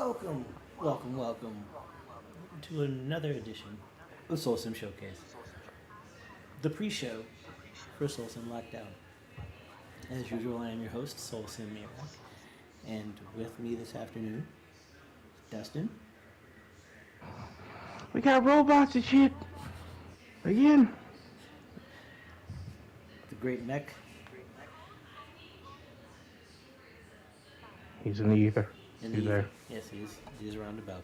Welcome, welcome to another edition of SoulSym Showcase, the pre-show for SoulSym Lockdown. As usual, I am your host, SoulSym Mirak, and with me this afternoon, Destin. We got robots and shit. Again. The great MEK. He's in the ether. He's there. Yes, he is. He is roundabout.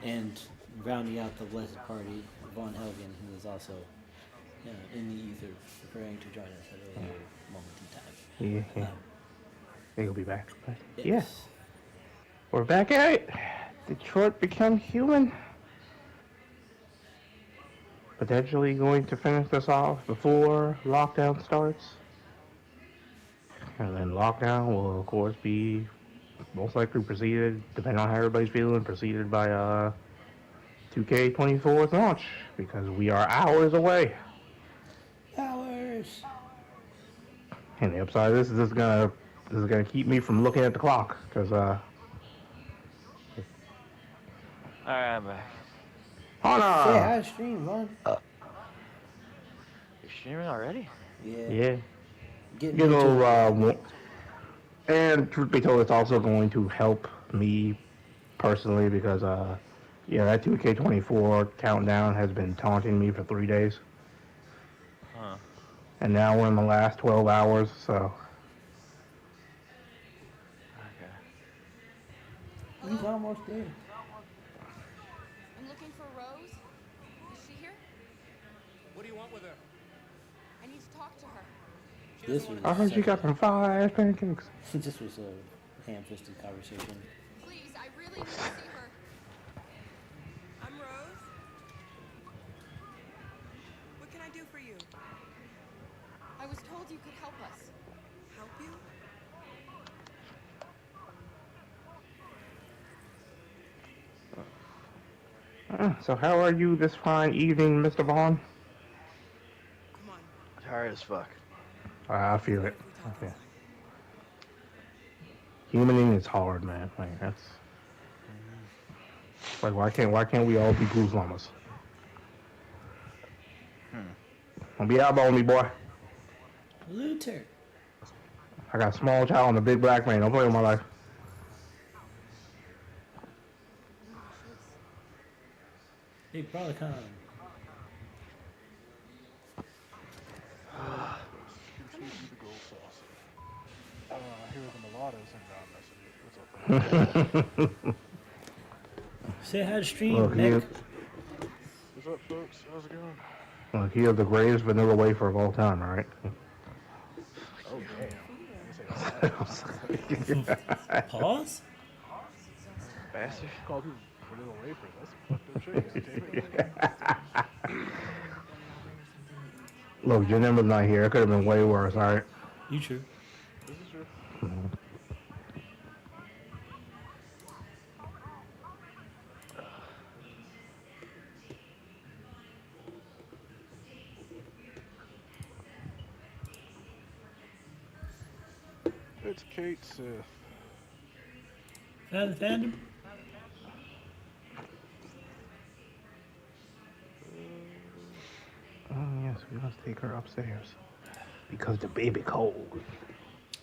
And rounding out the blessed party, Vonhelgen, who is also in the ether, preparing to join us at a later moment in time. Yeah. He'll be back. Yes. Yes. We're back at it. Detroit become human. Potentially going to finish this off before lockdown starts. And then lockdown will, of course, be most likely preceded, depending on how everybody's feeling, preceded by 2K24's launch, because we are hours away. Hours. And the upside of this is gonna keep me from looking at the clock, because Alright, I'm back. hold on. Say hi, stream, Von. You're streaming already? Yeah. Getting Get a into little, and truth be told, it's also going to help me personally because, that 2K24 countdown has been taunting me for 3 days. Huh. And now we're in the last 12 hours, so. Okay. He's almost there. I'm looking for Rose. Is she here? What do you want with her? I need to talk to her. This was I heard you got some fire pancakes. This was a ham-fisted conversation. Please, I really need to see her. I'm Rose. What can I do for you? I was told you could help us. Help you? So how are you this fine evening, Mr. Vaughn? Come on. Tired as fuck. I feel it. Okay. Humaning is hard, man. Like that's like why can't we all be Goose Llamas? Don't be eyeballing me, boy. Luther. I got a small child and a big black man. Don't play with my life. Big brother come. Here are the mulattoes and message. What's up? Say hi to stream, Look, MEK. What's up, folks? How's it going? Look, he is the greatest vanilla wafer of all time, all right? Oh, damn. Pause? Bastard. Call people vanilla wafer. That's fucked up shit. Look, Janema's not here. It could have been way worse, all right? You true. This is true. It's Kate Sith. Found the fandom? Oh, yes, we must take her upstairs. Because the baby cold.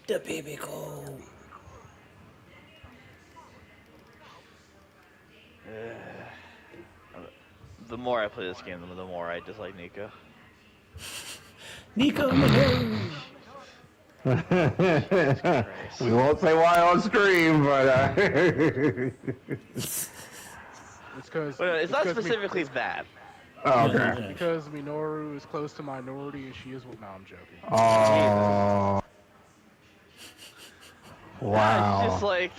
The baby cold. The more I play this game, the more I dislike Nico. Nico in the game. We won't say why on stream, but It's because Well, it's not specifically that. oh, okay. Yeah. because Minoru is close to minority and she is. No, I'm joking. Oh, It's wow. just like,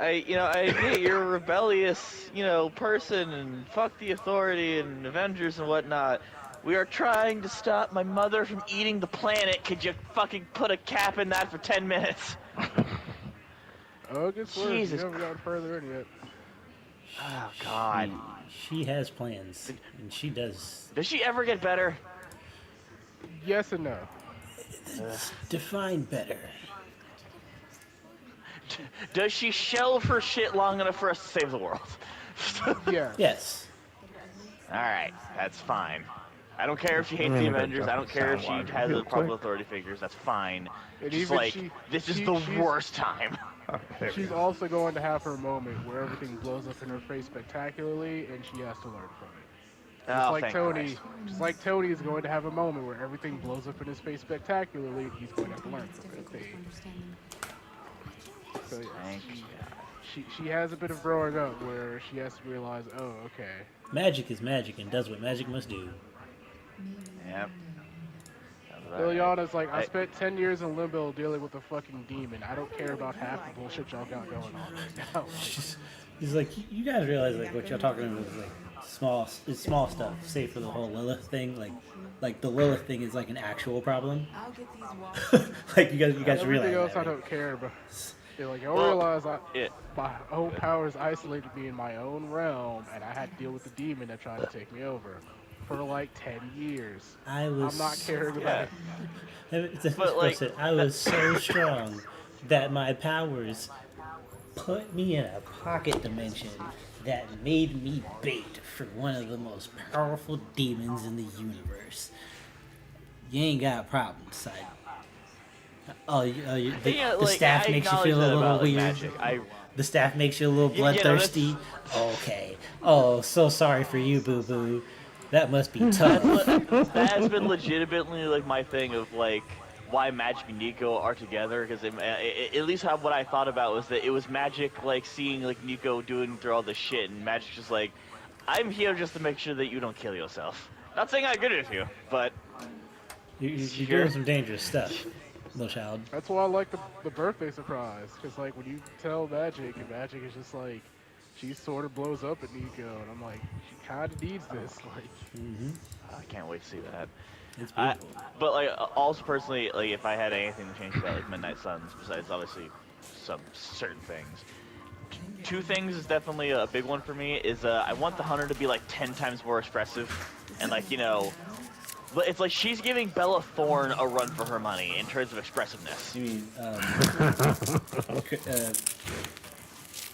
I admit you're a rebellious, person, and fuck the authority and Avengers and whatnot. We are trying to stop my mother from eating the planet. Could you fucking put a cap in that for 10 minutes? Oh, it gets worse. You Jesus haven't gotten further in yet. Oh, God. She has plans, and she does. Does she ever get better? Yes and no. Define better. Does she shelve her shit long enough for us to save the world? Yeah. Yes. Alright, that's fine. I don't care if she I hates mean, the if I Avengers, I don't jump care if she sound has real a problem quick. with authority figures, that's fine. And Just even like, this is the worst time. Okay, there we She's go. also going to have her moment where everything blows up in her face spectacularly, and she has to learn from it. Just Oh, like thank Tony, Christ. just like Tony is going to have a moment where everything blows up in his face spectacularly, and he's going to have to learn It's from it. difficult to understand them. So yeah, Thank she has a bit of growing up where she has to realize, oh, okay, Magic is magic and does what magic must do. Yep. Sounds about right. Liliana's like, I spent 10 years in limbo dealing with a fucking demon. I don't care about half the bullshit y'all got going on right now. He's like, you guys realize like what y'all talking about is like small stuff. Save for the whole Lilith thing, like the Lilith thing is like an actual problem. I'll get these walls. Like you guys Everything realize else that, I right? don't care about. They're like, I Well, realize it- my own powers isolated me in my own realm, and I had to deal with the demon that tried to take me over for like 10 years. I'm not caring about it. But, like, I was so strong that my powers put me in a pocket dimension that made me bait for one of the most powerful demons in the universe. You ain't got problems, son. The Yeah, like, staff I makes you acknowledge feel a that little about, like, weird. magic. The staff makes you a little You know, bloodthirsty. Okay. Oh, so sorry for you, boo boo. That must be tough. That has been legitimately like my thing of like why Magic and Nico are together, because at least what I thought about was that it was Magic like seeing like Nico doing through all this shit, and Magic just like, I'm here just to make sure that you don't kill yourself. Not saying I'm good with you, but You're Sure. doing some dangerous stuff, little child. That's why I like the birthday surprise, because like when you tell Magic, and Magic is just like, she sort of blows up at Nico, and I'm like, she kind of needs this. Like, I can't wait to see that. It's beautiful. But like also personally, like if I had anything to change about like Midnight Suns, besides obviously some certain things, two things is definitely a big one for me. Is I want the Hunter to be like 10 times more expressive, and like but it's like she's giving Bella Thorne a run for her money in terms of expressiveness. You mean,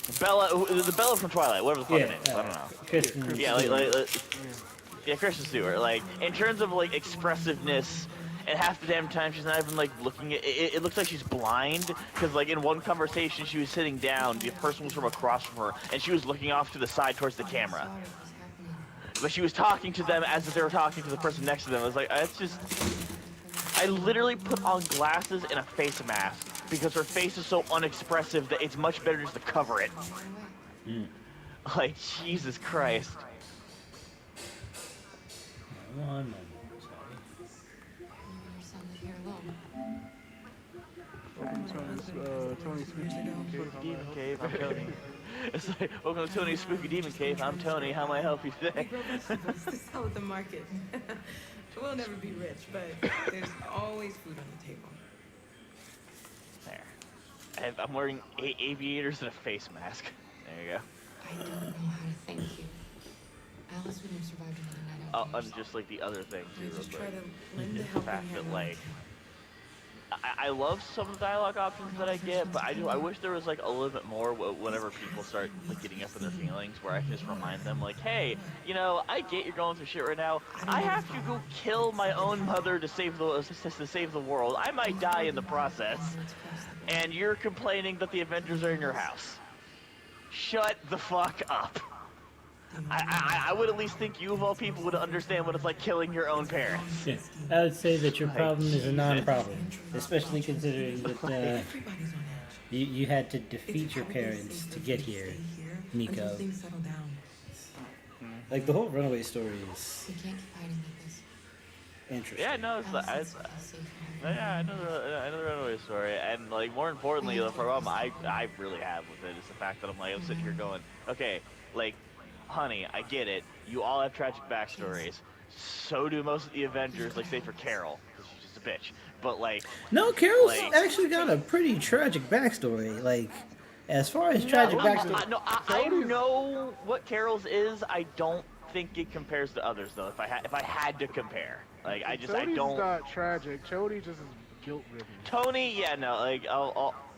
The Bella from Twilight, whatever the fuck her name is, I don't know. Kristen Yeah, Stewart. yeah, Kristen Stewart. Like in terms of like expressiveness, and half the damn time she's not even like looking at it. It looks like she's blind, because like in one conversation she was sitting down, the person was from across from her, and she was looking off to the side towards the camera. But she was talking to them as if they were talking to the person next to them. I was like, it's just... I literally put on glasses and a face mask because her face is so unexpressive that it's much better just to cover it. Like, Jesus Christ. One moment, Tony's Spooky Demon Cave, I'm Tony. It's like, welcome to Tony's Spooky Demon Cave, I'm Tony, how may I help you today? We grow vegetables to sell at the market. We'll never be rich, but there's always food on the table. There. I'm wearing aviators and a face mask. There you go. I don't know how to thank you. Alice wouldn't have survived another night out And here. just like the other thing too, real Just try quick. to lend a The helping fact hand that when like, we can. I love some of the dialogue options that I get, but I wish there was like a little bit more whenever people start like getting up in their feelings, where I can just remind them like, hey, I get you're going through shit right now. I have to go kill my own mother to save the world. I might die in the process, and you're complaining that the Avengers are in your house. Shut the fuck up. I would at least think you of all people would understand what it's like killing your own parents. Yeah, I would say that your Like, problem is a Jesus. non-problem, especially considering that Everybody's on edge. you had to It's defeat your probably parents safer to if get we here, stay here Nico. until things settle down. Like the whole runaway story is We can't keep hiding like this. interesting. Yeah, no, Alice needs to feel safe here. yeah, I know the runaway story, and like more importantly, the problem I really have with it is the fact that I'm sitting here going, okay, like, honey, I get it. You all have tragic backstories. So do most of the Avengers, like say for Carol, because she's just a bitch. But like, No, Carol's Like- actually got a pretty tragic backstory. Like, as far as tragic backstory, I know what Carol's is. I don't think it compares to others though. If I had to compare, like I Tony's don't. not tragic. Tony just is guilt-ridden. Tony, yeah, no, like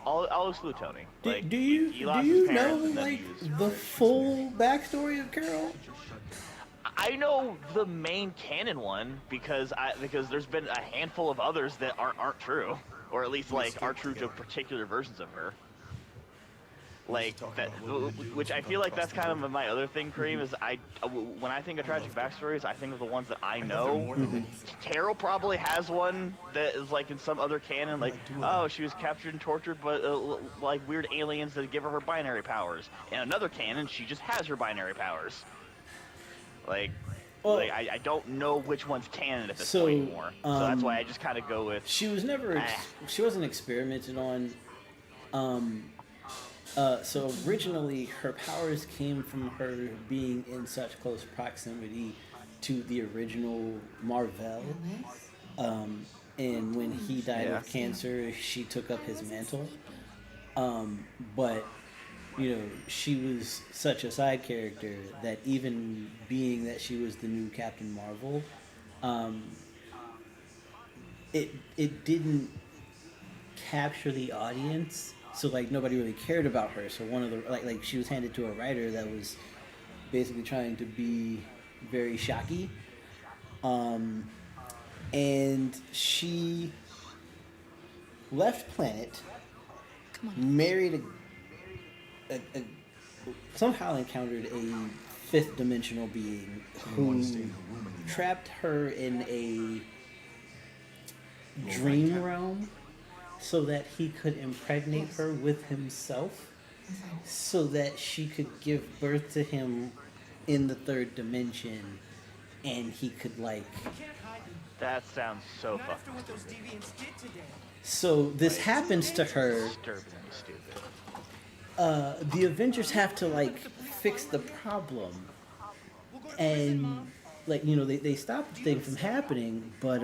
I'll exclude Tony. Like, Do he you lost his know parents and then like he was the raised. full backstory of Carol? I know the main canon one because there's been a handful of others that aren't true, or at least like are true to particular versions of her. Like that, which I feel like that's kind of my other thing, Kareem, is when I think of tragic backstories, I think of the ones that I know. Carol probably has one that is like in some other canon, like, oh, she was captured and tortured, but like weird aliens that give her binary powers. In another canon, she just has her binary powers. Like, Well, I don't know which one's canon at this so, point anymore. So that's why I just kind of go with. She was never. She wasn't experimented on. So originally, her powers came from her being in such close proximity to the original Marvel. And when he died of cancer, she took up his mantle. But you know, she was such a side character that even being that she was the new Captain Marvel, it didn't capture the audience. So like nobody really cared about her. So one of the like she was handed to a writer that was basically trying to be very shocky, and she left planet, married a somehow encountered a fifth dimensional being who trapped her in a dream realm so that he could impregnate her with himself so that she could give birth to him in the third dimension and he could like That sounds so fucking stupid. so this happens to her. Disturbingly stupid. The Avengers have to like fix the problem, and like you know they stop the thing from happening, but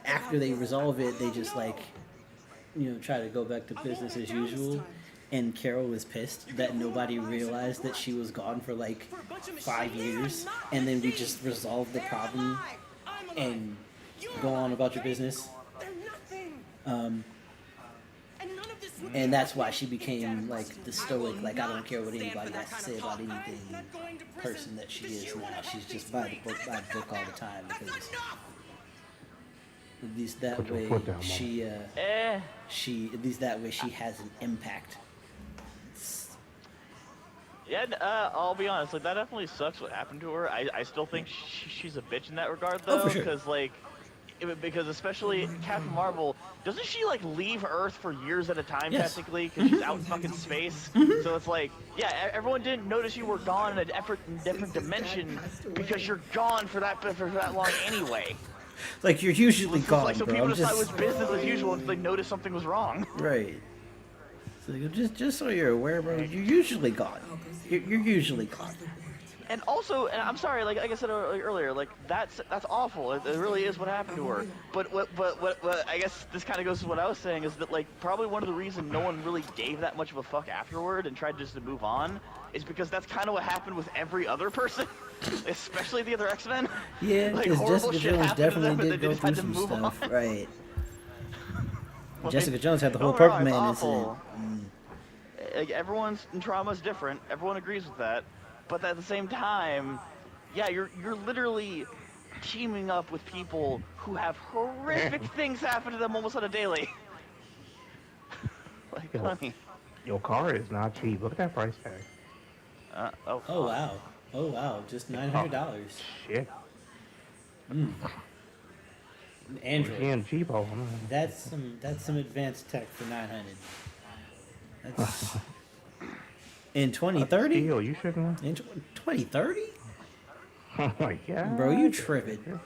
after they resolve it, they just like you know try to go back to business as usual. And Carol was pissed that nobody realized that she was gone for like 5 years, and then we just resolved the problem and go on about your business. And that's why she became like the stoic, like I don't care what anybody has to say about anything person that she is now. She's just by the book all the time because at least that way she at least that way she has an impact. Yeah, I'll be honest, like that definitely sucks what happened to her. I still think she's a bitch in that regard though, Oh, for sure. Because especially Captain Marvel, doesn't she like leave Earth for years at a time Yes. technically? Because she's out in fucking space. So it's like, yeah, everyone didn't notice you were gone in a different dimension because you're gone for that long anyway. Like you're usually So gone, it's like, so bro. people I'm just thought it just was business as usual until they noticed something was wrong. right. So just so you're aware, bro, you're usually gone. You're usually gone. And also, and I'm sorry, like I said earlier, like that's awful. It really is what happened to her. But what I guess this kind of goes to what I was saying is that like probably one of the reasons no one really gave that much of a fuck afterward and tried just to move on is because that's kind of what happened with every other person, especially the other X-Men. Yeah, Like, because horrible Jessica shit Jones happened to them, definitely and did they go just through had to some move stuff, on. right? Like, Jessica Jones had the whole don't get me Purple wrong, Man it's incident. awful. Like everyone's trauma is different. Everyone agrees with that. But at the same time, yeah, you're literally teaming up with people who have horrific things happen to them almost on a daily. Like, honey. Your car is not cheap. Look at that price tag. Oh wow! Oh wow! Just $900. Shit. Android. And cheapo. That's some advanced tech for 900. That's in 2030. Steel, you shouldn't. In 2030, Oh my god. bro, you tripping?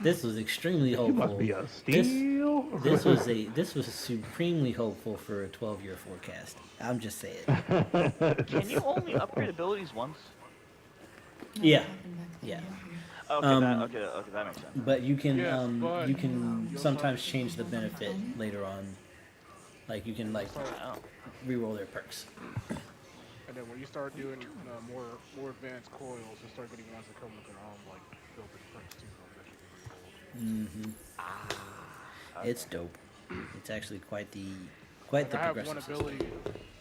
This was extremely You hopeful. must be a steal. This was supremely hopeful for a 12-year forecast. I'm just saying. Can you only upgrade abilities once? Yeah, yeah. Okay, okay, that makes sense. But you can Yes, but you can sometimes change the benefit later on. Like you can like Oh. reroll their perks. And then when you start doing more advanced coils, you start getting ones that come with their own like built-in perks too. It's dope. It's actually quite the Like, I have progressive one system. ability.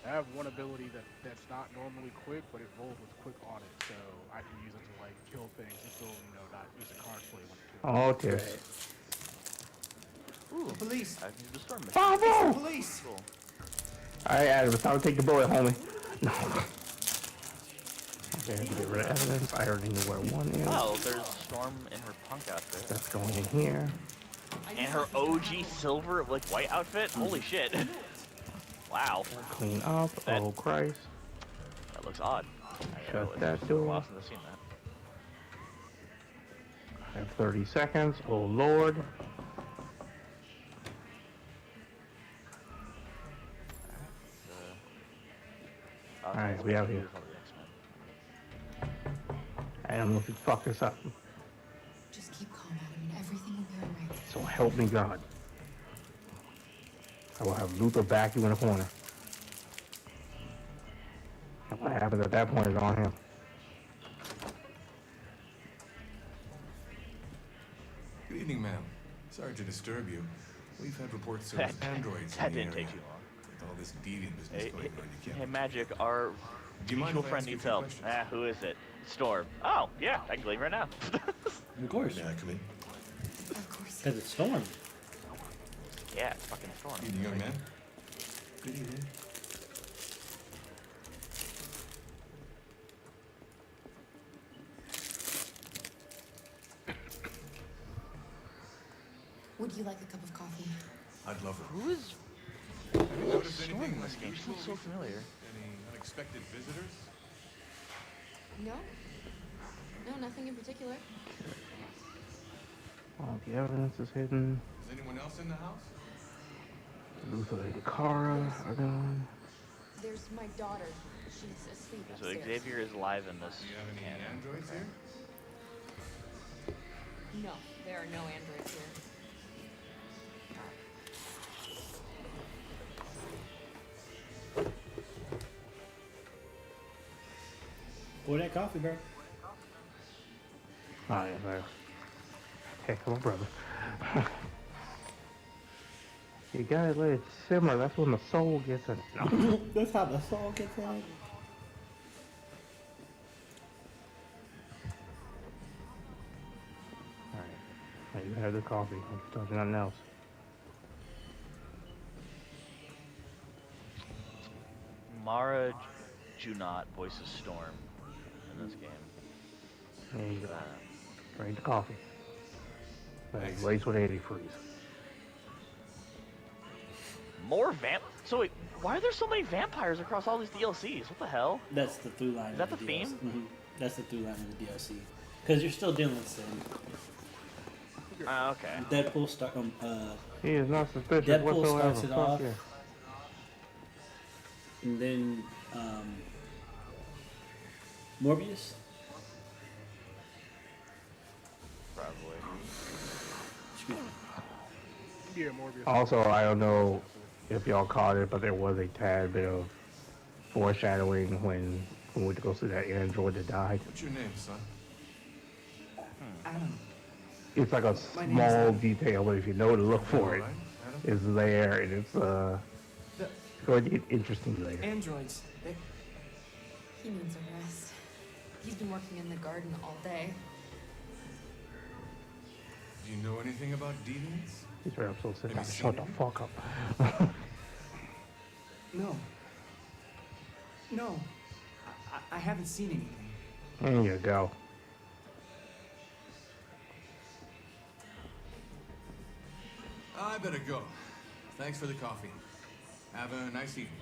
I have one ability that's not normally quick, but it rolls with quick on it, so I can use it to like kill things and still, not use a card play when it kills. Oh dear. Right. Ooh, Police. I can do the storm mission. Bravo! Police. Cool. Alright, Adam, it's time to take the bullet, homie. No. Okay, I have to get rid of evidence. I already know where one is. Oh, there's Storm in her punk outfit. That's going in here. And her OG silver, like, white outfit? Holy shit. Wow. Clean up. That- Oh Christ. That looks odd. Shut that It's been a door. while since I've seen that. I have 30 seconds. Oh Lord. Alright, we out here. Adam, if you fuck this up, Just keep calm, Adam, and everything will be alright. so help me God. I will have Luther back you in the corner. And what happens at that point is on him. Good evening, ma'am. Sorry to disturb you. We've had reports of androids That in the didn't area. take too long. With all this deviant business Hey, going on, you hey, can't. Magic, our Do you mind mutual if I friend ask you a needs few help. questions? Who is it? Storm. Oh, yeah, I can leave right now. Of course, May I come in? Of course. because it's Storm. Yeah, it's fucking Storm. Evening, young man. Good evening. Would you like a cup of coffee? I'd love it. Who is Have you noticed Storm anything in this game? She unusual looks so recently? familiar. Any unexpected visitors? No. No, nothing in particular. All the evidence is hidden. Is anyone else in the house? Luther and Kara are gone. There's my daughter. She's asleep So upstairs. Xavier is live in this. Do you have any canon. androids here? No, there are no androids here. Pour that coffee, bro. Oh, yeah, man. Heck of a brother. You gotta let it simmer. That's when the soul gets in it. No. That's how the soul gets in it. Alright. You have the coffee. I'm talking nothing else. Mara Junot voices Storm in this game. There you go. Drink the coffee. Thanks. Laced with antifreeze. More vamp. So wait, why are there so many vampires across all these DLCs? What the hell? That's the through line. Is that of the DLC. theme? Mhm. That's the through line of the DLC. Because you're still dealing with Sin. Okay. Deadpool start. He is not suspicious Deadpool whatsoever. starts it Fuck off. yeah. And then Morbius. Probably. Excuse me. Yeah, Morbius. Also, I don't know if y'all caught it, but there was a tad bit of foreshadowing when we went to go see that android that died. What's your name, son? Adam. It's like a My name's small Adam. detail, but if you know to look for it, All right, Adam? it's there, and it's The going to get interesting later. androids, they... He needs a rest. He's been working in the garden all day. Do you know anything about deviants? He's right up so sick. Have you Shut the seen fuck up. No. No. I haven't seen anything. There you go. I better go. Thanks for the coffee. Have a nice evening.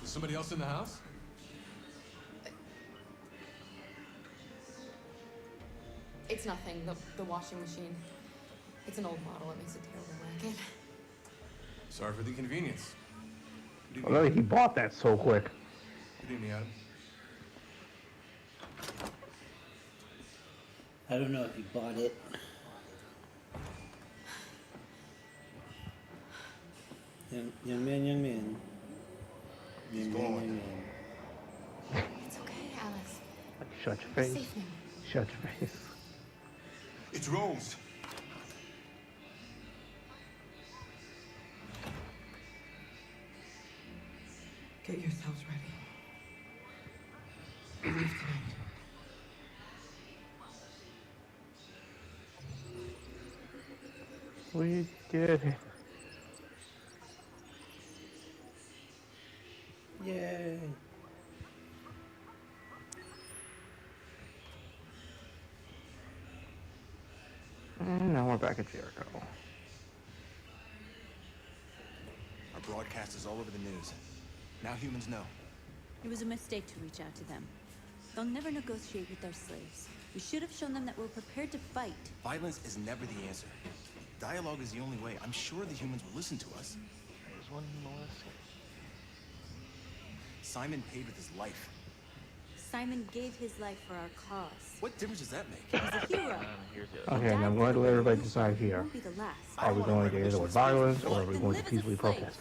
Is somebody else in the house? It's nothing. The washing machine. It's an old model. It makes a terrible racket. Sorry for the inconvenience. Good I know evening. he bought that so quick. Good evening, Adam. I don't know if he bought it. Young man, young man. He's Young man, gone. young man. It's okay, Alice. Shut your We're face. safe now. Shut your face. It's Rose. Get yourselves ready. We leave tonight. We did it. Yay. And now we're back at Jericho. Our broadcast is all over the news. Now humans know. It was a mistake to reach out to them. They'll never negotiate with their slaves. We should have shown them that we're prepared to fight. Violence is never the answer. Dialogue is the only way. I'm sure the humans will listen to us. There's one more. Simon paid with his life. Simon gave his life for our cause. What difference does that make? He's a hero. Here's the other. Okay, and I'm going to let everybody decide here. Won't be the last. Are we going to get into with violence, or are we Then going to live as a peacefully slave. protest?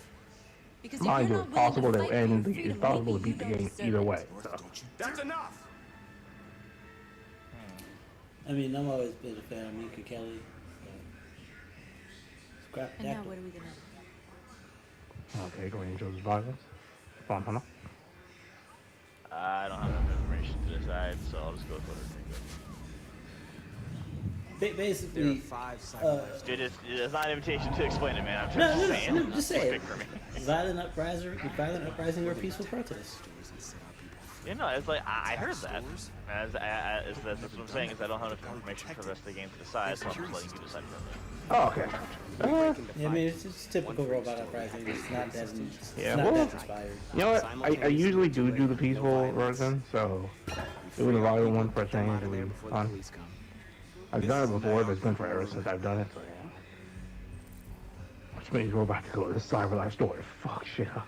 Because if Mind you're you, not it's willing possible to to fight for end. your It's freedom, possible to maybe beat you the don't game deserve either it. way. So. That's enough! I mean, I've always been a fan of Mika Kelly. So. Scrap And now that. what are we gonna do? Okay, going to choose violence. Fun, huh? I don't have enough information to decide, so I'll just go with what I think. Basically, Dude, it's not an invitation to explain it, man. I'm no, just no, saying. no, just say it. Pick for me. Violent uprising or peaceful protest. You know, it's like, I heard that. That's what I'm saying, is I don't have enough information for the rest of the game to decide, so I'm just letting you decide for me. Oh, okay. Yeah, I mean, it's just typical robot uprising. It's not that, Yeah, not well, that inspired. You know what? I usually do the peaceful version, so doing the violent one for a change will be fun. I've done it before, but it's been forever since I've done it, so yeah. Which means we're about to go to the cyberlife store to fuck shit up.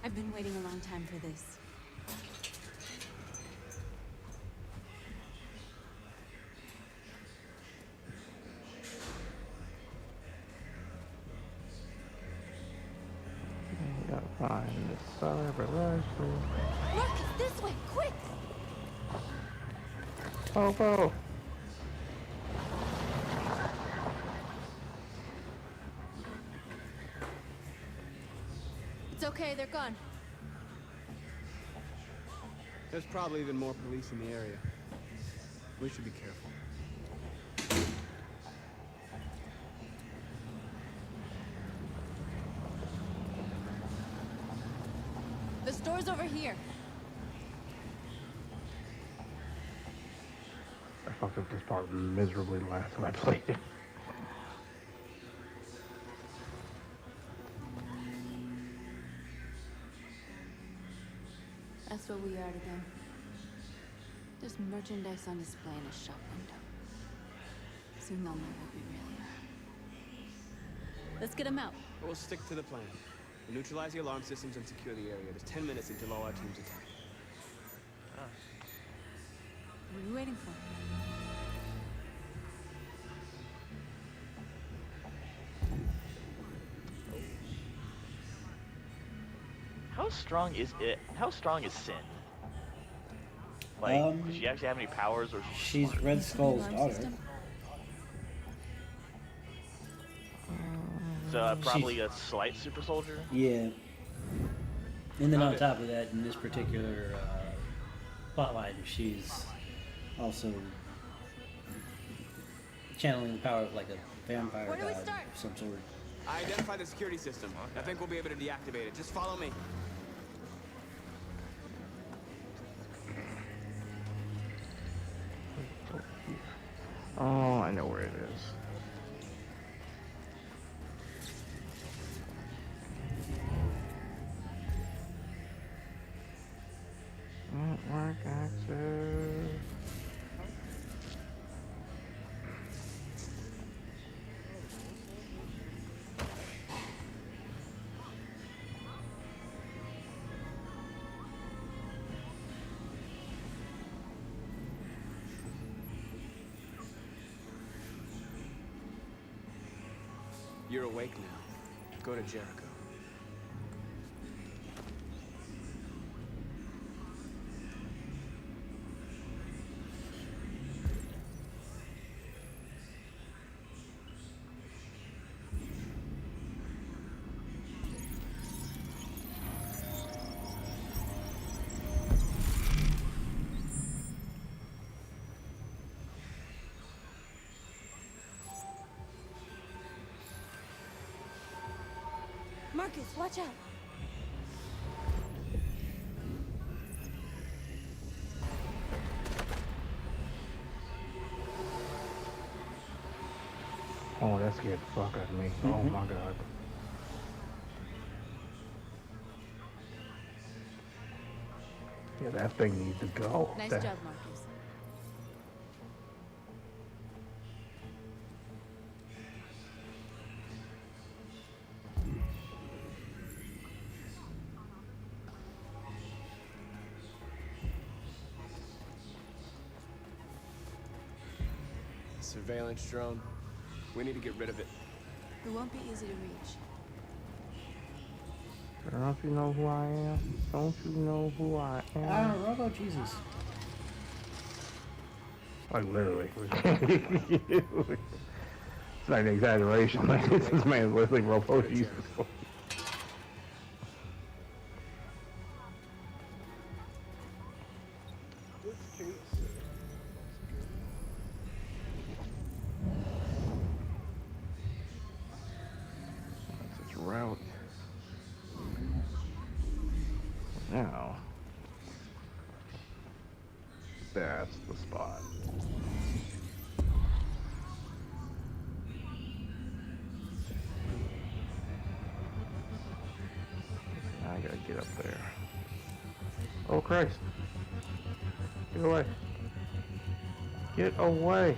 I've been waiting a long time for this. We gotta find the cyberlife store. Marcus, this way, quick! Oh, bro. It's okay, they're gone. There's probably even more police in the area. We should be careful. The store's over here. I fucked up this part miserably the last time I played it. That's what we are to them. There's merchandise on display in a shop window. Soon they'll know what we really are. Let's get them out. We'll stick to the plan. We'll neutralize the alarm systems and secure the area. There's 10 minutes until all our teams attack. What are you waiting for? How strong is it? How strong is Sin? Like, does she actually have any powers, or She's Red Skull's daughter. So probably a slight super soldier? Yeah. And then on top of that, in this particular plotline, she's also channeling the power of like a vampire god of some sort. I identified the security system. I think we'll be able to deactivate it. Just follow me. Oh, I know where it is. Network access. You're awake now. Go to Jericho. Marcus, watch out. Oh, that scared the fuck out of me. Oh my god. Yeah, that thing needs to go. Nice That- job, Marcus. Surveillance drone. We need to get rid of it. It won't be easy to reach. Don't you know who I am? Don't you know who I am? Robo Jesus. Like literally. It's not an exaggeration. Like this man's literally Robo Jesus. That's its route. Now, that's the spot. Now I gotta get up there. Oh Christ! Get away! Get away!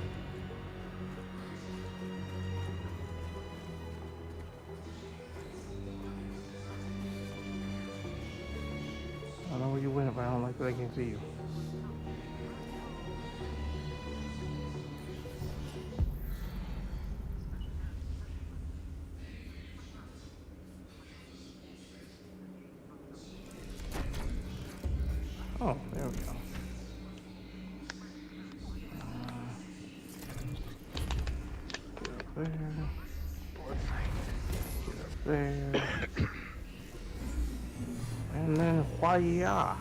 I know where you went, but I don't like that I can't see you. Oh, there we go. Get up there. Get up there. And then, why-ya?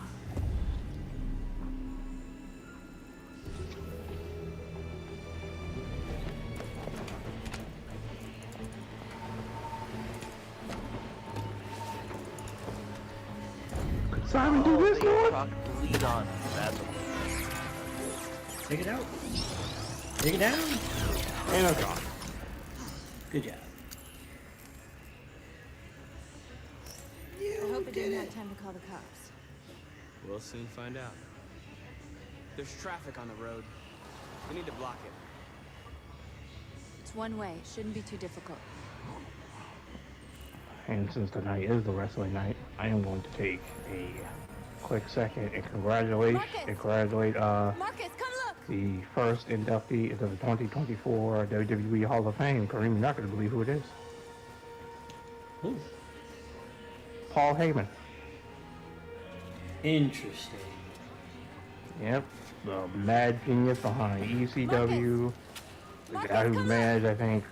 Could Simon do this, Lord? Lead on. That's Take it out. Take it down. And I'm gone. Good job. I hope it didn't have time to call the cops. We'll soon find out. There's traffic on the road. We need to block it. It's one way. It shouldn't be too difficult. And since tonight is the wrestling night, I am going to take a quick second and congratulate Marcus, come look! the first inductee into the 2024 WWE Hall of Fame. Kareem, you're not going to believe who it is. Ooh. Paul Heyman. Interesting. Yep, the mad genius behind ECW. The guy who managed, I think,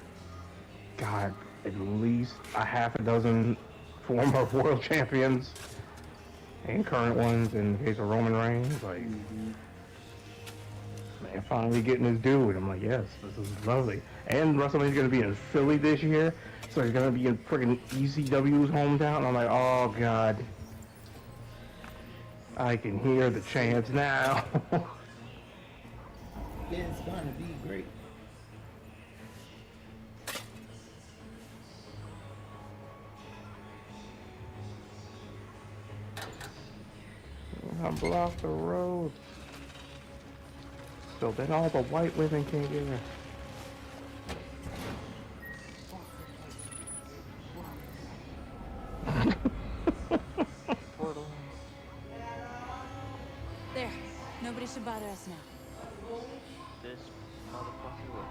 God, at least a half a dozen former world champions and current ones in the case of Roman Reigns. Like, man, finally getting his due. And I'm like, yes, this is lovely. And WrestleMania's going to be in Philly this year, so he's going to be in friggin' ECW's hometown. I'm like, oh, God. I can hear the chants now. It's gonna be great. I blocked the road. So then all the white women can't get in. There. Nobody should bother us now. this motherfucker will.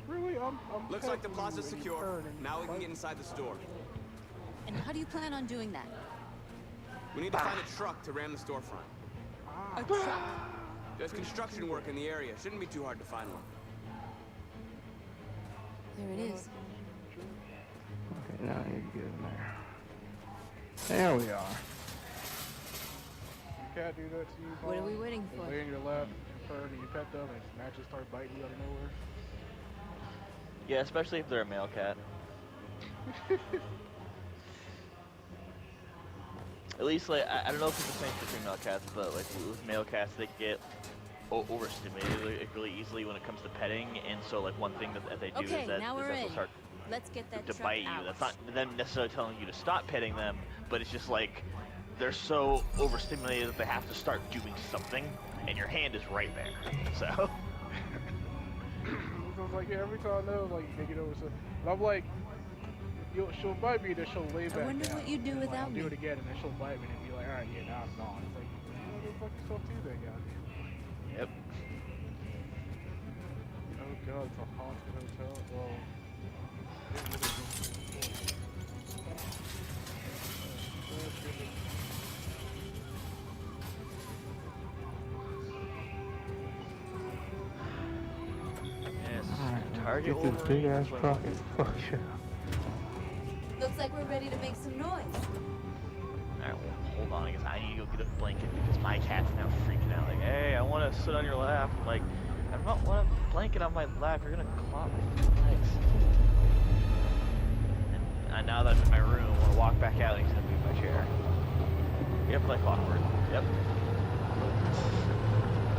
Really? Looks like the texting plaza's you when you secure. turn and Now we can fight. get inside the store. And how do you plan on doing that? We need to find a truck to ram the storefront. A truck? There's construction work in the area. Shouldn't be too hard to find one. There it is. Okay, now I need to get in there. There we are. Cat do that to you, What are Paul? we waiting They for? lay in your lap, turn, and you pet them, and matches start biting you out of nowhere. Yeah, especially if they're a male cat. at least like I don't know if it's the same for female cats, but like with male cats, they get overstimulated like, really easily when it comes to petting, and so like one thing that they do is that they'll start Let's get that to truck bite you. out. That's not them necessarily telling you to stop petting them, but it's just like they're so overstimulated that they have to start doing something, and your hand is right there. So. So it's like, yeah, every time I know, like, they get over, so, and I'm like, she'll bite me, then she'll lay back I wonder down. what you do Like, without I'll me. do it again, and then she'll bite me, and be like, alright, yeah, now I'm gone. It's like, you know, go fuck yourself too, then, goddamn. Yep. Oh god, it's a haunted hotel. Well, Target Get this big ass truck and fuck shit. Looks like we're ready to make some noise. Alright, well, hold on, I guess I need to go get a blanket because my cat's now freaking out. Like, hey, I want to sit on your lap. I'm like, I don't want a blanket on my lap. You're gonna claw my legs. And now that I'm in my room, I want to walk back out and he's gonna move my chair. Yep, like clockwork. Yep.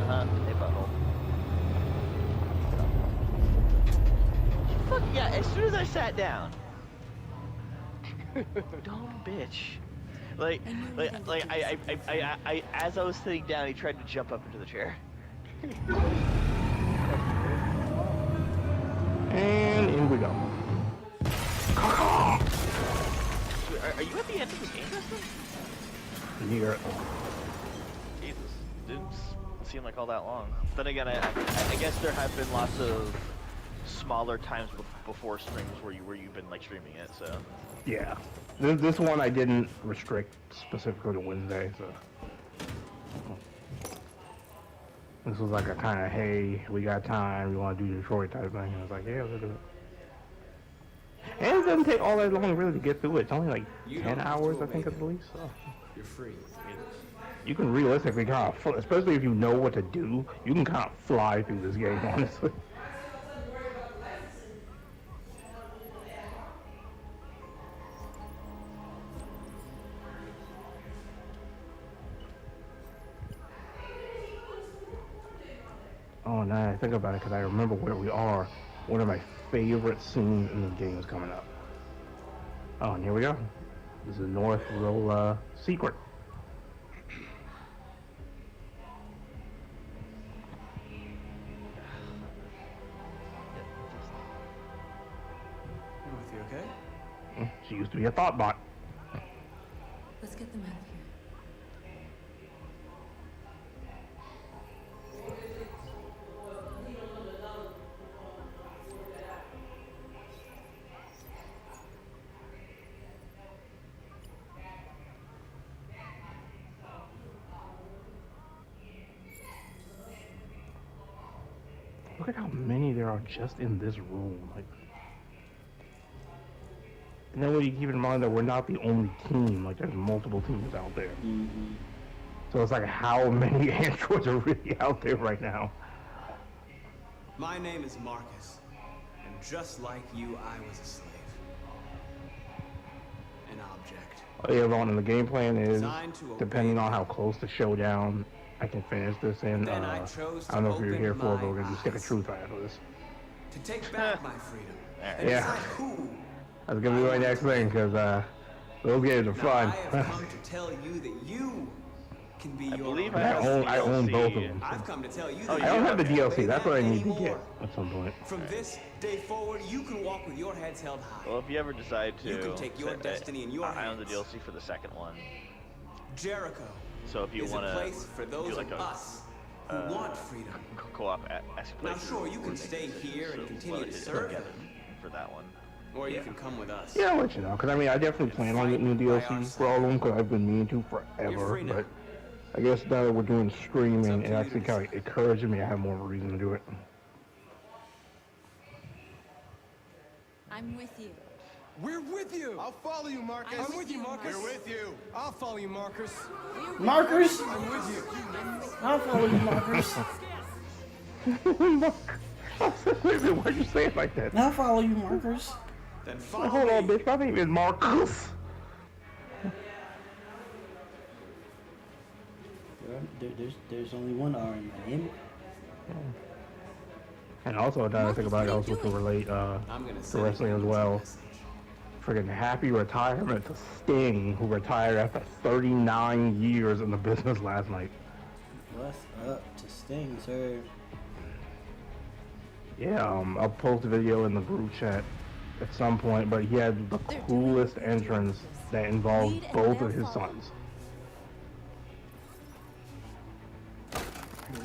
Hey, butthole. Fuck yeah! As soon as I sat down. Dumb bitch. I as I was sitting down, he tried to jump up into the chair. And in we go. Are you at the end of the game, Destin? Here. Jesus, didn't seem like all that long. Then again, I guess there have been lots of smaller times before streams where you've been like streaming it, so. Yeah. This one I didn't restrict specifically to Wednesday, so. This was like a kind of, hey, we got time, we want to do Detroit type thing. And I was like, yeah, we'll do it. And it doesn't take all that long really to get through it. It's only like 10 hours, I think, at least. So. You're free. You can realistically kind of, especially if you know what to do, you can kind of fly through this game, honestly. Oh, now I think about it, because I remember where we are. One of my favorite scenes in the game is coming up. Oh, and here we go. This is North Roll Secret. I'm with you, okay? She used to be a thought bot. Let's get them out of here. Look at how many there are just in this room. Like, and then when you keep in mind that we're not the only team, like there's multiple teams out there. Mm-hmm. So it's like how many androids are really out there right now? My name is Marcus, and just like you, I was a slave. An object. Oh yeah, Ron, and the game plan is, Designed to depending obey on how close the showdown I can finish this in, Then I I chose don't know to if you're open here for it, but my we're gonna do stick a eyes. truth out of this. To take back my freedom. And Yeah. decide who. That's gonna be my next thing, because those games are Now, fun. I have come to tell you that you can be your believe own. I own both of them. I've come to tell you Oh, that I don't you have the can't DLC, obey that's that what I need to anymore. get at some point. From this day forward, you can walk with your heads held high. Well, if you ever decide to, You can take your destiny in your I own the hands. DLC for the second one. Jericho So if you is want a to place for those do like of a us who want freedom. co-op escalation. Now, sure, you can stay here and continue to serve them. for that one. Or you can come with us. Yeah, I'll let you know, because I mean, I definitely plan on getting new DLC for all of them, because I've been meaning to forever, free now. but I guess now that we're doing streaming, it actually kind of encourages me to have more of a reason to do it. I'm with you. We're with you. I'll follow you, Marcus. I'm with you, Marcus. We're with you. I'll follow you, Marcus. Markers? I'm with you. I'll follow you, Markers. Why'd you say it like that? I'll follow you, Markers. Then follow Hold on, me. bitch. My name is Marcus. There's only one R in my name. And also, now I think about it, also to relate to wrestling as well. Friggin' happy retirement to Sting, who retired after 39 years in the business last night. What's up to Sting, sir? Yeah, I'll post a video in the group chat at some point, but he had the coolest entrance that involved both of his sons.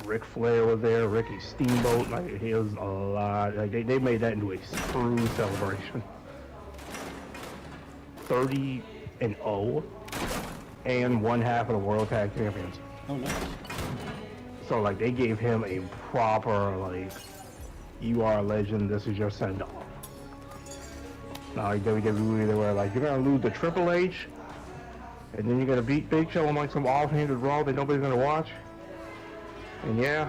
Ric Flair was there, Ricky Steamboat, like it was a lot. Like they made that into a true celebration. 30-0 and one half of the World Tag Champions. Oh nice. So like they gave him a proper like, you are a legend, this is your send off. Now like WWE, they were like, you're gonna lose to Triple H, and then you're gonna beat Big Show on like some offhanded Raw that nobody's gonna watch. And yeah.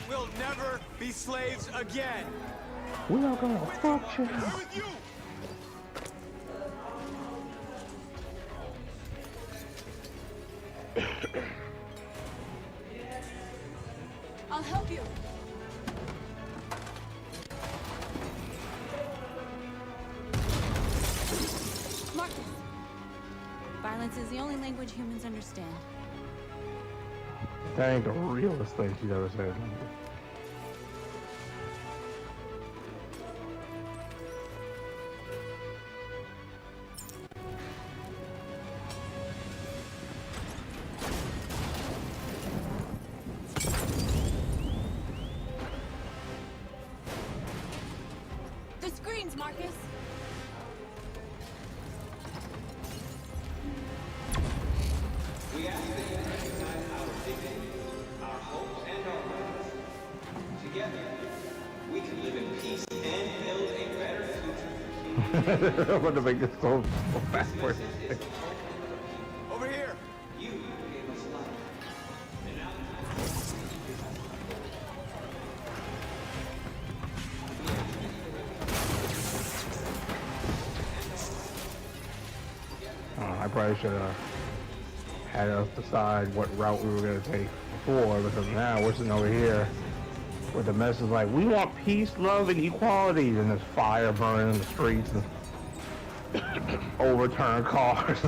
We'll never be slaves again. We are gonna fuck you. I'll help you. Marcus. Violence is the only language humans understand. That ain't the realest thing she's ever said. The screens, Marcus. We ask that you recognize our dignity, our hope, and our rights. Together, we can live in peace and build a better future. I'm gonna make this so backward. Over here. You gave us life. And now I probably should have had us decide what route we were going to take before, because now we're sitting over here with the message like, we want peace, love, and equality, and there's fire burning in the streets and overturned cars.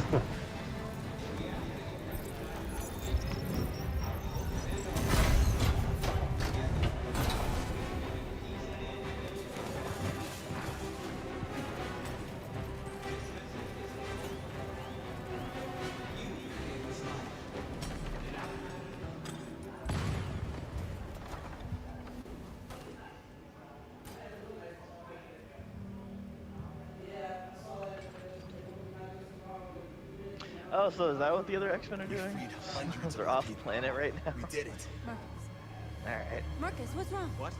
Oh, so is that what the other X-Men are doing? They're off planet right now. We did it. Marcus. Alright. Marcus, what's wrong? What?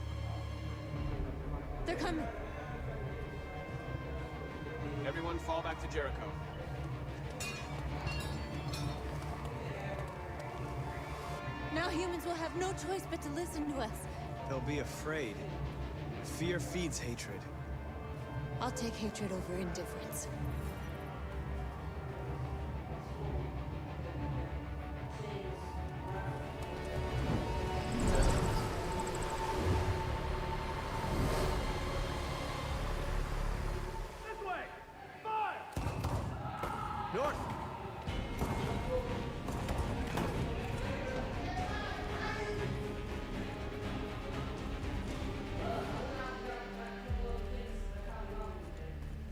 They're coming. Everyone fall back to Jericho. Now humans will have no choice but to listen to us. They'll be afraid. Fear feeds hatred. I'll take hatred over indifference. North.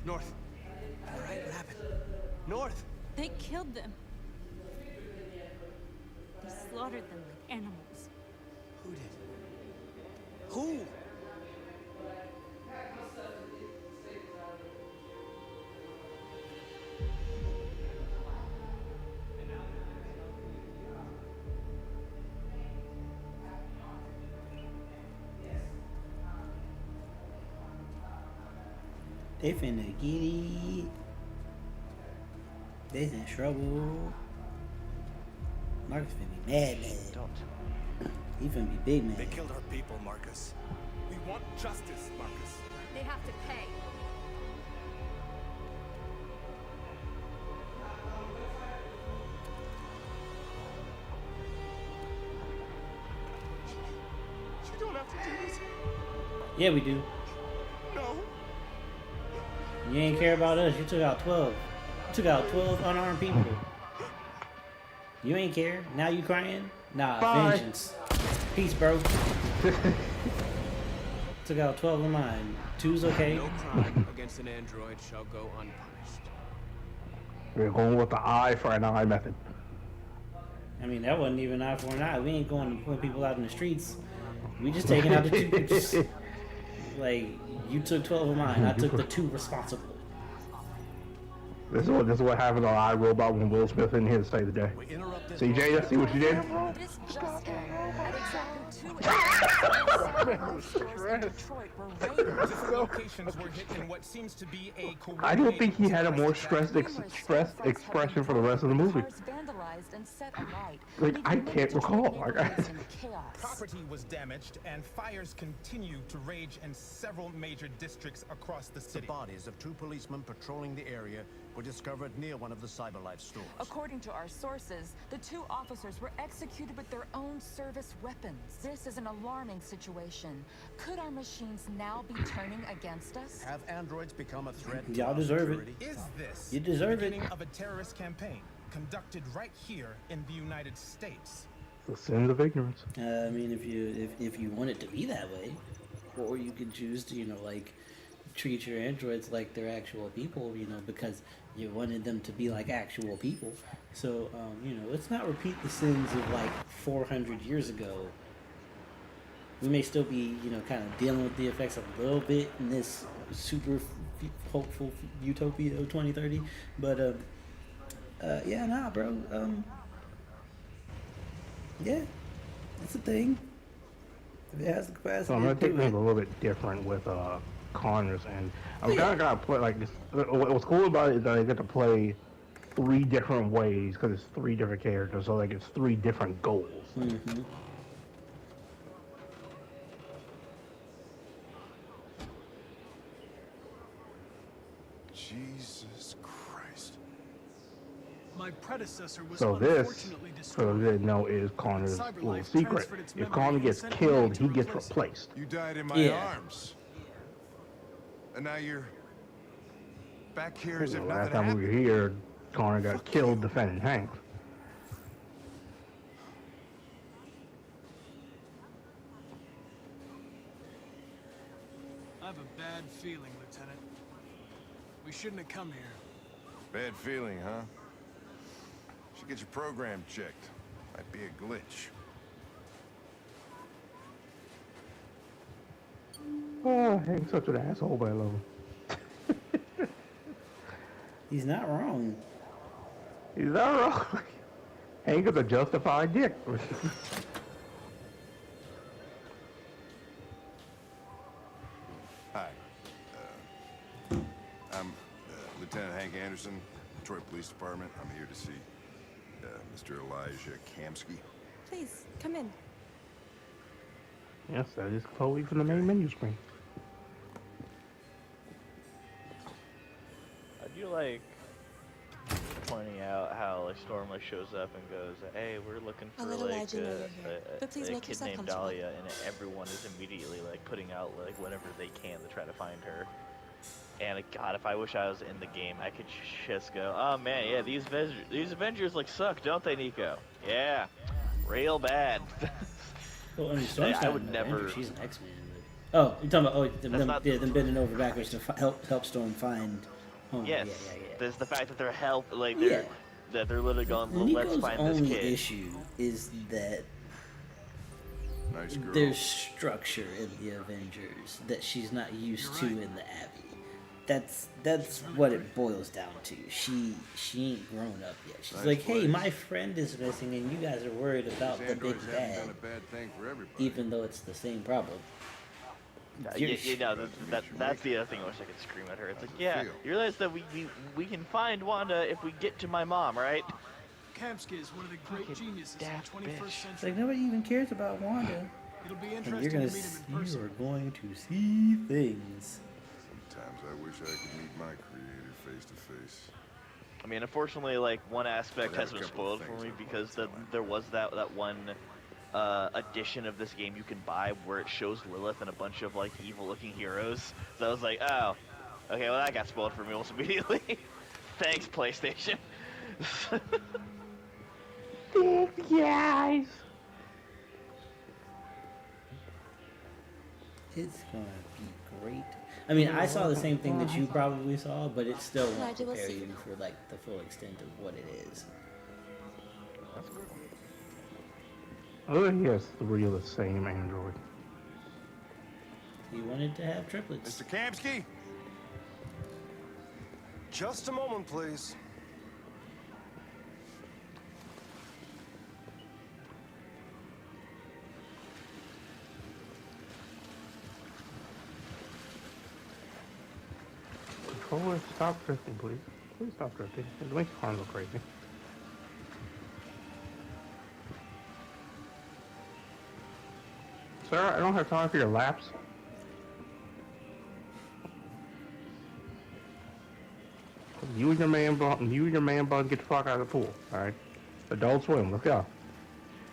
North. All right, what happened? North. They killed them. They slaughtered them like animals. Who did? Who? They finna get it. They's in trouble. Marcus finna be mad. Don't. He finna be big mad. They killed our people, Marcus. We want justice, Marcus. They have to pay. You don't have to do this. Yeah, we do. No. You ain't care about us. You took out 12. You took out 12 unarmed people. You ain't care. Now you crying? Nah, Bye. vengeance. Peace, bro. Took out 12 of mine. 2's okay. No crime against an android shall go unpunished. We're going with the eye for an eye method. I mean, that wasn't even eye for an eye. We ain't going to put people out in the streets. We just taking out the two. Like, you took 12 of mine. I took the 2 responsible. This is what happened on iRobot when Will Smith in here to save the day. See, Jada, see what you did? This just in. At exactly 2 Different locations were hit in what seems to be a I don't think he had a more stressed expression for the rest of the movie. Like, I can't recall. Property was damaged and fires continue to rage in several major districts across the city. The bodies of 2 policemen patrolling the area were discovered near one of the CyberLife stores. According to our sources, the 2 officers were executed with their own service weapons. This is an alarming situation. Could our machines now be turning against us? Have androids become a threat? Y'all deserve it. Is this You deserve the it. beginning of a terrorist campaign conducted right here in the United States? The sins of ignorance. I mean, if you want it to be that way, or you could choose to, like, treat your androids like they're actual people, because you wanted them to be like actual people. So, let's not repeat the sins of like 400 years ago. We may still be, kind of dealing with the effects a little bit in this super hopeful utopia of 2030, but yeah, nah, bro. Yeah, it's a thing. If it has the capacity. So I'm gonna take things a little bit different with Connors, and I'm kind of gonna play like this. What's cool about it is that I get to play 3 different ways because it's 3 different characters, so like it's 3 different goals. Mm-hmm. Jesus Christ. My predecessor was So this, unfortunately for destroyed. those that didn't know, is Connor's little secret. If Connor gets killed, he gets replaced. You died in my arms. And now you're back here as if Last nothing time happened. we were here, Connor got killed defending Hank. I have a bad feeling, Lieutenant. We shouldn't have come here. Bad feeling, huh? Should get your program checked. Might be a glitch. Oh, Hank's such an asshole, but I love him. He's not wrong. He's not wrong. Hank is a justified dick. Hi. I'm Lieutenant Hank Anderson, Detroit Police Department. I'm here to see Mr. Elijah Kamsky. Please, come in. Yes, that is Chloe from the main menu screen. I do like pointing out how like Storm like shows up and goes, "Hey, we're looking for I'll let like Elijah know you're here, but please a make kid yourself named comfortable." Dahlia," and everyone is immediately like putting out like whatever they can to try to find her. And God, if I wish I was in the game, I could just go, "Oh man, yeah, these Avengers like suck, don't they, Nico? Yeah, real bad." Well, I mean, Storm's I not would an never. Avenger, she's an X-Man. But... Oh, you're talking about them bending over backwards to help Storm find home. Yes, Yeah. there's the fact that they're that they're literally going, well, let's Nico's find this only kid. issue is that Nice girl. there's structure in the Avengers that she's not used to in the Abbey. That's what it boils down to. She ain't grown up yet. She's like, hey, my friend is missing, and you guys are worried about the big bad, Done a bad thing for everybody. even though it's the same problem. That's the other thing I wish I could scream at her. It's like, yeah, you realize that we can find Wanda if we get to my mom, right? Kamsky is one of the great geniuses in the 21st It's century. like nobody even cares about Wanda. It'll be And interesting to meet him in person. you're going to see things. Sometimes I wish I could meet my creator face to face. I mean, unfortunately, like one aspect I've had has a been couple of spoiled for things me I'd because wanna tell there was that one edition of this game you can buy where it shows Lilith and a bunch of like evil-looking heroes. So I was like, oh, okay, well that got spoiled for me almost immediately. Thanks, PlayStation. Guys. It's gonna be great. I mean, I saw the same thing that you probably saw, but it still won't Glad you will prepare see you now. for like the full extent of what it is. Oh, yes, three of the same android. You wanted to have triplets. Mr. Kamsky? Just a moment, please. Controller, stop drifting, please. Please stop drifting. It makes your arm go crazy. Sir, I don't have time for your laps. You and your man bun get the fuck out of the pool, alright? Adult Swim, let's go.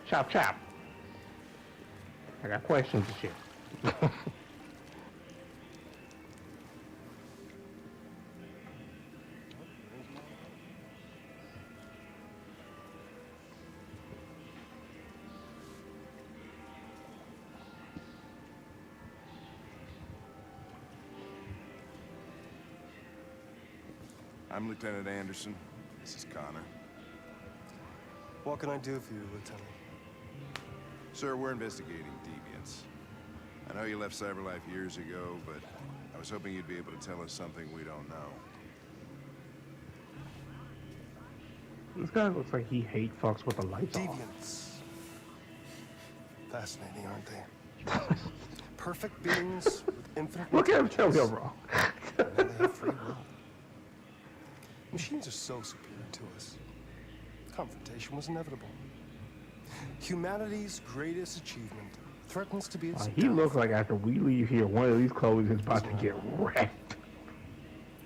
Chop chop. I got questions and shit. I'm Lieutenant Anderson. This is Connor. What can I do for you, Lieutenant? Sir, we're investigating deviants. I know you left CyberLife years ago, but I was hoping you'd be able to tell us something we don't know. This guy looks like he hate fucks with the lights off. Deviants. Fascinating, aren't they? Perfect beings with infinite Look at him, tell me I'm intelligence. wrong. And now they have free will. Machines are so superior to us. Confrontation was inevitable. Humanity's greatest achievement threatens to be its He looks like after we leave here, one of these clothes is about to get wrecked.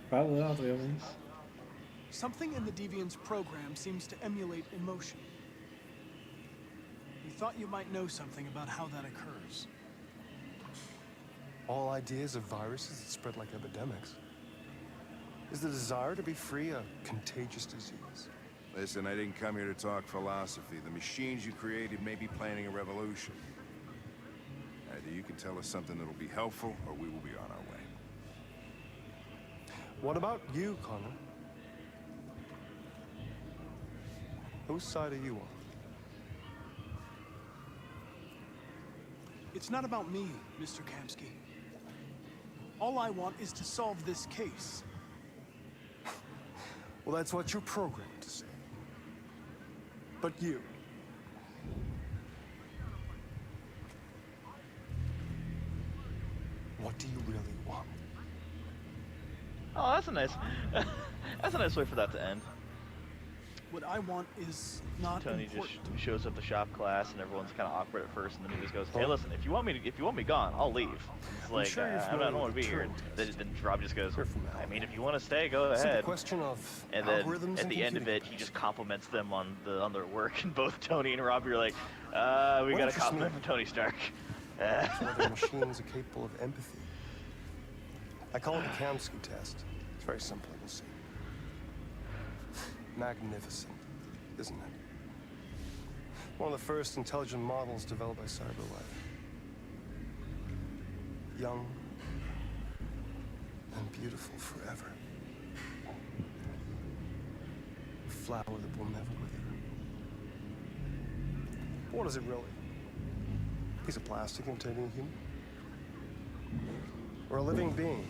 Probably all three of them. Something in the Deviant's program seems to emulate emotion. We thought you might know something about how that occurs. All ideas of viruses that spread like epidemics. Is the desire to be free a contagious disease? Listen, I didn't come here to talk philosophy. The machines you created may be planning a revolution. Either you can tell us something that'll be helpful, or we will be on our way. What about you, Connor? Whose side are you on? It's not about me, Mr. Kamsky. All I want is to solve this case. Well, that's what you're programmed to say. But you. What do you really want? Oh, that's a nice, that's a nice way for that to end. What I want is not Tony important. just shows up to shop class, and everyone's kind of awkward at first, and then he just goes, "Hey, listen, if you want me gone, I'll leave." It's like, sure you're I familiar don't want to with be the here. term Then Rob just goes, "I mean, if you want to stay, go Is it a ahead." question of And then algorithms at and the end of computing it, he just compliments them on their work, and both Tony and Rob are like, "We What got a interests compliment me from Tony Stark." is whether machines are capable of empathy. I call it the Kamsky test. It's very simple, you'll see. Magnificent, isn't it? One of the first intelligent models developed by CyberLife. Young and beautiful forever. A flower that will never wither. What is it really? A piece of plastic imitating a human? Or a living being?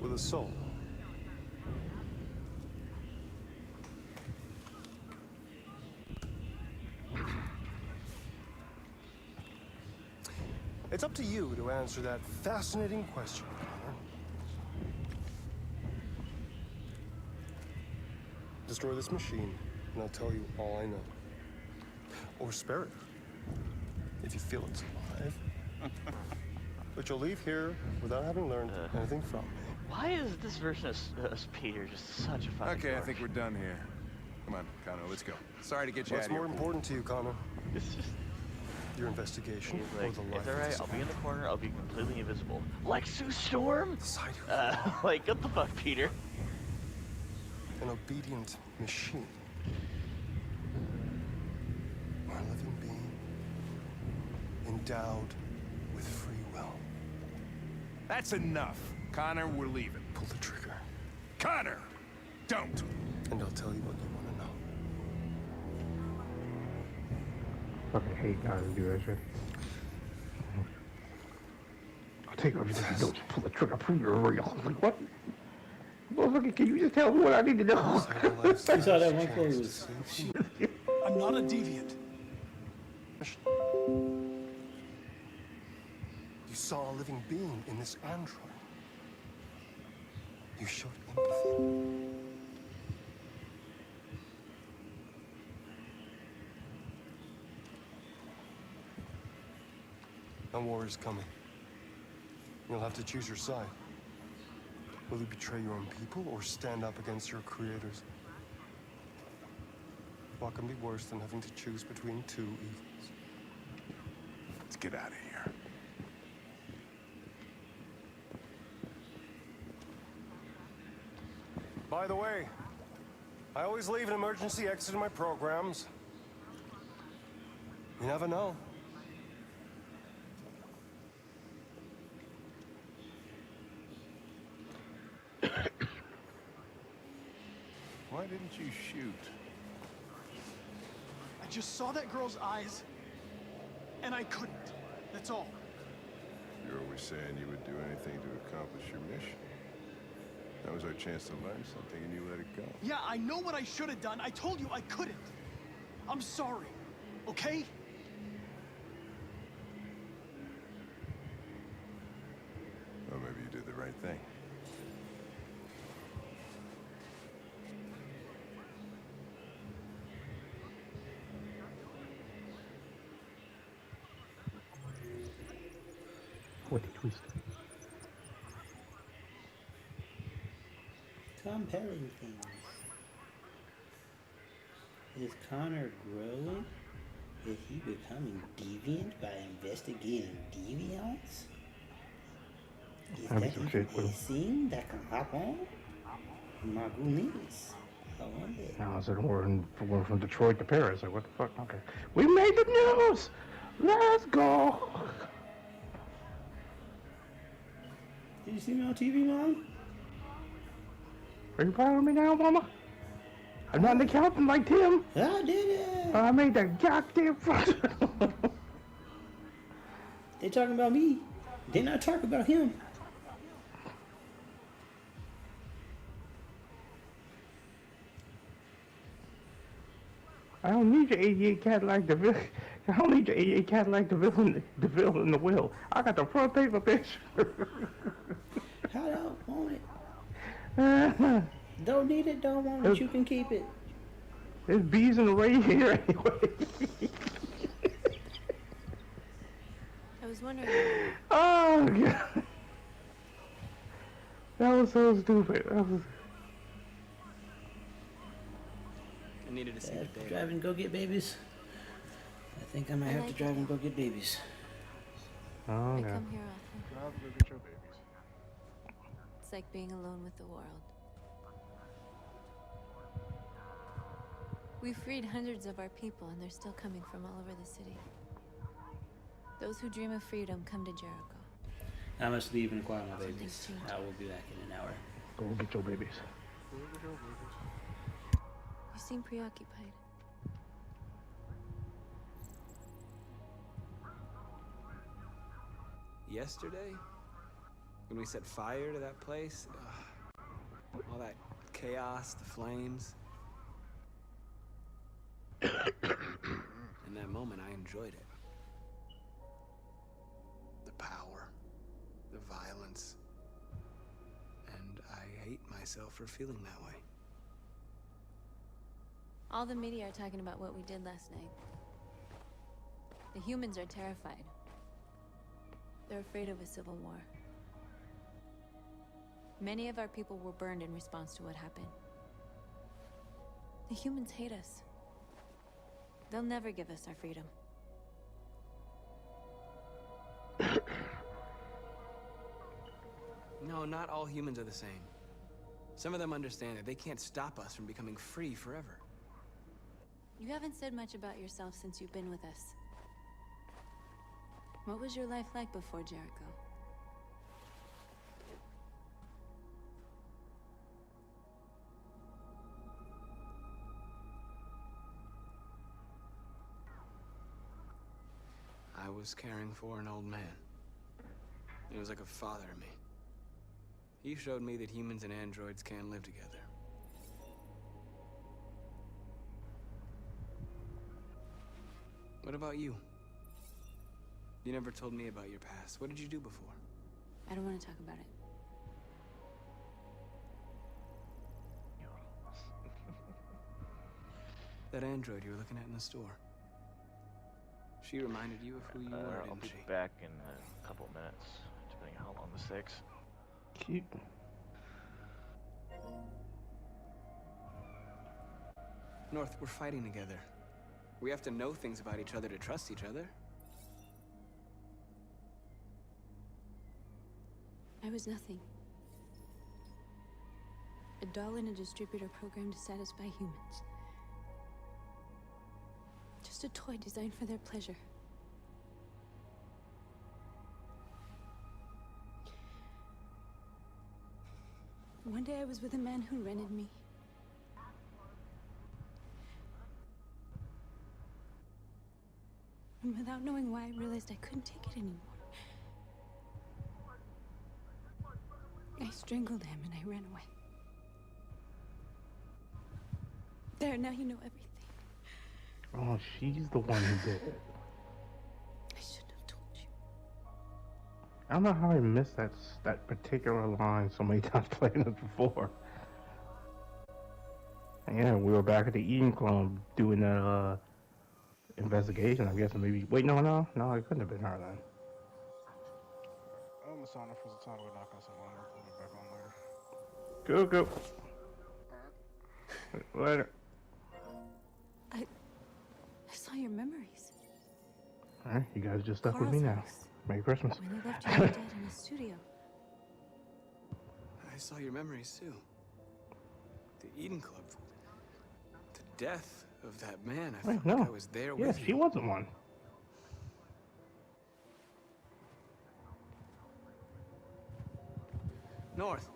With a soul? It's up to you to answer that fascinating question, Connor. Destroy this machine, and I'll tell you all I know. Or spare it, if you feel it's alive. But you'll leave here without having learned anything from me. Why is this version of Peter just such a fucking Okay, I dork? think we're done here. Come on, Connor, let's go. Sorry to get you What's out of more here. important to you, Connor? It's just... Your investigation He's or like, the it's life of alright, this I'll be in the man? corner, I'll be completely invisible. Like Sue Storm? Like, what the fuck, Peter? An obedient machine. Or a living being endowed with free will. That's enough. Connor, we're leaving. Pull the trigger. Connor! Don't! And I'll tell you what you want to know. Fucking hate guys who do that shit. I'll take everything you do. Just pull the trigger. Prove you're real. I'm like, what? Motherfucker, can you just tell me what I need to know? You saw that one quote was... I'm not a deviant. You saw a living being in this android. You showed empathy. A war is coming. You'll have to choose your side. Will you betray your own people or stand up against your creators? What can be worse than having to choose between two evils? Let's get out of here. By the way, I always leave an emergency exit in my programs. You never know. Why didn't you shoot? I just saw that girl's eyes, and I couldn't. That's all. You're always saying you would do anything to accomplish your mission. That was our chance to learn something, and you let it go. Yeah, I know what I should have done. I told you I couldn't. I'm sorry, okay? Or maybe you did the right thing. What a twist. Comparing things. Is Connor growing? Is he becoming deviant by investigating deviants? Is That'd be that some even shit, a wouldn't scene that can happen? My goodness. I wonder. Now I said we're from Detroit to Paris. Like, what the fuck? Okay. We made the news! Let's go! Did you see me on TV, Mom? Are you proud of me now, Mama? I'm not an accountant like Tim. I did it! I made that goddamn front. They talking about me. They not talk about him. I don't need your 88 Cadillac DeVille. I don't need your 88 Cadillac DeVille in the wheel. I got the front paper picture. I don't want it. Don't need it, don't want it. You can keep it. There's bees in the radiator anyway. I was wondering. Oh, God. That was so stupid. That was... I needed to see the data. Drive and go get babies. I think I might have to drive and go get babies. Oh, I God. come here often. Drive and go get your babies. It's like being alone with the world. We freed hundreds of our people, and they're still coming from all over the city. Those who dream of freedom come to Jericho. I must leave and acquire my babies. Something's changed. I will be back in an hour. Go get your babies. Go get your babies. You seem preoccupied. Yesterday, when we set fire to that place, all that chaos, the flames. In that moment, I enjoyed it. The power, the violence, and I hate myself for feeling that way. All the media are talking about what we did last night. The humans are terrified. They're afraid of a civil war. Many of our people were burned in response to what happened. The humans hate us. They'll never give us our freedom. No, not all humans are the same. Some of them understand that they can't stop us from becoming free forever. You haven't said much about yourself since you've been with us. What was your life like before Jericho? I was caring for an old man. He was like a father to me. He showed me that humans and androids can live together. What about you? You never told me about your past. What did you do before? I don't want to talk about it. That android you were looking at in the store. She reminded you of who you were, I'll didn't be she? back in a couple minutes, depending on how long this takes. Cute. North, we're fighting together. We have to know things about each other to trust each other. I was nothing. A doll in a distributor program to satisfy humans. Just a toy designed for their pleasure. One day I was with a man who rented me. And without knowing why, I realized I couldn't take it anymore. I strangled him and I ran away. There, now you know everything. Oh, she's the one who did it. I shouldn't have told you. I don't know how I missed that particular line so many times playing this before. And yeah, we were back at the Eden Club doing that investigation, I guess. Maybe wait, no, it couldn't have been her then. I'm gonna sign up for the time we're not gonna some armor. We'll be back on later. Go. Later. I saw your memories. Alright, you guys just stuck with me now. Merry Christmas. When you left your dad in the studio. I saw your memories too. The Eden Club. The death of that man. I felt like I was there with you. She wasn't one. North.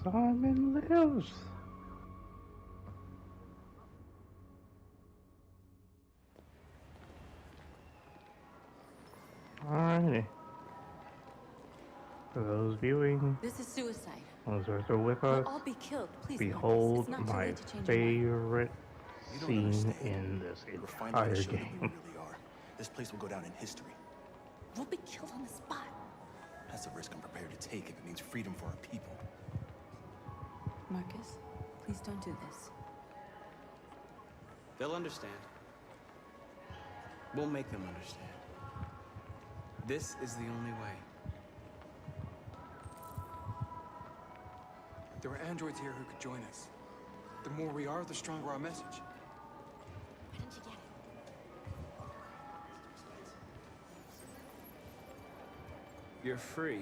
Simon lives. Alrighty. For those viewing, This is suicide. those who are still with us, We'll all be killed. Please, behold Marcus. It's not too my late to change your mind. favorite scene in this entire game. This place will go down in history. We'll be killed on the spot. That's a risk I'm prepared to take if it means freedom for our people. Marcus, please don't do this. They'll understand. We'll make them understand. This is the only way. There are androids here who could join us. The more we are, the stronger our message. Why didn't you get it? You're free.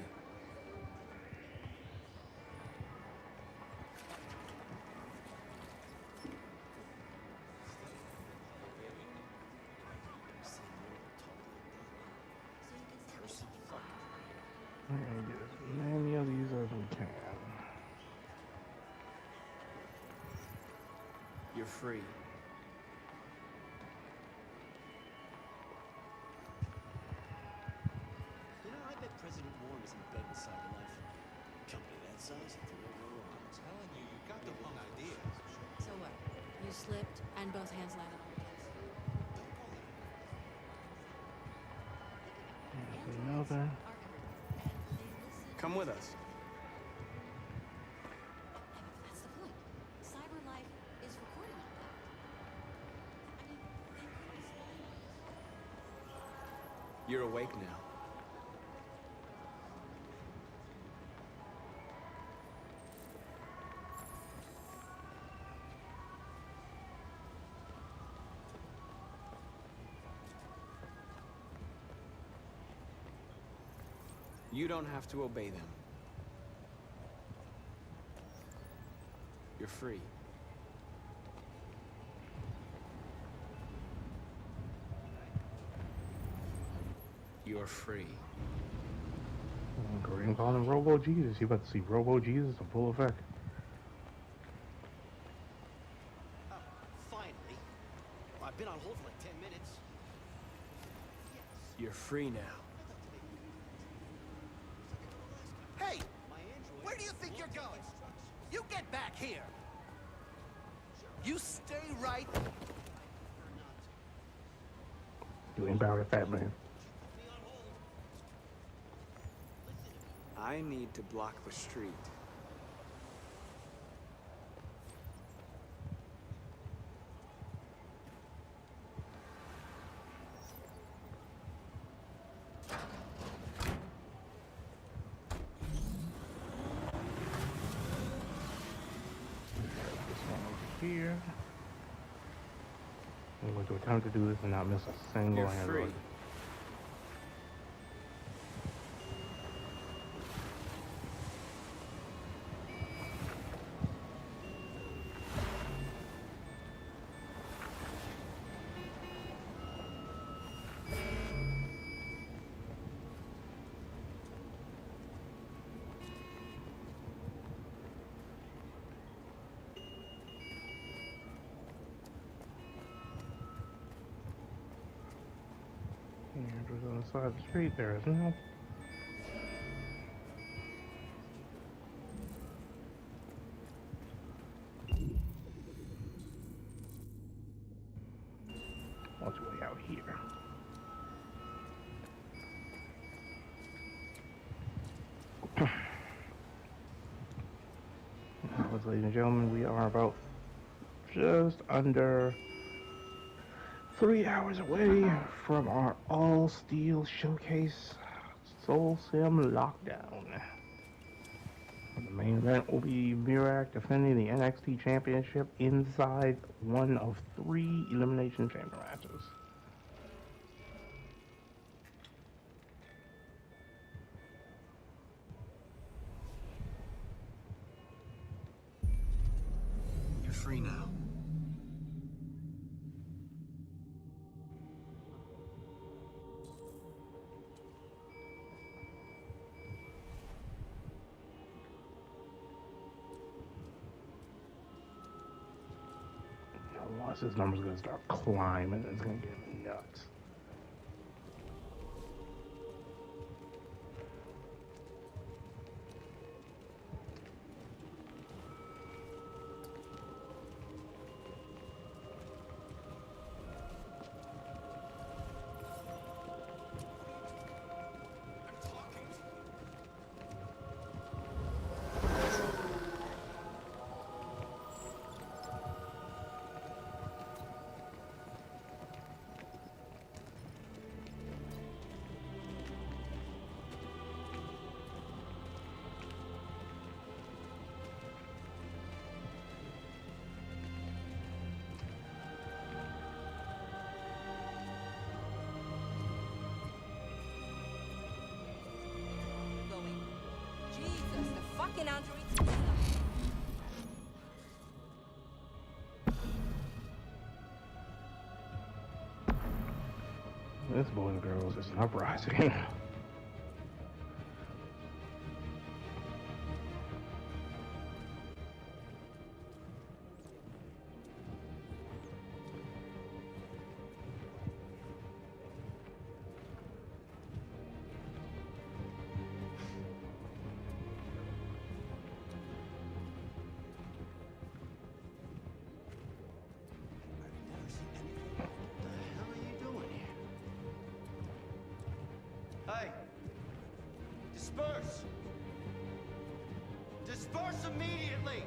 You're free. You know, I bet President Warren is in bed with CyberLife. Company that size, throw no wrong. I'm telling you, you got the wrong idea. So what? You slipped and both hands landed on the keys. Another. Come with us. That's the point. CyberLife is recording all that. I mean, they could be. You're awake now. You don't have to obey them. You're free. You're free. Green calling him Robo Jesus. You about to see Robo Jesus in full effect. Oh, finally. I've been on hold for like 10 minutes. You're free now. Hey! Where do you think you're going? You get back here! You stay right... You ain't bound at that, man. I need to block the street. Here. I'm going to attempt to do this and not miss a single You're hand free. roll. Andrew's on the side of the street there, isn't it? What's way out here? Ladies and gentlemen, we are about just under 3 hours away from our all-steel showcase, SoulSym Lockdown. The main event will be Mirak defending the NXT Championship inside one of 3 Elimination Chamber matches. You're free now. Once his number's gonna start climbing, it's gonna get nuts. Jesus, the fucking androids. This boy and girls is an uprising. Disperse! Disperse immediately!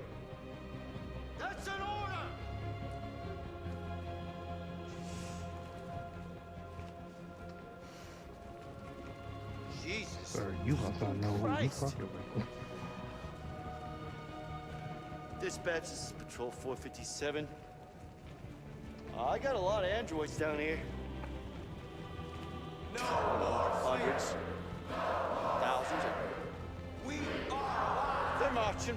That's an order! Jesus. Sir, you must not know who you fucking with. Dispatch, this is Patrol 457. I got a lot of androids down here. No more hundreds. Thousands. We are. They're marching.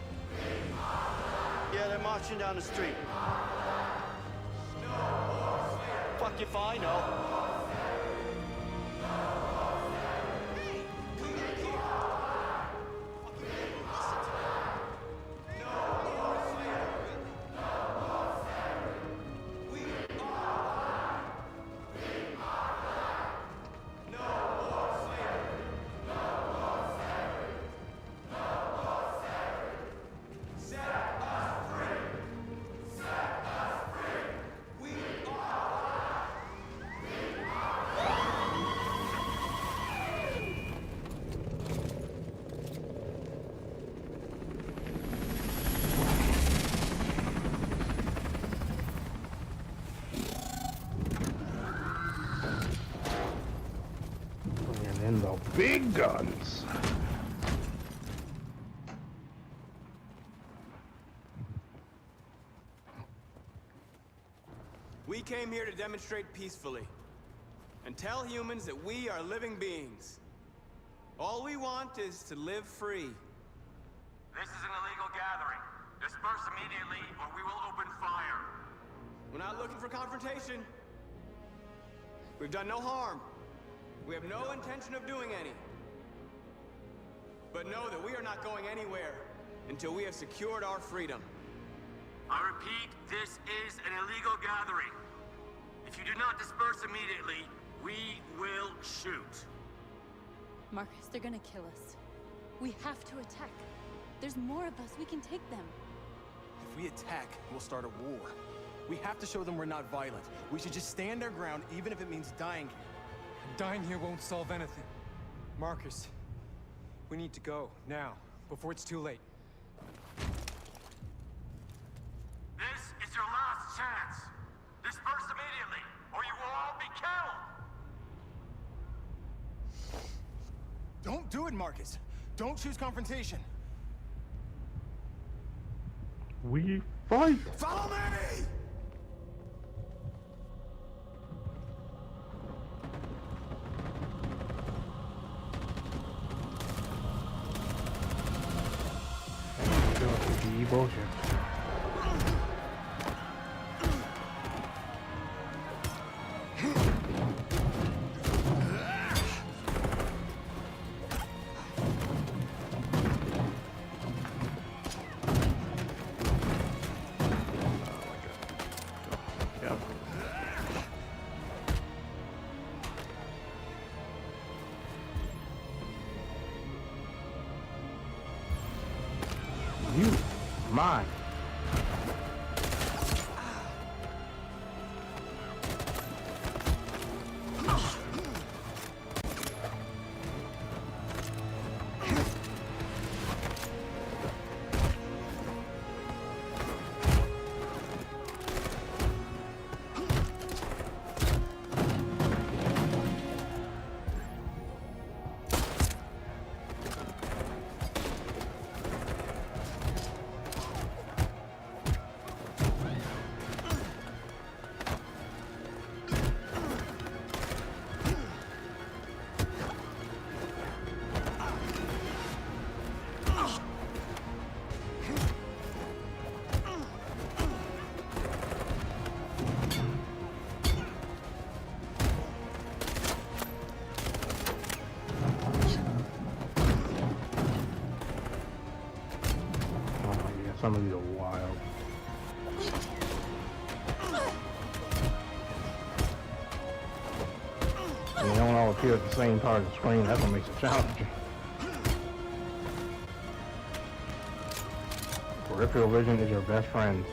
Yeah, they're marching down the street. No more. Fuck if I know. And the big guns. We came here to demonstrate peacefully and tell humans that we are living beings. All we want is to live free. This is an illegal gathering. Disperse immediately or we will open fire. We're not looking for confrontation. We've done no harm. We have no intention of doing any. But know that we are not going anywhere until we have secured our freedom. I repeat, this is an illegal gathering. If you do not disperse immediately, we will shoot. Marcus, they're gonna kill us. We have to attack. There's more of us. We can take them. If we attack, we'll start a war. We have to show them we're not violent. We should just stand our ground, even if it means dying here. Dying here won't solve anything. Marcus, we need to go, now, before it's too late. This is your last chance. Disperse immediately, or you will all be killed. Don't do it, Marcus. Don't choose confrontation. We fight. Follow me! Bullshit. Yep. You mine. Some of these are wild. And they don't all appear at the same part of the screen. That's what makes it challenging. Peripheral vision is your best friend.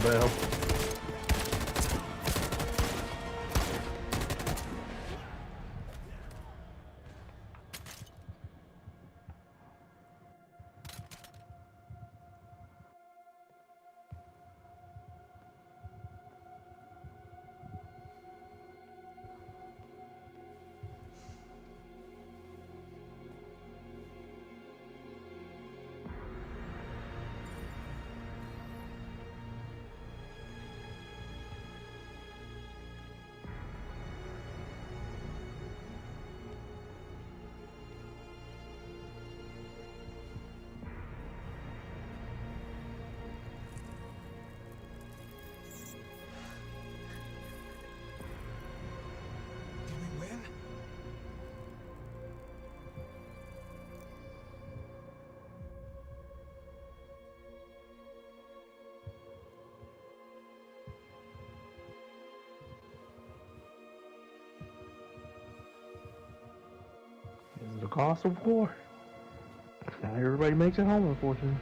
bell. This is the cost of war. Not everybody makes it home, unfortunately.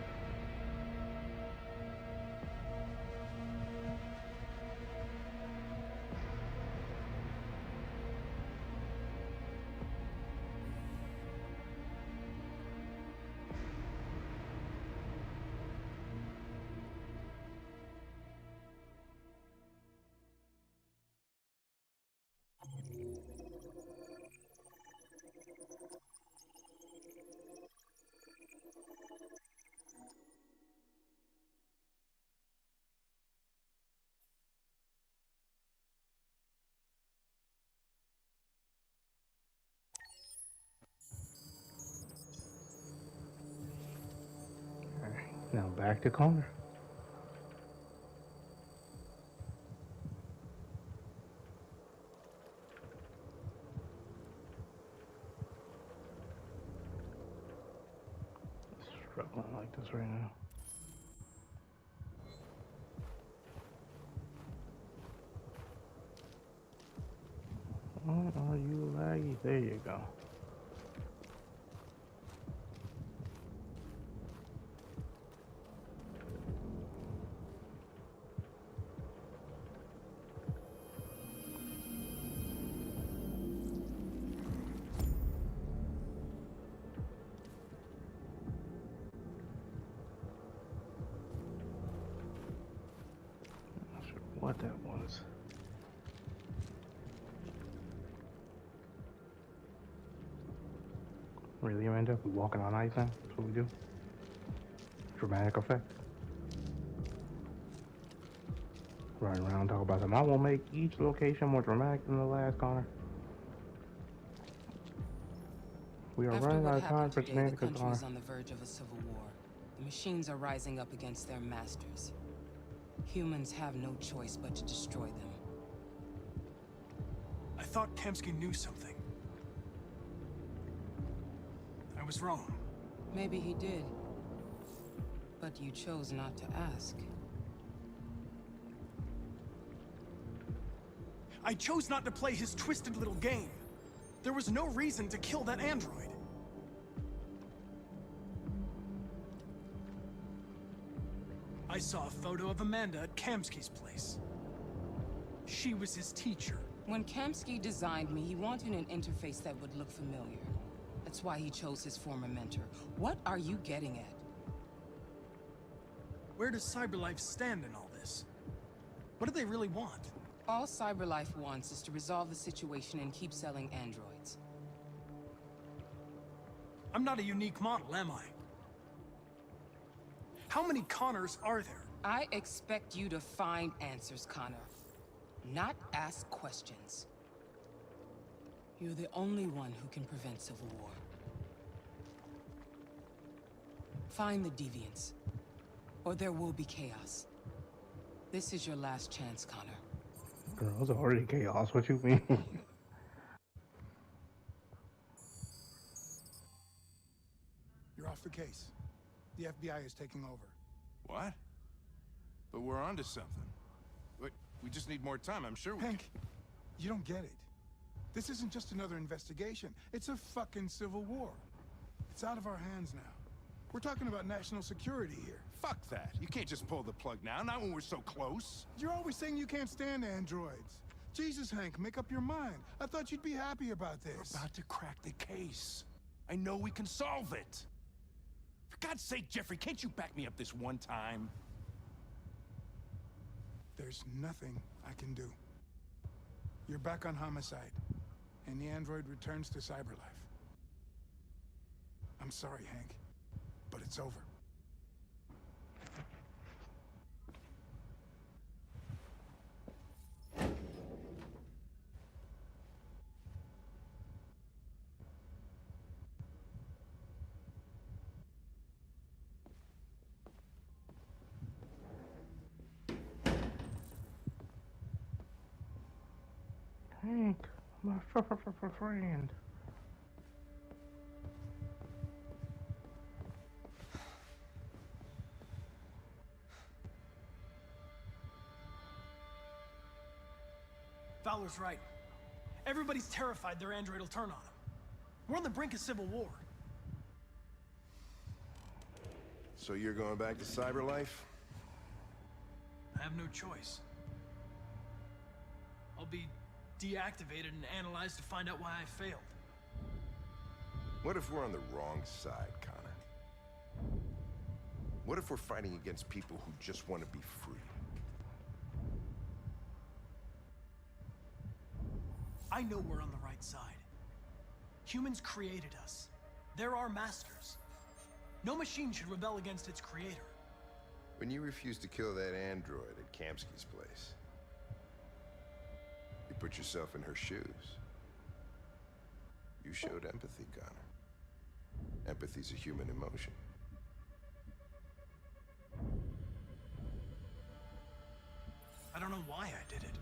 Now back to Connor. Struggling like this right now. Are you laggy? There you go. Not sure what that was. Really, Amanda? We walking on ice now? That's what we do? Dramatic effect. Running around talk about them. I will make each location more dramatic than the last, Connor. We are running out of time for shenanigans, the country Connor. is on the verge of a civil war. The machines are rising up against their masters. Humans have no choice but to destroy them. I thought Kamsky knew something. I was wrong. Maybe he did. But you chose not to ask. I chose not to play his twisted little game. There was no reason to kill that android. I saw a photo of Amanda at Kamsky's place. She was his teacher. When Kamsky designed me, he wanted an interface that would look familiar. That's why he chose his former mentor. What are you getting at? Where does CyberLife stand in all this? What do they really want? All CyberLife wants is to resolve the situation and keep selling androids. I'm not a unique model, am I? How many Connors are there? I expect you to find answers, Connor. Not ask questions. You're the only one who can prevent civil war. Find the deviants, or there will be chaos. This is your last chance, Connor. Girls, already chaos. What you mean? You're off the case. The FBI is taking over. What? But we're onto something. Wait, we just need more time. I'm sure we Hank, you don't get it. This isn't just another investigation. It's a fucking civil war. It's out of our hands now. We're talking about national security here. Fuck that. You can't just pull the plug now, not when we're so close. You're always saying you can't stand androids. Jesus, Hank, make up your mind. I thought you'd be happy about this. We're about to crack the case. I know we can solve it. For God's sake, Jeffrey, can't you back me up this one time? There's nothing I can do. You're back on homicide, and the android returns to cyberlife. I'm sorry, Hank, but it's over. Hank, my friend. Fowler's right. Everybody's terrified their android will turn on them. We're on the brink of civil war. So you're going back to cyberlife? I have no choice. I'll be deactivated and analyzed to find out why I failed. What if we're on the wrong side, Connor? What if we're fighting against people who just want to be free? I know we're on the right side. Humans created us. They're our masters. No machine should rebel against its creator. When you refused to kill that android at Kamsky's place, you put yourself in her shoes. You showed empathy, Connor. Empathy's a human emotion. I don't know why I did it.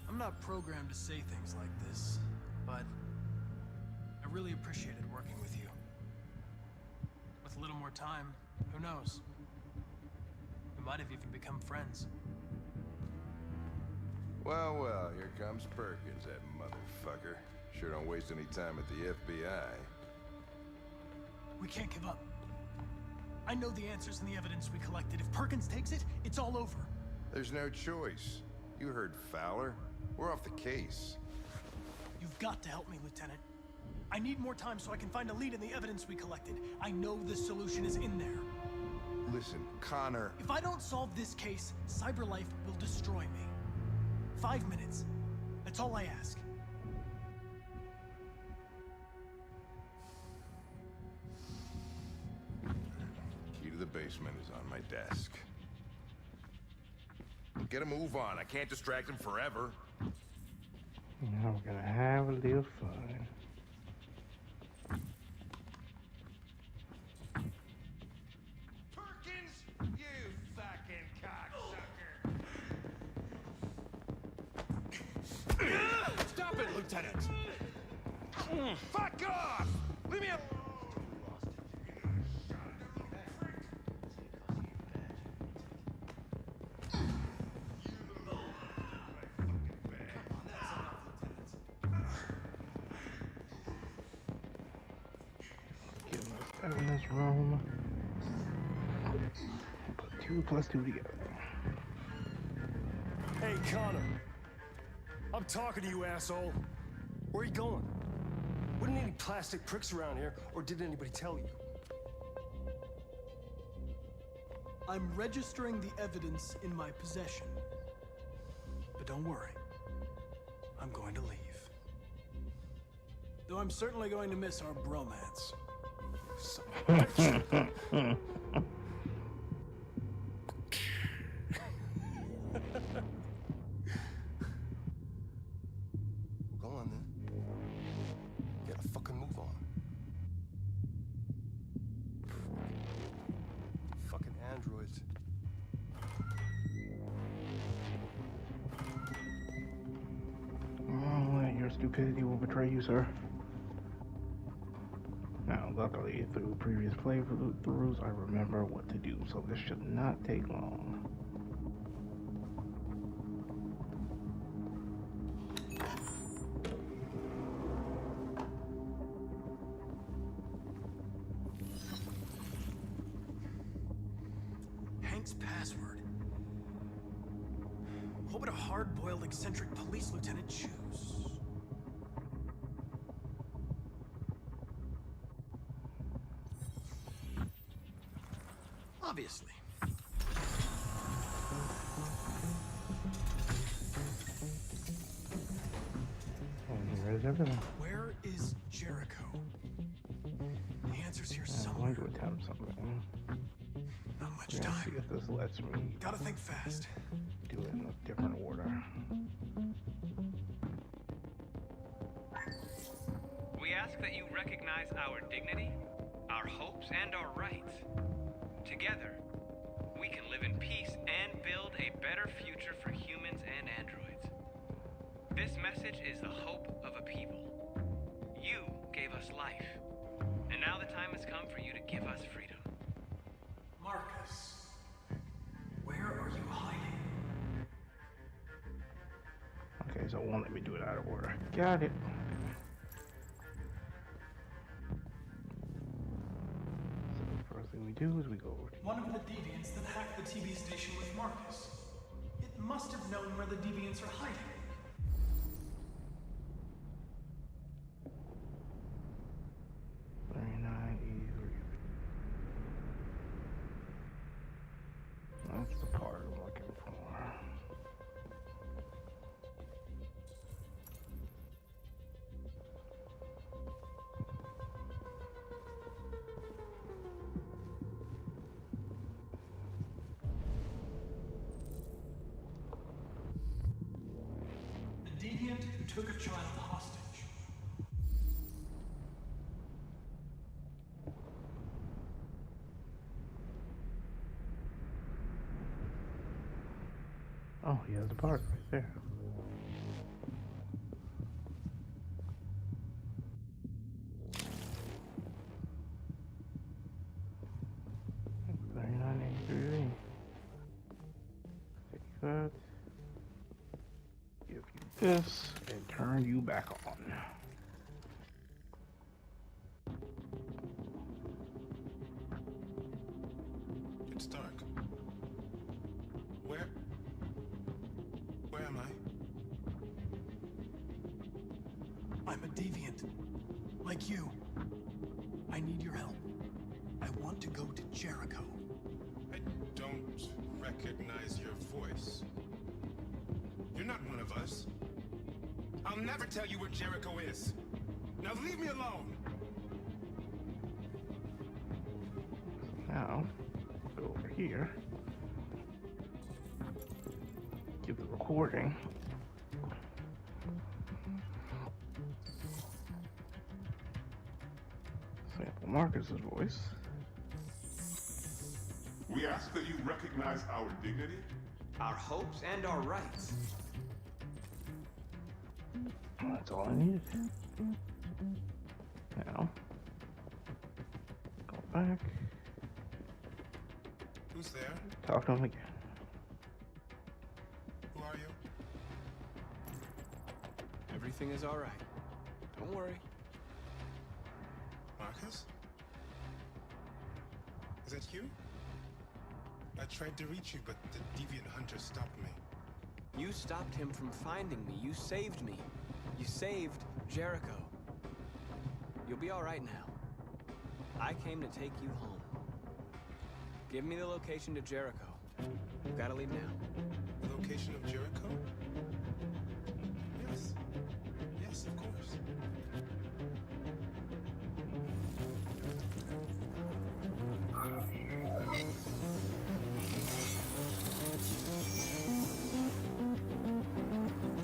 I'm not programmed to say things like this, but I really appreciated working with you. With a little more time, who knows? We might have even become friends. Well, well, here comes Perkins, that motherfucker. Sure don't waste any time at the FBI. We can't give up. I know the answers and the evidence we collected. If Perkins takes it, it's all over. There's no choice. You heard Fowler. We're off the case. You've got to help me, Lieutenant. I need more time so I can find a lead in the evidence we collected. I know the solution is in there. Listen, Connor... If I don't solve this case, Cyberlife will destroy me. 5 minutes. That's all I ask. Key to the basement is on my desk. Get a move on. I can't distract him forever. Now we're gonna have a little fun. Perkins, you fucking cocksucker! Stop it, Lieutenant! Fuck off! Leave me alone! In this room, put 2 plus 2 together. Hey, Connor. I'm talking to you, asshole. Where are you going? Wouldn't any plastic pricks around here, or did anybody tell you? I'm registering the evidence in my possession. But don't worry. I'm going to leave. Though I'm certainly going to miss our bromance. Go on then. Get a fucking move on. Fucking androids. Oh, your stupidity will betray you, sir. Now, luckily, through previous playthroughs, I remember what to do, so this should not take long. Hank's password. What would a hard-boiled, eccentric police lieutenant choose? Obviously. Here is everything. Where is Jericho? The answer's here I'm somewhere. going to attempt something. Not much Let's time. see if this lets me Gotta think fast. do it in a different order. We ask that you recognize our dignity, our hopes, and our rights. Together, we can live in peace and build a better future for humans and androids. This message is the hope of a people. You gave us life, and now the time has come for you to give us freedom. Marcus, where are you hiding? Okay, so it won't let me do it out of order. Got it. So the first thing we do is we go over to One of the deviants that hacked the TV station with Marcus. It must have known where the deviants are hiding. That's the part I'm looking for. The deviant who took a child hostage. Oh, he has the part right there. Take that. Give you this and turn you back on. It's dark. Where am I? I'm a deviant. Like you. I need your help. I want to go to Jericho. I don't recognize your voice. You're not one of us. I'll never tell you where Jericho is. Now leave me alone. Now, go over here. Give the recording. Sample Marcus's voice. We ask that you recognize our dignity, our hopes, and our rights. That's all I needed. Now, go back. Who's there? Talk to him again. Who are you? Everything is all right. Don't worry. Marcus? Is that you? I tried to reach you, but the deviant hunter stopped me. You stopped him from finding me. You saved me. You saved Jericho. You'll be all right now. I came to take you home. Give me the location to Jericho. You've got to leave now. The location of Jericho? Yes. Yes, of course.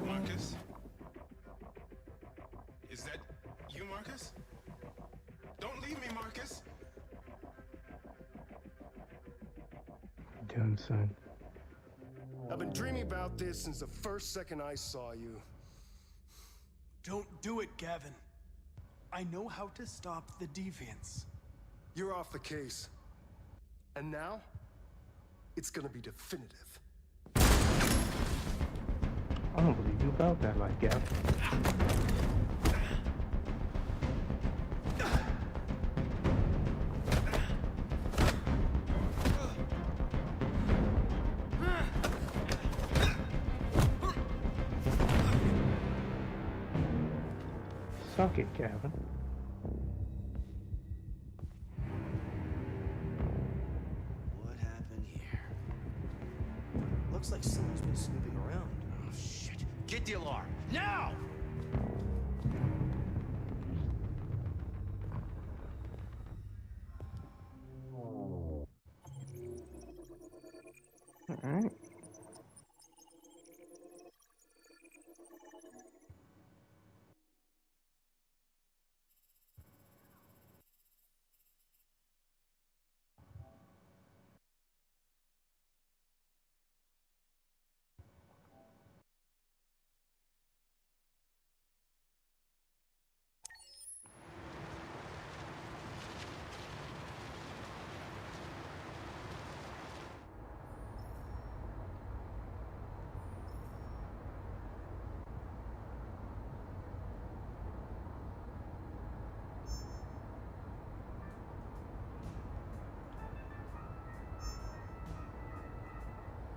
Marcus? Is that you, Marcus? Don't leave me, Marcus! Doing son. I've been dreaming about this since the first second I saw you. Don't do it, Gavin. I know how to stop the deviants. You're off the case. And now, it's gonna be definitive. I don't believe you about that like Gavin. Suck it, Kevin. What happened here? Looks like someone's been snooping around. Oh, shit. Get the alarm. Now! Alright.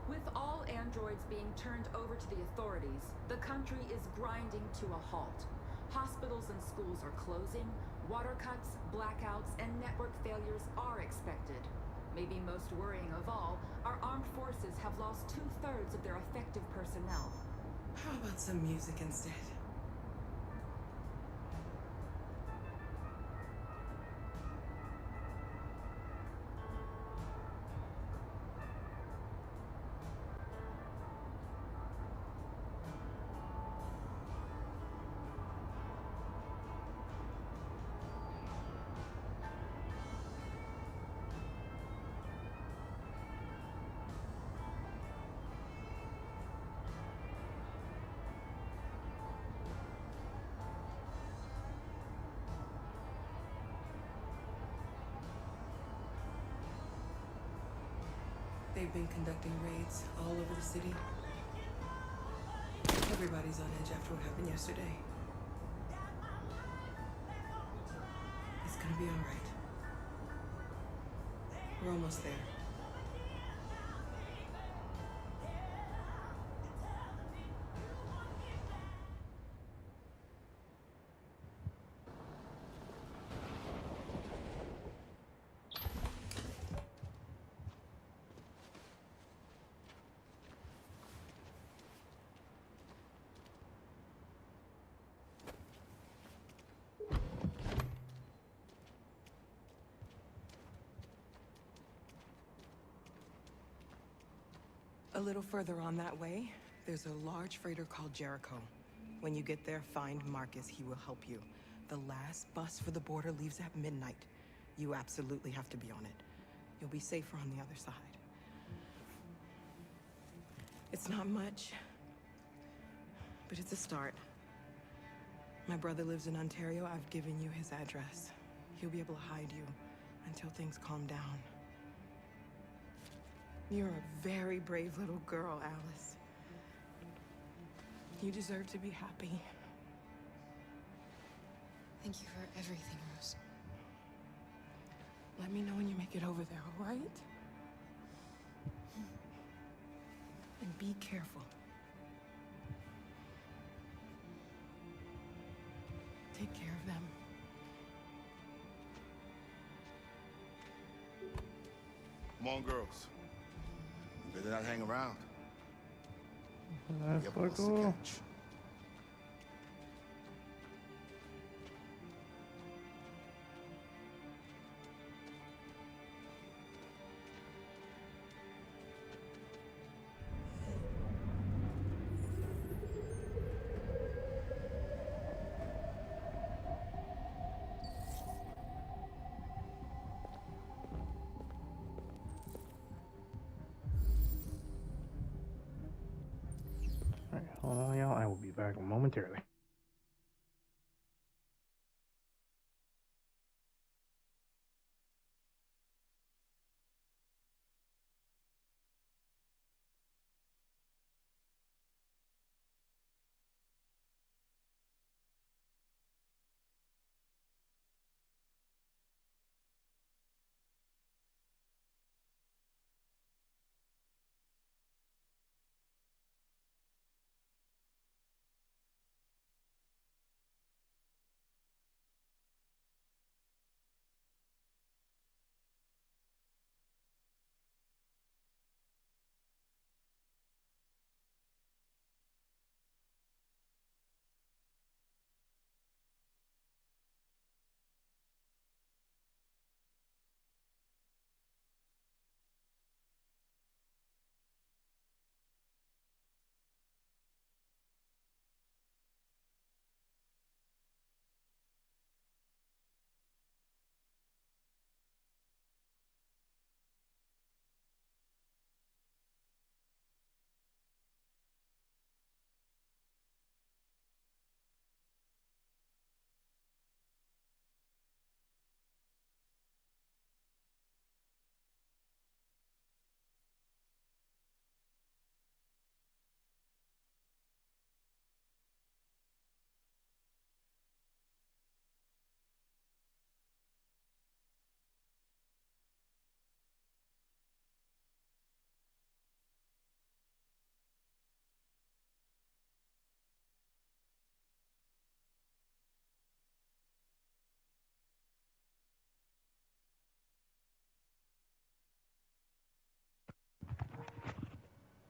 With all androids being turned over to the authorities, the country is grinding to a halt. Hospitals and schools are closing, water cuts, blackouts, and network failures are expected. Maybe most worrying of all, our armed forces have lost 2/3 of their effective personnel. How about some music instead? They've been conducting raids all over the city. Everybody's on edge after what happened yesterday. It's gonna be all right. We're almost there. A little further on that way, there's a large freighter called Jericho. When you get there, find Marcus. He will help you. The last bus for the border leaves at midnight. You absolutely have to be on it. You'll be safer on the other side. It's not much, but it's a start. My brother lives in Ontario. I've given you his address. He'll be able to hide you until things calm down. You're a very brave little girl, Alice. You deserve to be happy. Thank you for everything, Rose. Let me know when you make it over there, all right? And be careful. Take care of them. Come on, girls. You better not hang around. That's You have a so bus to cool. catch. Alright, hold on, y'all. I will be back momentarily.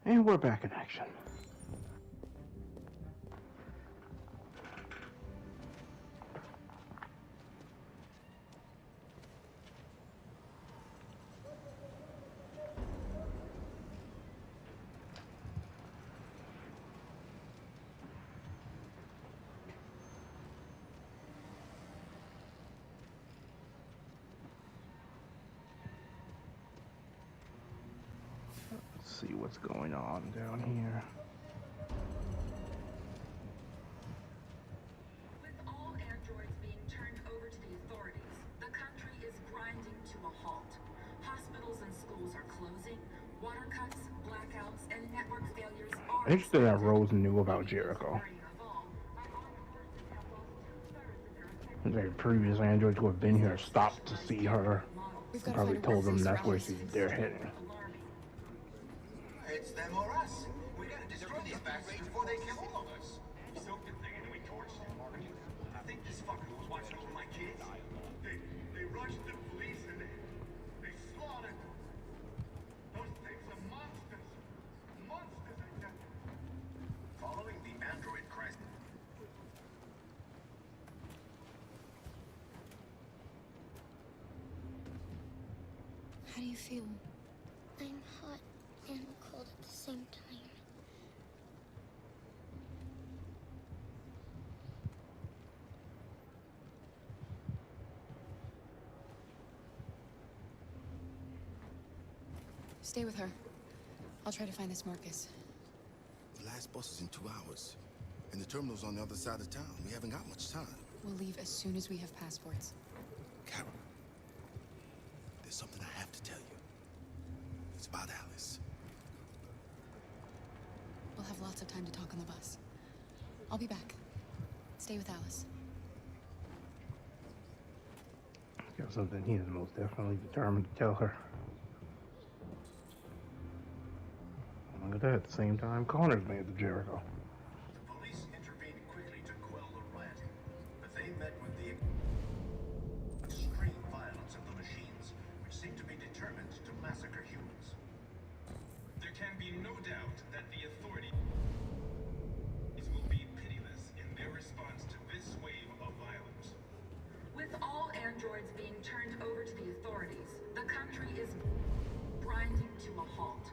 And we're back in action. Let's see what's going on down here. With all androids being turned over to the authorities, the country is grinding to a halt. Hospitals and schools are closing, water cuts, blackouts, and network failures are Interesting that Rose knew about Jericho. The previous androids who have been here stopped to see her. Probably told them that's where they're heading. It's them or us. We gotta destroy these bastards before they kill all of us. Soaked the thing and we torched it. I think this fucker was watching over my kids. They rushed the police and they slaughtered them. Those things are monsters. Monsters, I tell you. Following the android crisis. How do you feel? I'm hot and cold at the same time. Stay with her. I'll try to find this Marcus. The last bus is in 2 hours. And the terminal's on the other side of town. We haven't got much time. We'll leave as soon as we have passports. Carol, there's something I have to tell you. It's about Alice. We'll have lots of time to talk on the bus. I'll be back. Stay with Alice. Got something he is most definitely determined to tell her. Look at that, at the same time, Connor's made the Jericho. The police intervened quickly to quell the rioting, but they met with the extreme violence of the machines, which seem to be determined to massacre humans. There can be no doubt that the authorities will be pitiless in their response to this wave of violence. With all androids being turned over to the authorities, the country is grinding to a halt.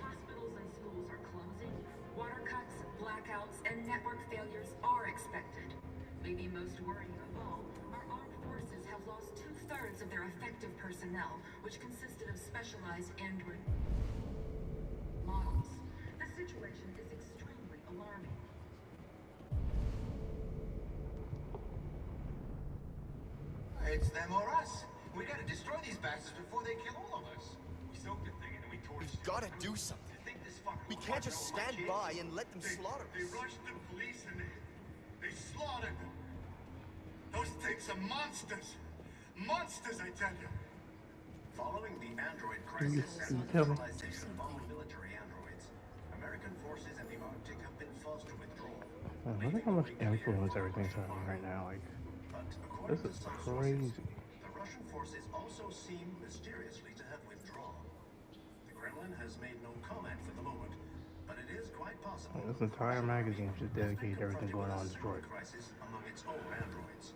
Hospitals and schools are closing, water cuts, blackouts, and network failures are expected. Maybe most worrying of all, our armed forces have lost 2/3 of their effective personnel, which consisted of specialized android models. The situation is extremely alarming. It's them or us. We gotta destroy these bastards before they kill all of us. We soaked the thing and then we torched it. We've gotta do something. We can't just stand by and let them slaughter They us. rushed the police and they slaughtered them. Those things are monsters. Monsters, I tell you. Following the android crisis and the neutralization of all military androids, American forces in the Arctic have been forced to withdraw. I wonder how much influence everything's having right now. Like, this is crazy. The Russian forces also seem mysteriously to have withdrawn. The Kremlin has made no comment for the moment, but it is quite possible. This entire magazine is just dedicated to everything going on in Detroit. Crisis among its own androids.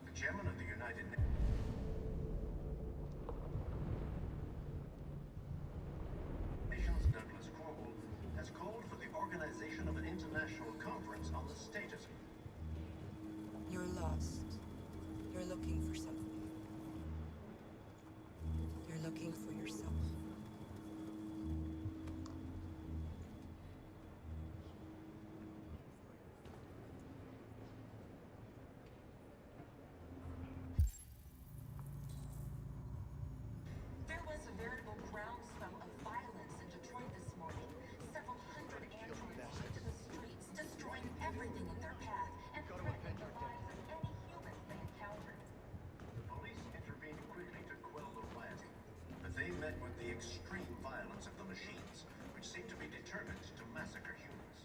The chairman of the United Nations, Douglas Cornwall, has called for the organization of an international conference on the status. You're lost. You're looking for something. You're looking for yourself. There was a veritable groundswell of violence in Detroit this morning. Several hundred androids took to the streets, destroying everything in their path and threatening the lives of any humans they encountered. The police intervened quickly to quell the rioting, but they met with the extreme violence of the machines, which seem to be determined to massacre humans.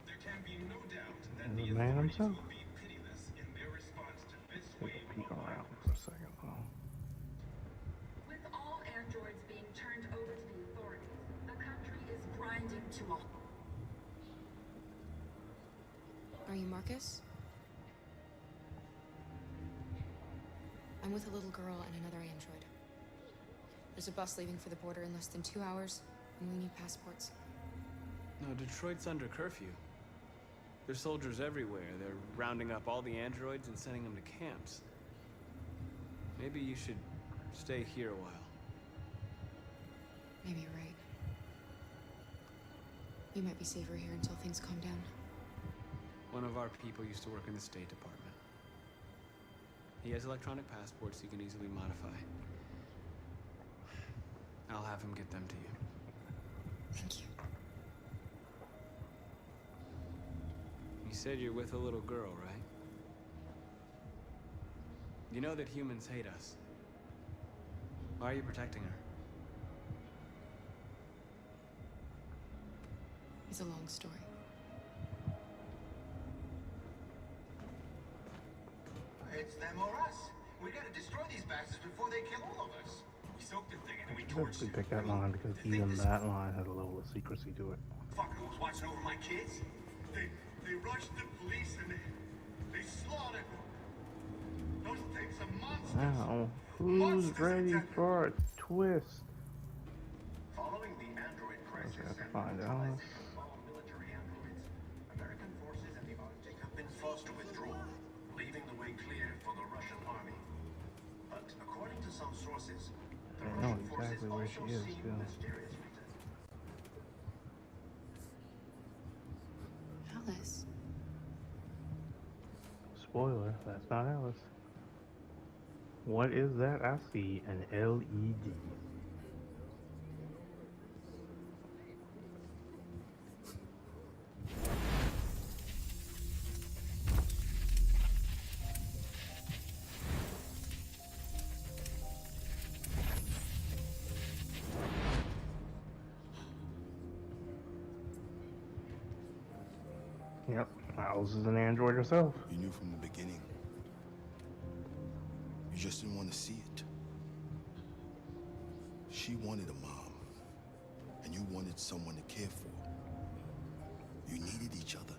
There can be no doubt that And the the man authorities himself. will be pitiless in their response to this Take wave a peek of around violence. for a second. With all androids being turned over to the authorities, the country to a... Are you Marcus? I'm with a little girl and another android. There's a bus leaving for the border in less than 2 hours, and we need passports. No, Detroit's under curfew. There's soldiers everywhere. They're rounding up all the androids and sending them to camps. Maybe you should stay here a while. Maybe you're right. You might be safer here until things calm down. One of our people used to work in the State Department. He has electronic passports he can easily modify. I'll have him get them to you. Thank you. You said you're with a little girl, right? You know that humans hate us. Why are you protecting her? It's a long story. It's them or us. We gotta destroy these bastards before they kill all of us. We soaked the thing and then we torched Definitely it. pick that line because even that line has a level of secrecy to it. Fucker was watching over my kids. They rushed the police and they slaughtered them. Those things are monsters. Now, who's ready for a twist? Following the android crisis Okay, and find out. utilization of all military androids, American forces in the Arctic have been forced to withdraw, leaving the way clear for the Russian army. But according to some sources, the I know Russian forces exactly where also she is, seem too. mysterious reason. Alice. Spoiler, that's not Alice. What is that? I see an LED. Yep, Alice is an android herself. You knew from the beginning. You just didn't want to see it. She wanted a mom, and you wanted someone to care for. You needed each other.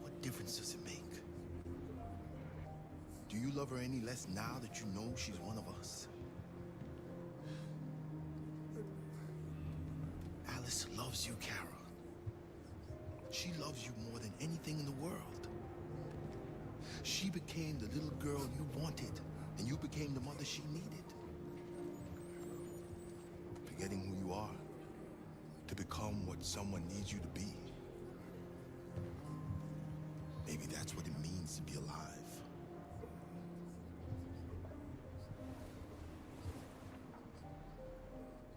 What difference does it make? Do you love her any less now that you know she's one of us? Alice loves you, Kara. She loves you more than anything in the world. She became the little girl you wanted, and you became the mother she needed. Forgetting who you are to become what someone needs you to be. Maybe that's what it means to be alive.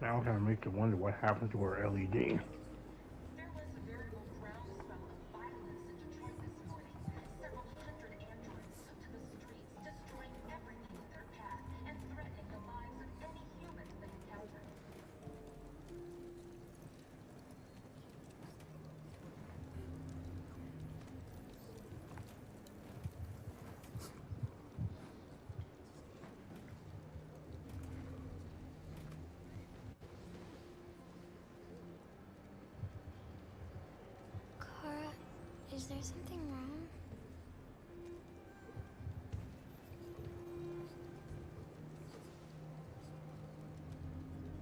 Now I'm gonna make you wonder what happened to her LED. Kara, is there something wrong?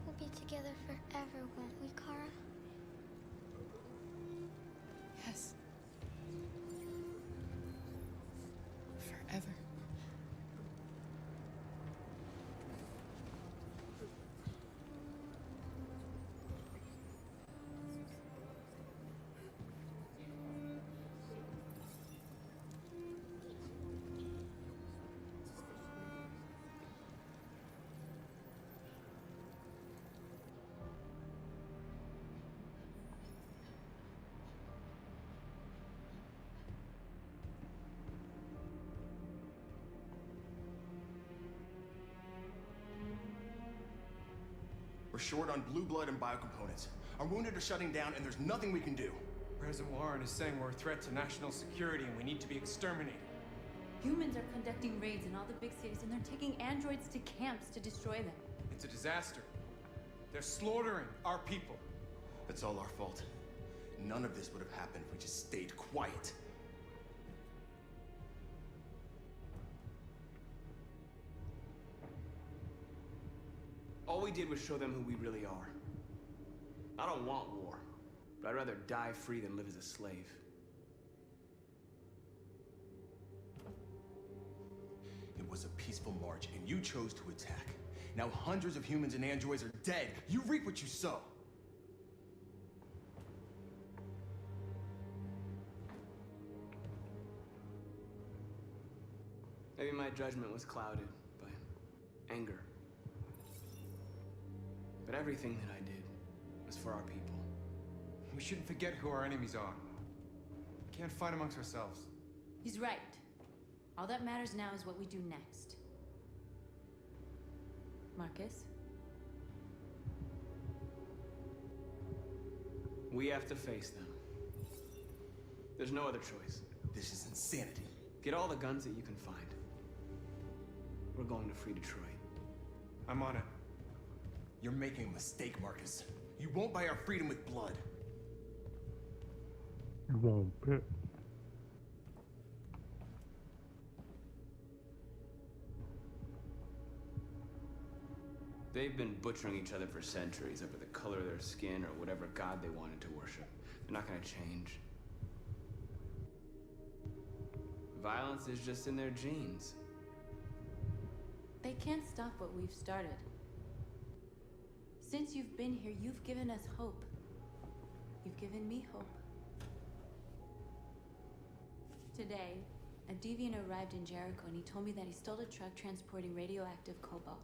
We'll be together forever, won't we, Kara? Yes. Forever. We're short on blue blood and biocomponents. Our wounded are shutting down, and there's nothing we can do. President Warren is saying we're a threat to national security and we need to be exterminated. Humans are conducting raids in all the big cities, and they're taking androids to camps to destroy them. It's a disaster. They're slaughtering our people. It's all our fault. None of this would have happened if we just stayed quiet. All we did was show them who we really are. I don't want war, but I'd rather die free than live as a slave. It was a peaceful march, and you chose to attack. Now hundreds of humans and androids are dead. You reap what you sow. Maybe my judgment was clouded by anger. But everything that I did was for our people. We shouldn't forget who our enemies are. We can't fight amongst ourselves. He's right. All that matters now is what we do next. Marcus? We have to face them. There's no other choice. This is insanity. Get all the guns that you can find. We're going to free Detroit. I'm on it. You're making a mistake, Marcus. You won't buy our freedom with blood. You won't bet. They've been butchering each other for centuries over the color of their skin or whatever god they wanted to worship. They're not gonna change. Violence is just in their genes. They can't stop what we've started. Since you've been here, you've given us hope. You've given me hope. Today, a deviant arrived in Jericho and he told me that he stole a truck transporting radioactive cobalt.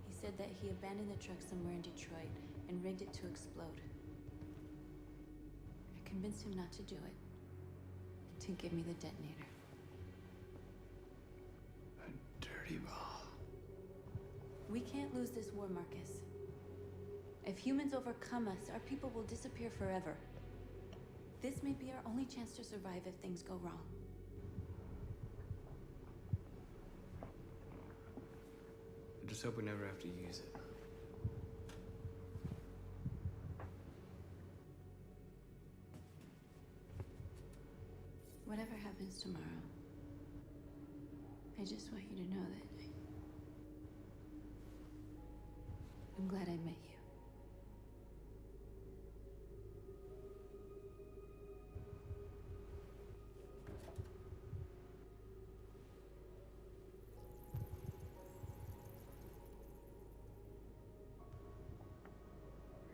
He said that he abandoned the truck somewhere in Detroit and rigged it to explode. I convinced him not to do it, to give me the detonator. A dirty bomb. We can't lose this war, Marcus. If humans overcome us, our people will disappear forever. This may be our only chance to survive if things go wrong. I just hope we never have to use it. Whatever happens tomorrow, I just want you to know that I'm glad I met you.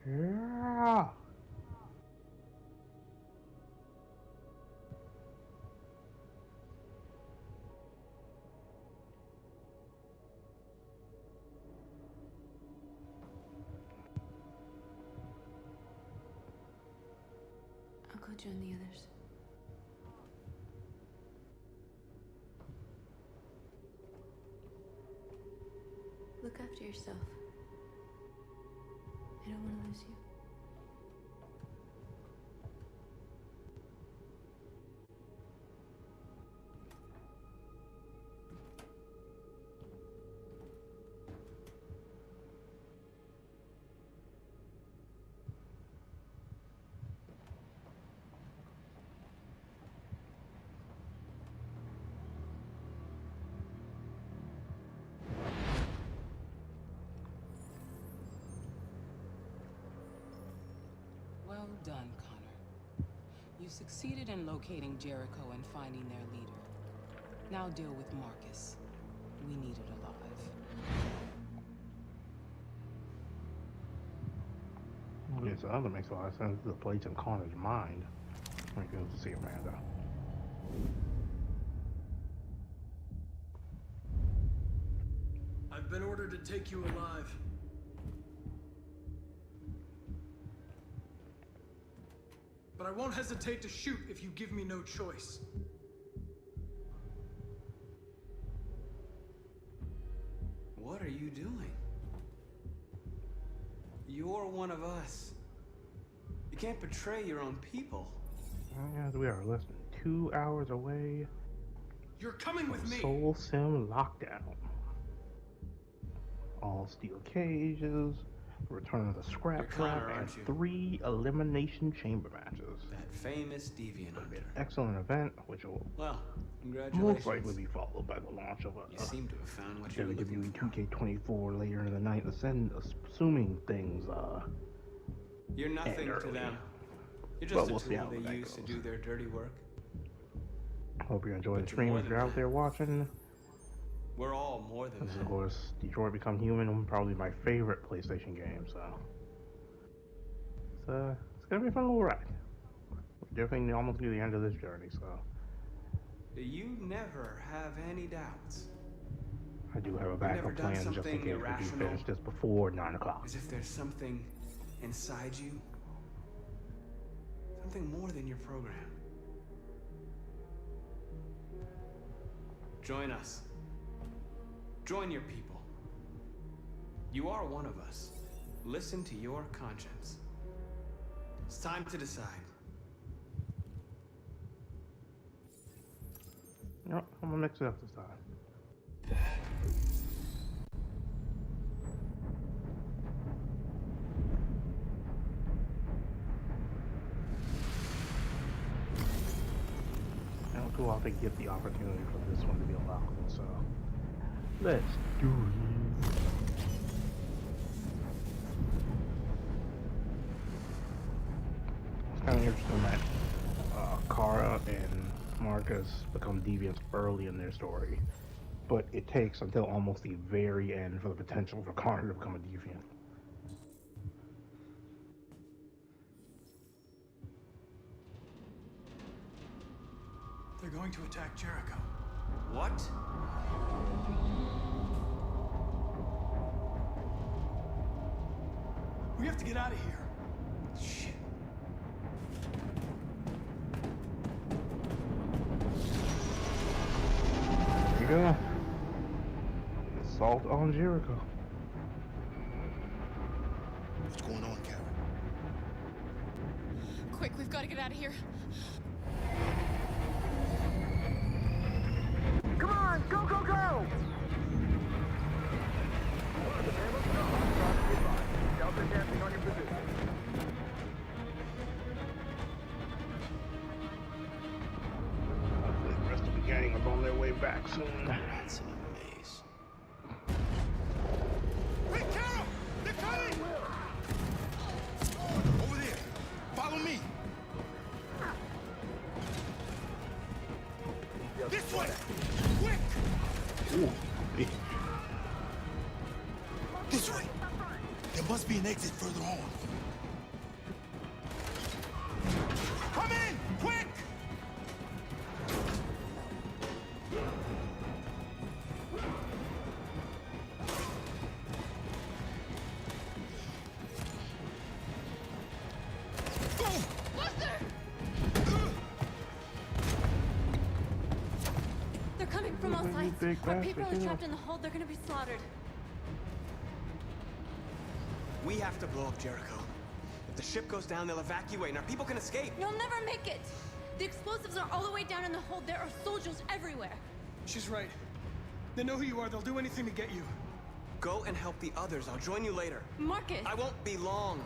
Yeah. I'll go join the others. Look after yourself. I don't want to lose you. Well done, Connor. You succeeded in locating Jericho and finding their leader. Now deal with Marcus. We need it alive. Yeah, so that makes a lot of sense. The plates in Connor's mind. I go to see Amanda. I've been ordered to take you alive. But I won't hesitate to shoot if you give me no choice. What are you doing? You're one of us. You can't betray your own people. Yeah, we are less than 2 hours away. You're coming with me. SoulSym Lockdown. all steel cages, return of the scrap trap, and 3 elimination chamber matches. That famous deviant hunter. Excellent event, which will most likely be followed by the launch of You seem to have found what you were WWE 2K24 later in the night, assuming things You're nothing to them. You're just a tool they use to do their dirty work. Hope you're enjoying the stream if you're out there watching. We're all more than This is, of course, Detroit Become Human, probably my favorite PlayStation game, so it's gonna be a fun little ride. We're definitely almost near the end of this journey, so you never have any doubts. I do have a backup plan just in case we do finish this before 9 o'clock. As if there's something inside you, something more than your program. Join us. Join your people. You are one of us. Listen to your conscience. It's time to decide. No, I'm gonna mix it up this time. I don't too often get the opportunity for this one to be unlockable, so let's do it. It's kind of interesting that Kara and Marcus become deviants early in their story, but it takes until almost the very end for the potential for Kara to become a deviant. They're going to attack Jericho. What? We have to get out of here. Shit. There you go. Assault on Jericho. What's going on, Karen? Quick, we've got to get out of here. Come on, go, go, go! Delta dancing on your position. Hopefully the rest of the gang is on their way back soon. That's an amaze. Hey, Carol! They're coming! Over there! Follow me! This way! Quick! Ooh. This way! There must be an exit further on. Come in! Quick! Go! They're coming from all sides. Our people are trapped in the hold. They're gonna be slaughtered. We have to blow up Jericho. If the ship goes down, they'll evacuate and our people can escape. You'll never make it. The explosives are all the way down in the hold. There are soldiers everywhere. She's right. They know who you are. They'll do anything to get you. Go and help the others. I'll join you later. Marcus! I won't be long.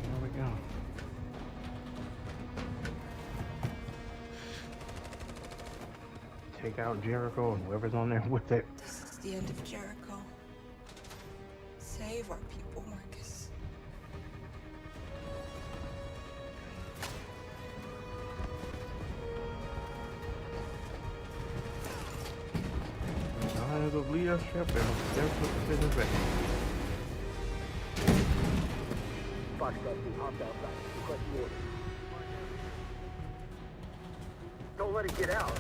There we go. Take out Jericho and whoever's on there with it. This is the end of Jericho. Save our people, Marcus. Signs of leadership and desperate citizen. Fuck that, we hopped outside. Request orders. Don't let it get out.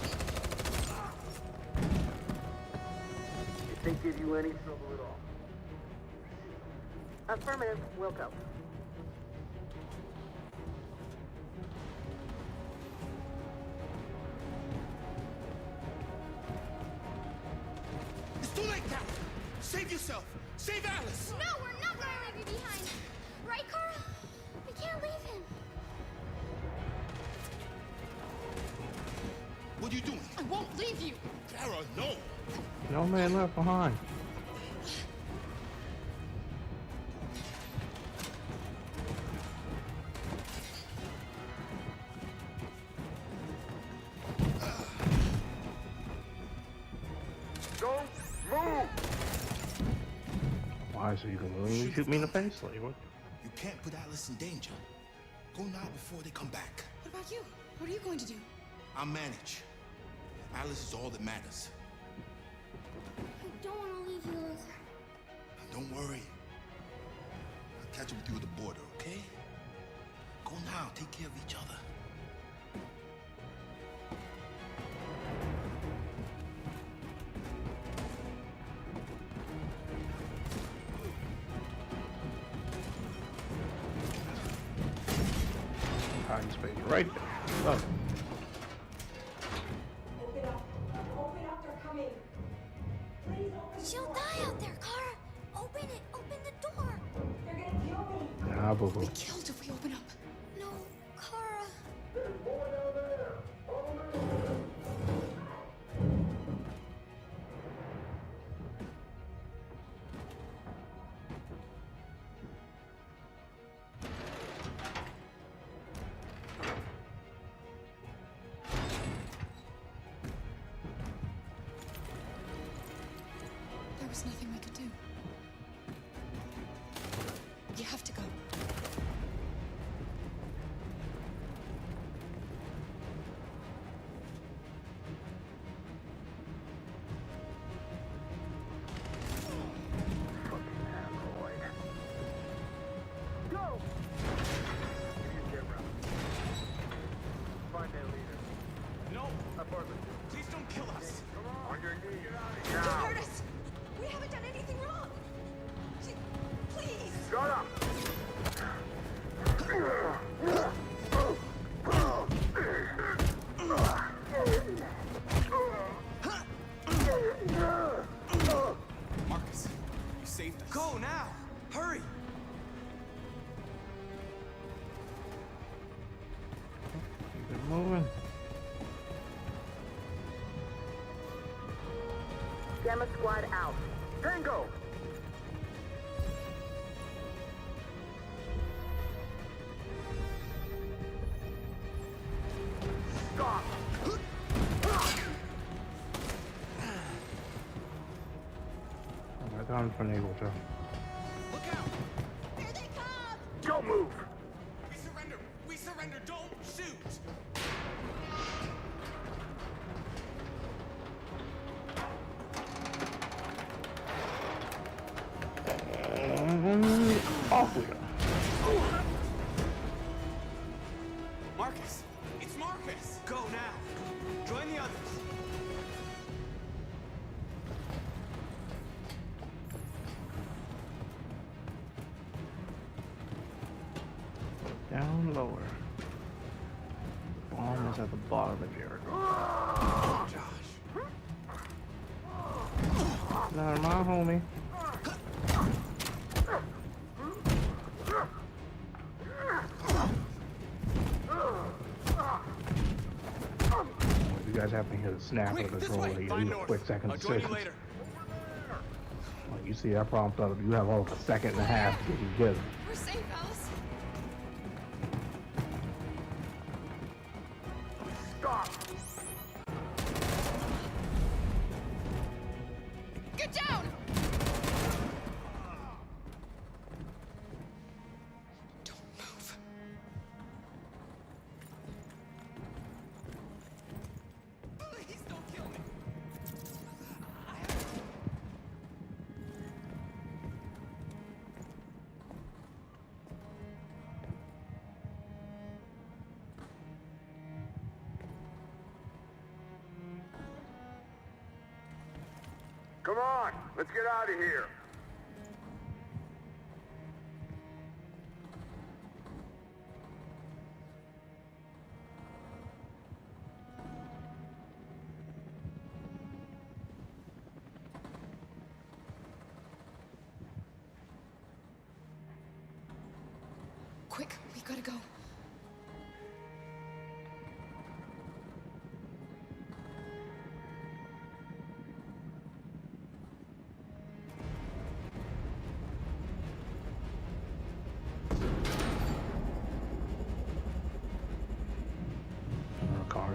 If they give you any trouble at all. Affirmative, we'll go. It's too late now! Save yourself! Save Alice! No, we're not gonna leave you behind. Right, Carl? We can't leave him. What are you doing? I won't leave you. Kara, no. No man left behind. Don't move! Why? So you can literally shoot me in the face? Like what? You can't put Alice in danger. Go now before they come back. What about you? What are you going to do? I'll manage. Alice is all that matters. I don't want to leave you with her. Don't worry. I'll catch up with you at the border, okay? Go now. Take care of each other. Hiding space right there. Love it. Open up. Open up, they're coming. Please open the She'll door. die out there, Kara. Open it. Open the door. They're gonna kill me. Nah, boo boo. Be killed if we open up. No, Kara. There's more down there! Over! There was nothing we could do. You have to go. Go! You get around. Find their leader. No! Apartment. Please don't kill us! Come on! On your knees. Get out of Don't here. hurt us. We haven't done anything wrong. Please. Shut up! Marcus, you saved us. Go now! Hurry! Keep it moving. Gamma squad out. Tango! Stop! I haven't been able to. Look out! Here they come. Don't move! We surrender! We surrender! Don't shoot! Off we go. Marcus! It's Marcus! Go now! Join the others! Down lower. Bomb is at the bottom of Jericho. Josh. Not my homie. You guys have to hear the snap of the controller. You need a quick second I'll join you assist. later. Like you see that prompt up, you have all of a second and a half to get together. We're safe, Alice. Stop! Get down! Don't move. Please don't kill me! Come on! Let's get out of here! Quick, we gotta go.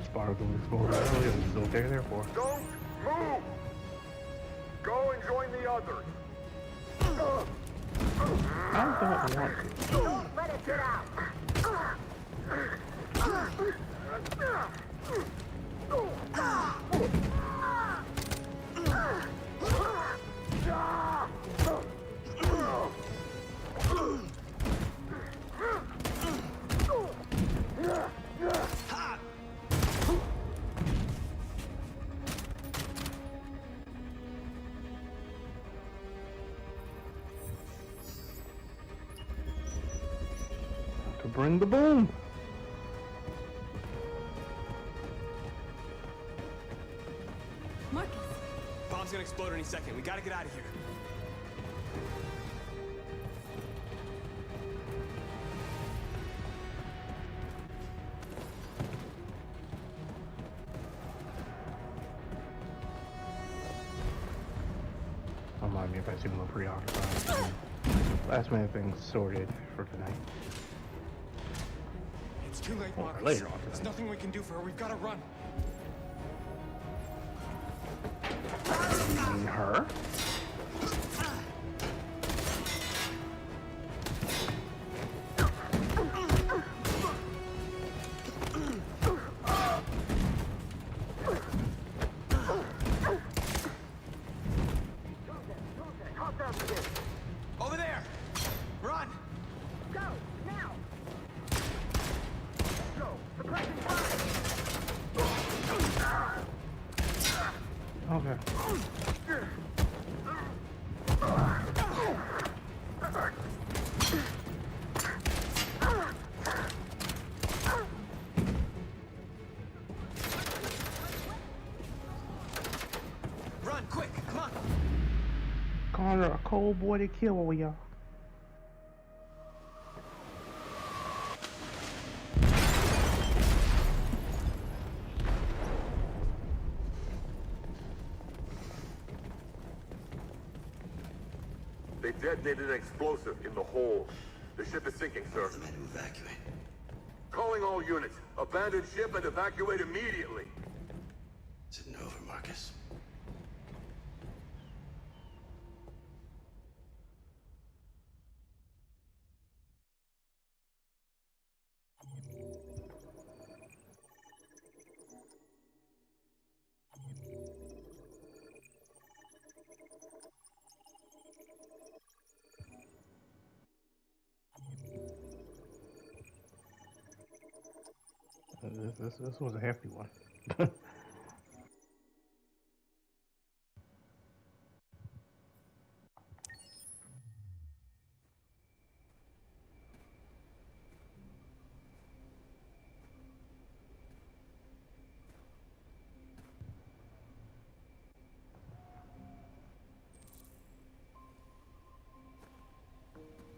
sparkle explosion earlier. This is what they're there for. Don't move! Go and join the others. I don't want to. Don't let it get out. To bring the boom. Marcus. Bomb's gonna explode any second. We gotta get out of here. Don't mind me if I seem a little preoccupied. Last minute things sorted for tonight. It's too late, Or Marcus. later on There's tonight. nothing we can do for her. We've got to run. You mean her? Over there! Run! Go, now! Go, suppressing fire! Okay. Run, quick! Come on! Connor, a cold boy to kill all y'all. They detonated an explosive in the hold. The ship is sinking, sir. The men to evacuate. Calling all units. Abandon ship and evacuate immediately. Is it over, Marcus? This was a hefty one.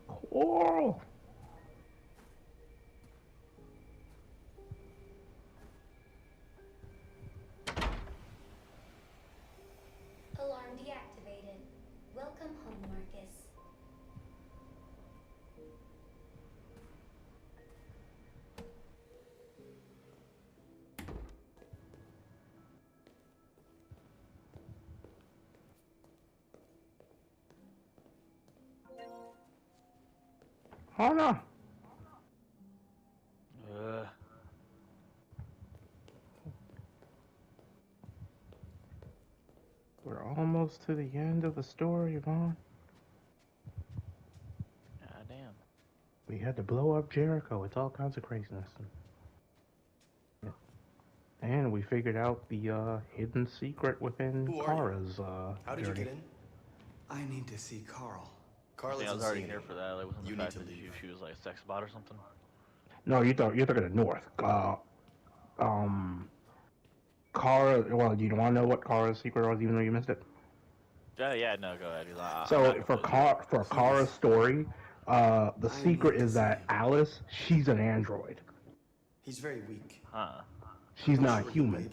Coral! Alarm deactivated. Welcome home, Marcus. Oh no! We're almost to the end of the story, Vaughn. God damn. We had to blow up Jericho. It's all kinds of craziness. And we figured out the hidden secret within Who are you? Kara's How did journey. you get in? I need to see Carl. I think I was already here for that. Like, wasn't the fact that she was like a sex bot or something? No, you're talking of North. Kara. Well, do you want to know what Kara's secret was, even though you missed it? Yeah, no, go ahead. So for Kara's story, the secret is that Alice, she's an android. He's very weak. Huh. She's not human.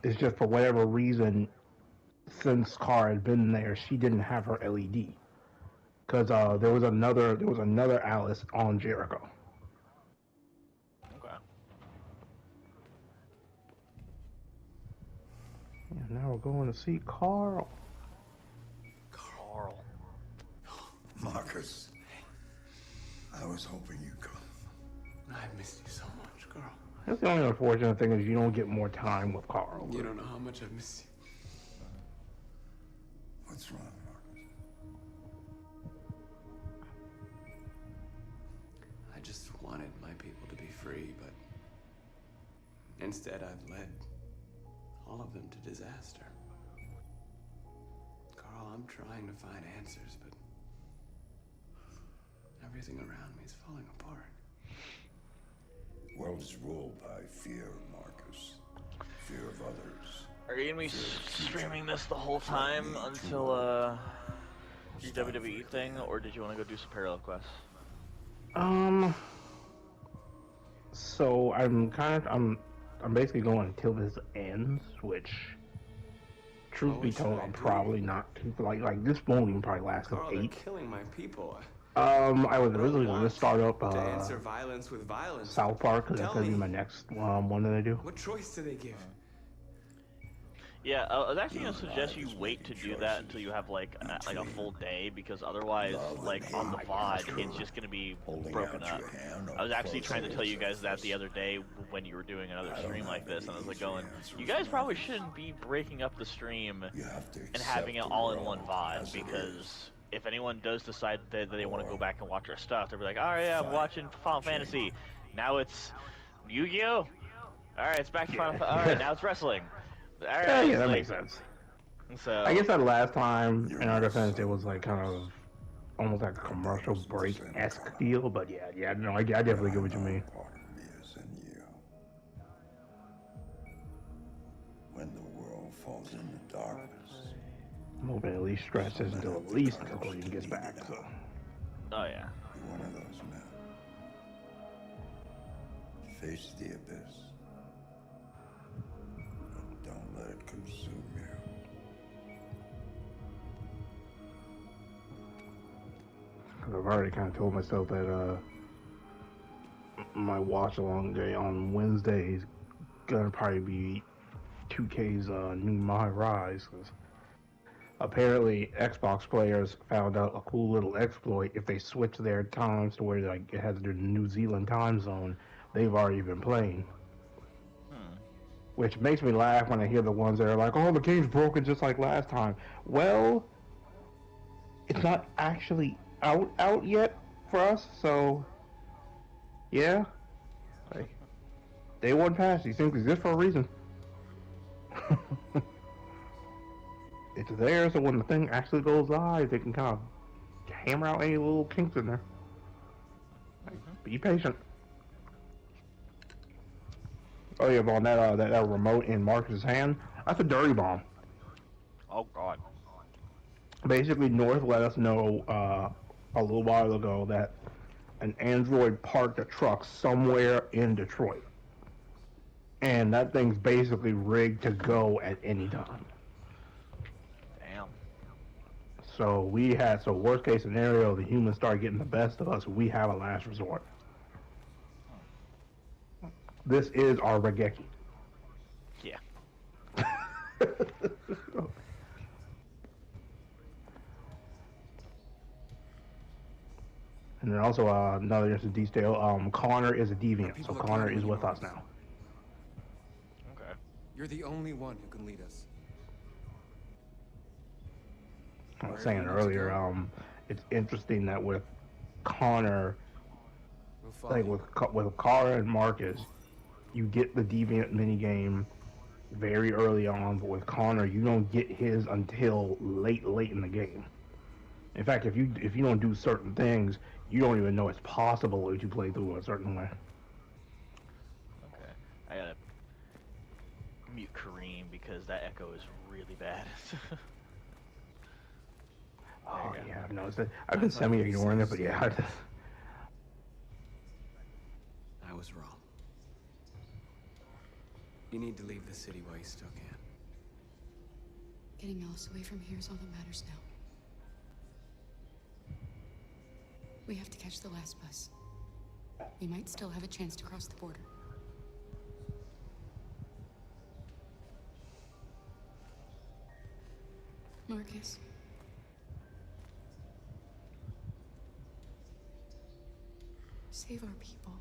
It's just for whatever reason, since Kara had been there, she didn't have her LED. Because there was another Alice on Jericho. Okay. And now we're going to see Carl. Carl. Marcus, I was hoping you'd come. I missed you so much, Carl. That's the only unfortunate thing is you don't get more time with Carl. You don't know how much I miss you. What's wrong, Marcus? I just wanted my people to be free, but instead I've led all of them to disaster. Carl, I'm trying to find answers, but everything around me is falling apart. World is ruled by fear, Marcus. Fear of others. Are you gonna be streaming this the whole time until your WWE thing, or did you want to go do some parallel quests? So I'm basically going until this ends, which, truth be told, I'm probably not like this won't even probably last Carl, till 8. they're killing my people. I was originally going to start up To answer violence with violence. South Park because that's going to be my next one that I do. What choice do they give? Yeah, I was actually gonna suggest you wait to do that until you have like a full day, because otherwise, like on the VOD, it's just gonna be broken up. I was actually trying to tell you guys that the other day when you were doing another stream like this, and I was like going, you guys probably shouldn't be breaking up the stream and having it all in one VOD, because if anyone does decide that they want to go back and watch our stuff, they'll be like, alright, yeah, I'm watching Final Fantasy. Now it's Yu-Gi-Oh! Alright, it's back to Final Fantasy. Alright, now it's wrestling. Alright, Yeah, that makes sense. So I guess that last time in our defense, it was like kind of almost like a commercial break-esque deal, but yeah, no, I definitely get what you mean. When the world falls into darkness. I'm hoping at least Stress isn't until at least until Clayton gets back, so. Oh yeah. You're one of those men. Face the abyss. But don't let it consume you. I've already kind of told myself that my watch-along day on Wednesday is gonna probably be 2K's new My Rise, because apparently Xbox players found out a cool little exploit. If they switch their times to where like it has to do the New Zealand time zone, they've already been playing. Which makes me laugh when I hear the ones that are like, oh, the game's broken just like last time. Well, it's not actually out yet for us, so yeah. Like, day one pass, these things exist for a reason. It's there, so when the thing actually goes live, they can kind of hammer out any little kinks in there. Like, be patient. Oh yeah, on that remote in Marcus's hand, that's a dirty bomb. Oh god. Basically, North let us know a little while ago that an android parked a truck somewhere in Detroit, and that thing's basically rigged to go at any time. Damn. So worst case scenario, the humans start getting the best of us. We have a last resort. This is our Regeki. Yeah. And then also another interesting detail, Connor is a deviant, so Connor is with us now. Okay. You're the only one who can lead us. I was saying earlier, it's interesting that with Connor, like with Kara and Marcus, you get the deviant minigame very early on, but with Connor, you don't get his until late in the game. In fact, if you don't do certain things, you don't even know it's possible if you play through a certain way. Okay. I gotta mute Kareem because that echo is really bad. Oh yeah, I've noticed it. I've been semi-ignoring it, but yeah. I was wrong. You need to leave the city while you still can. Getting Alice away from here is all that matters now. We have to catch the last bus. We might still have a chance to cross the border. Marcus. Save our people.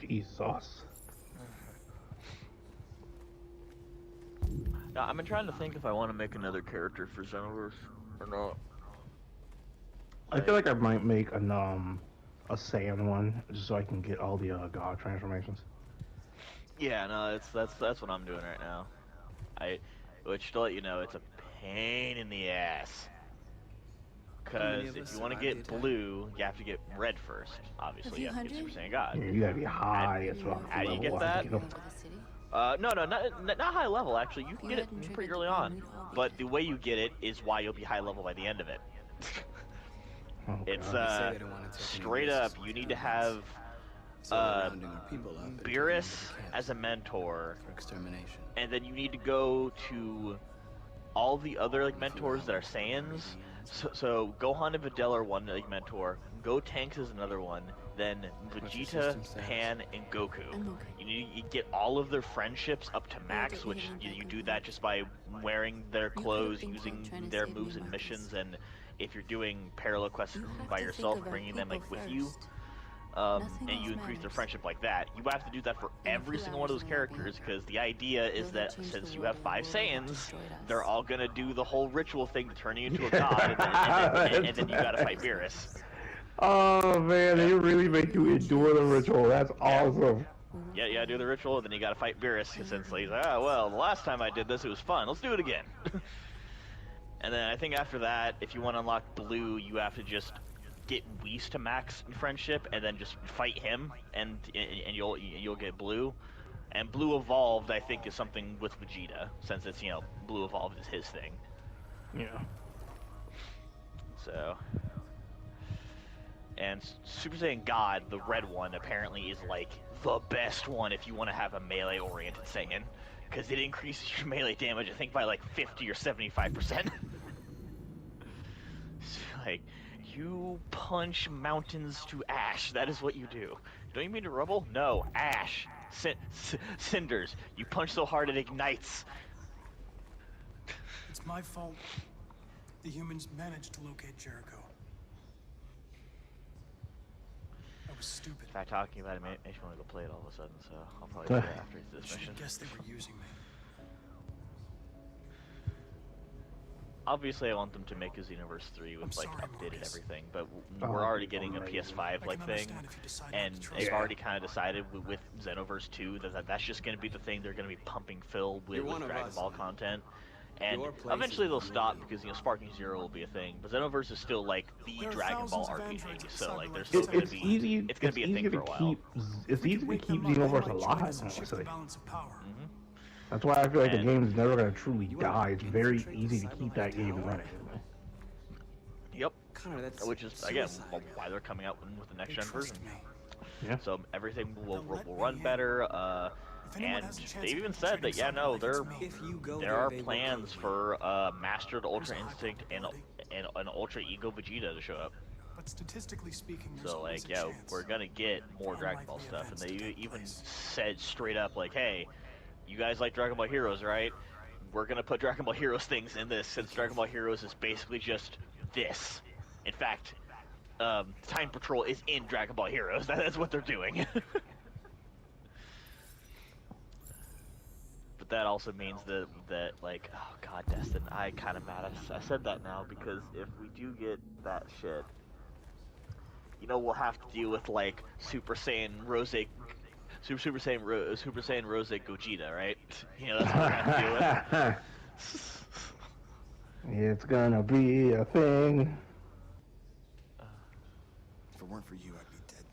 Jesus. Now, I've been trying to think if I want to make another character for Xenoverse or not. I feel like I might make a Saiyan one just so I can get all the god transformations. Yeah, no, that's what I'm doing right now. Which to let you know, it's a pain in the ass. Because if you want to get blue, you have to get red first. Obviously, you have to get Super Saiyan God. Yeah, you gotta be high as well. How do you get that? No, not high level. Actually, you can get it pretty early on. But the way you get it is why you'll be high level by the end of it. It's straight up. You need to have Beerus as a mentor, and then you need to go to all the other like mentors that are Saiyans. So Gohan and Videl are one like mentor. Gotenks is another one. Then Vegeta, Pan, and Goku. You need to get all of their friendships up to max, which you do that just by wearing their clothes, using their moves and missions, and if you're doing parallel quests by yourself, bringing them like with you. And you increase their friendship like that. You have to do that for every single one of those characters, because the idea is that since you have 5 Saiyans, they're all gonna do the whole ritual thing to turn you into a god, and then you gotta fight Beerus. Oh man, they really make you endure the ritual. That's awesome. Yeah, you gotta do the ritual, and then you gotta fight Beerus, since he's like, well, the last time I did this, it was fun. Let's do it again. And then I think after that, if you want to unlock blue, you have to just get Whis to max in friendship, and then just fight him, and you'll get blue. And blue evolved, I think, is something with Vegeta, since it's blue evolved is his thing. Yeah. So, and Super Saiyan God, the red one, apparently is like the best one if you want to have a melee-oriented Saiyan, because it increases your melee damage, I think, by like 50 or 75%. Like, you punch mountains to ash. That is what you do. Don't you mean to rubble? No, ash. Cinders. You punch so hard it ignites. It's my fault. The humans managed to locate Jericho. I was stupid. In fact, talking about it makes me want to go play it all of a sudden, so I'll probably do that after this mission. I guess they were using me. Obviously, I want them to make a Xenoverse 3 with like updated everything, but we're already getting a PS5 like thing, and they've already kind of decided with Xenoverse 2 that's just going to be the thing they're going to be pumping Phil with Dragon Ball content, and eventually they'll stop because Sparking Zero will be a thing, but Xenoverse is still like the Dragon Ball RPG, so like there's still going to be it's going to be a thing for a while. It's easy to keep Xenoverse alive, honestly. That's why I feel like the game is never going to truly die. It's very easy to keep that game running. Yep. Which is, again, why they're coming out with the next-gen version. Yeah. So everything will run better, and they've even said that, yeah, no, there are plans for Mastered Ultra Instinct and an Ultra Ego Vegeta to show up. But statistically speaking, so, like, yeah, we're going to get more Dragon Ball stuff, and they even said straight up, like, hey, you guys like Dragon Ball Heroes, right? We're gonna put Dragon Ball Heroes things in this, since Dragon Ball Heroes is basically just this. In fact, Time Patrol is in Dragon Ball Heroes. That's what they're doing. But that also means that like, oh god, Destin, I kind of mad. I said that now because if we do get that shit, we'll have to deal with like Super Saiyan Rose. Super Saiyan Rose Gogeta, right? That's what we're gonna deal with. It's gonna be a thing. If it weren't for you, I'd be dead.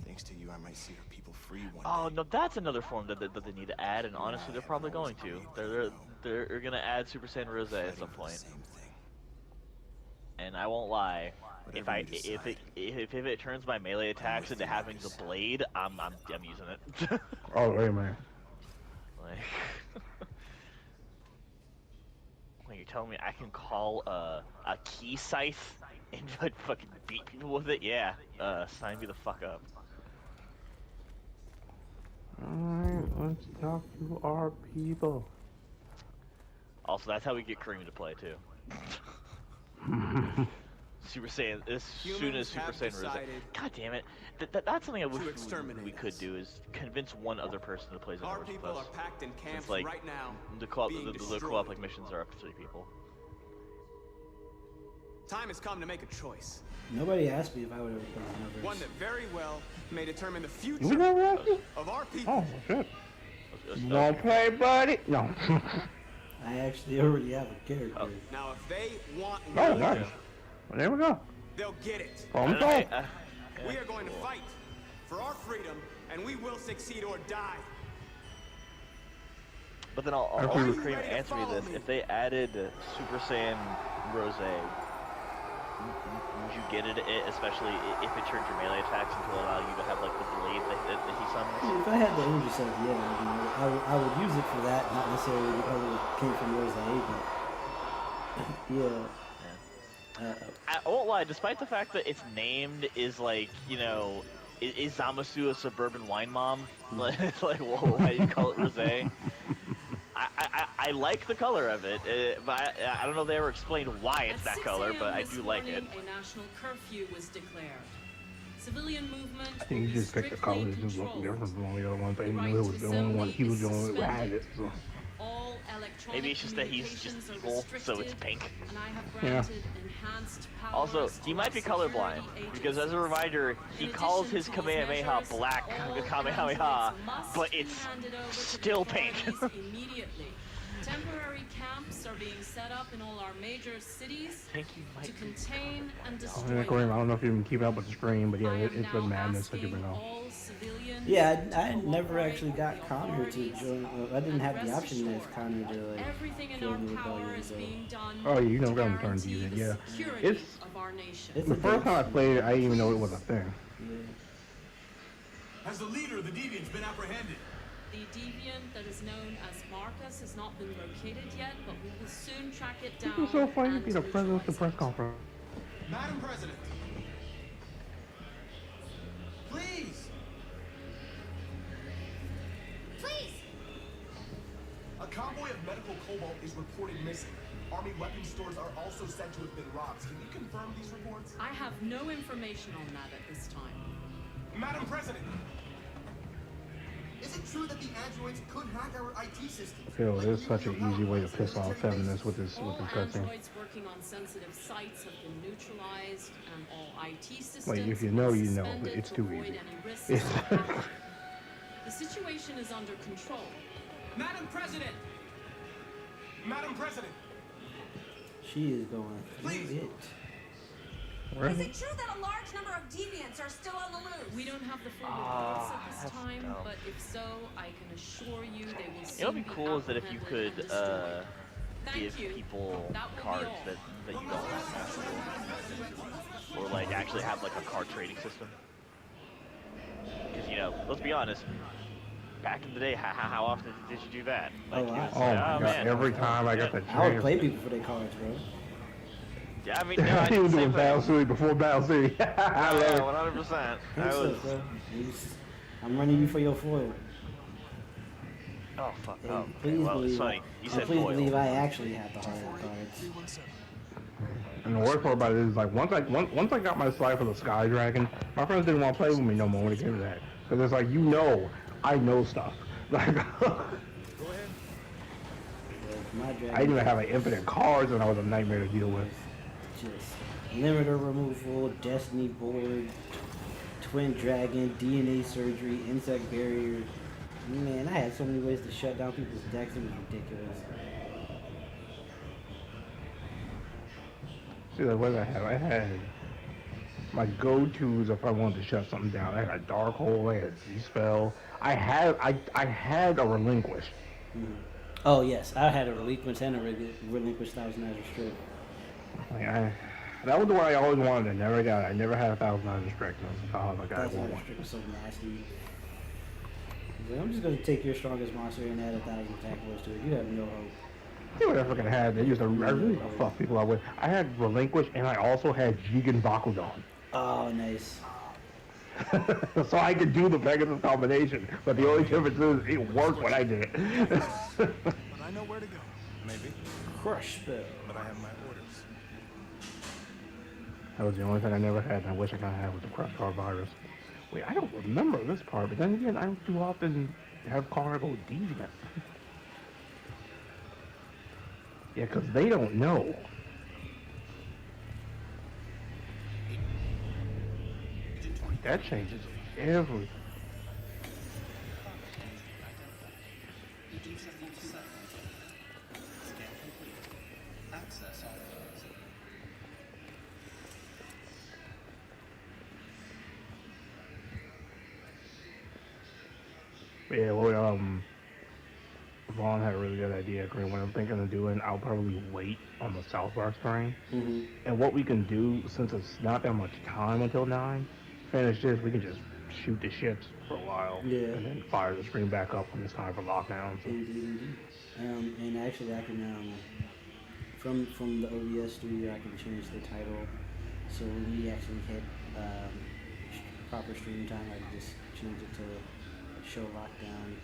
Thanks to you, I might see our people free one day. Oh no, that's another form that they need to add, and honestly, they're probably going to. They're gonna add Super Saiyan Rose at some point. And I won't lie. If it turns my melee attacks into having the blade, I'm using it. Oh wait, man. Like, you're telling me I can call a key scythe and like fucking beat people with it? Yeah. Sign me the fuck up. Alright, let's talk to our people. Also, that's how we get Kareem to play too. Super Saiyan. As soon as Super Saiyan Rose. God damn it! That's something I wish we could do is convince one other person to play Xenoverse with us. Since like right now, the co-op like missions are up to 3 people. Time has come to make a choice. Nobody asked me if I would ever play Xenoverse. One that very well may determine the You future never asked me? of our people. Oh shit! You wanna play, buddy? No. I actually already have a character. Now, if they want Oh, nice. Well, there we go. they'll get it. Problem solved. We are going to fight for our freedom, and we will succeed or die. But then I'll Kareem answer me this: if they added Super Saiyan Rose, would you get it? Especially if it turns your melee attacks into allow you to have like the blade that he summons. If I had the energy set, yeah, I would use it for that, not necessarily because it came from Rose, but yeah. I won't lie, despite the fact that it's named is like, you know, is Zamasu a suburban wine mom? It's like, whoa, why do you call it Rosé? I like the color of it, but I don't know if they ever explained why it's that color, but I do like it. A national curfew was declared. Civilian movement. I think he just picked the color that just looked different from all the other ones, but he knew it was the only one. He was the only one who had it. So. Maybe it's just that he's just evil, so it's pink. Yeah. Also, he might be colorblind, because as a reminder, he calls his Kamehameha black Kamehameha, but it's still pink. Temporary camps are being set up in all our major cities to contain and destroy. I don't know if you can keep up with the stream, but yeah, it's been madness that you bring up. Yeah, I never actually got Connor to join. I didn't have the option as Connor to like join the rebellion. So. Oh, you never got him turned to use it. Yeah, it's the first time I played it, I didn't even know it was a thing. Yeah. Has the leader of the Deviants been apprehended? The deviant that is known as Marcus has not been located yet, but we will soon track it down. It's so funny to be the president of the press conference. Madam President, please. Please! A convoy of medical cobalt is reported missing. Army weapons stores are also said to have been robbed. Can you confirm these reports? I have no information on that at this time. Madam President, is it true that the androids could hack our IT systems? Phil, there's such an easy way to piss off feminists with this cutscene. Androids working on sensitive sites have been neutralized, and all IT systems. Like, if you know, you know, but it's too easy. The situation is under control. Madam President! Madam President! She is going through it. Is it true that a large number of deviants are still on the loose? We don't have the full reports at this time, but if so, I can assure you they will soon You know what'd be cool is that if you could give people cards that you don't have, or like actually have like a card trading system. Because you know, let's be honest. Back in the day, how often did you do that? Like, my God, every time I got the chance. I would play people for their cards, bro. Yeah, I mean, no, I was doing Battle City before Battle City. I love 100%. I'm running you for your foil. Oh fuck! Hey, Oh, please well, believe, it's funny. You said please foil. believe I actually have the hard cards. And the worst part about it is, like, once I got my slide for the Sky Dragon, my friends didn't want to play with me no more when it came to that. Because it's like, you know, I know stuff. Like, I didn't even have like infinite cards, and I was a nightmare to deal with. Just limiter removal, destiny board, twin dragon, DNA surgery, insect barrier. Man, I had so many ways to shut down people's decks. It was ridiculous. See, like, what did I have? I had my go-tos if I wanted to shut something down. I had a dark hole, I had Z-spell. I had a relinquish. Mm-hmm. Oh yes, I had a relinquish and a relinquish Thousand Eyes Restrict. Like that was the one I always wanted. I never got it. I never had a Thousand Eyes Restrict. Oh my God, Thousand Eyes Restrict was so nasty. Like, I'm just gonna take your strongest monster and add 1,000 attack rolls to it. You have no hope. See what I freaking had. They used to really fuck people up with. I had Relinquish and I also had Jigen Bakugan. Oh, nice. So I could do the Pegasus combination, but the only difference is it worked when I did it. But I know where to go. Maybe. Crush spell. But I have my orders. That was the only thing I never had, and I wish I could have was the Crush Car Virus. Wait, I don't remember this part, but then again, I don't too often have Car go deviant. Yeah, because they don't know. That changes everything. Yeah, well, Vaughn had a really good idea. Green. What I'm thinking of doing, I'll probably wait on the South Park train. And what we can do, since it's not that much time until 9, finish this, we can just shoot the ships for a while. Yeah. And then fire the screen back up when it's time for lockdown. So. Indeed. And actually, I can, from the OBS studio, I can change the title. So when we actually hit proper stream time, I can just change it to Show Lockdown.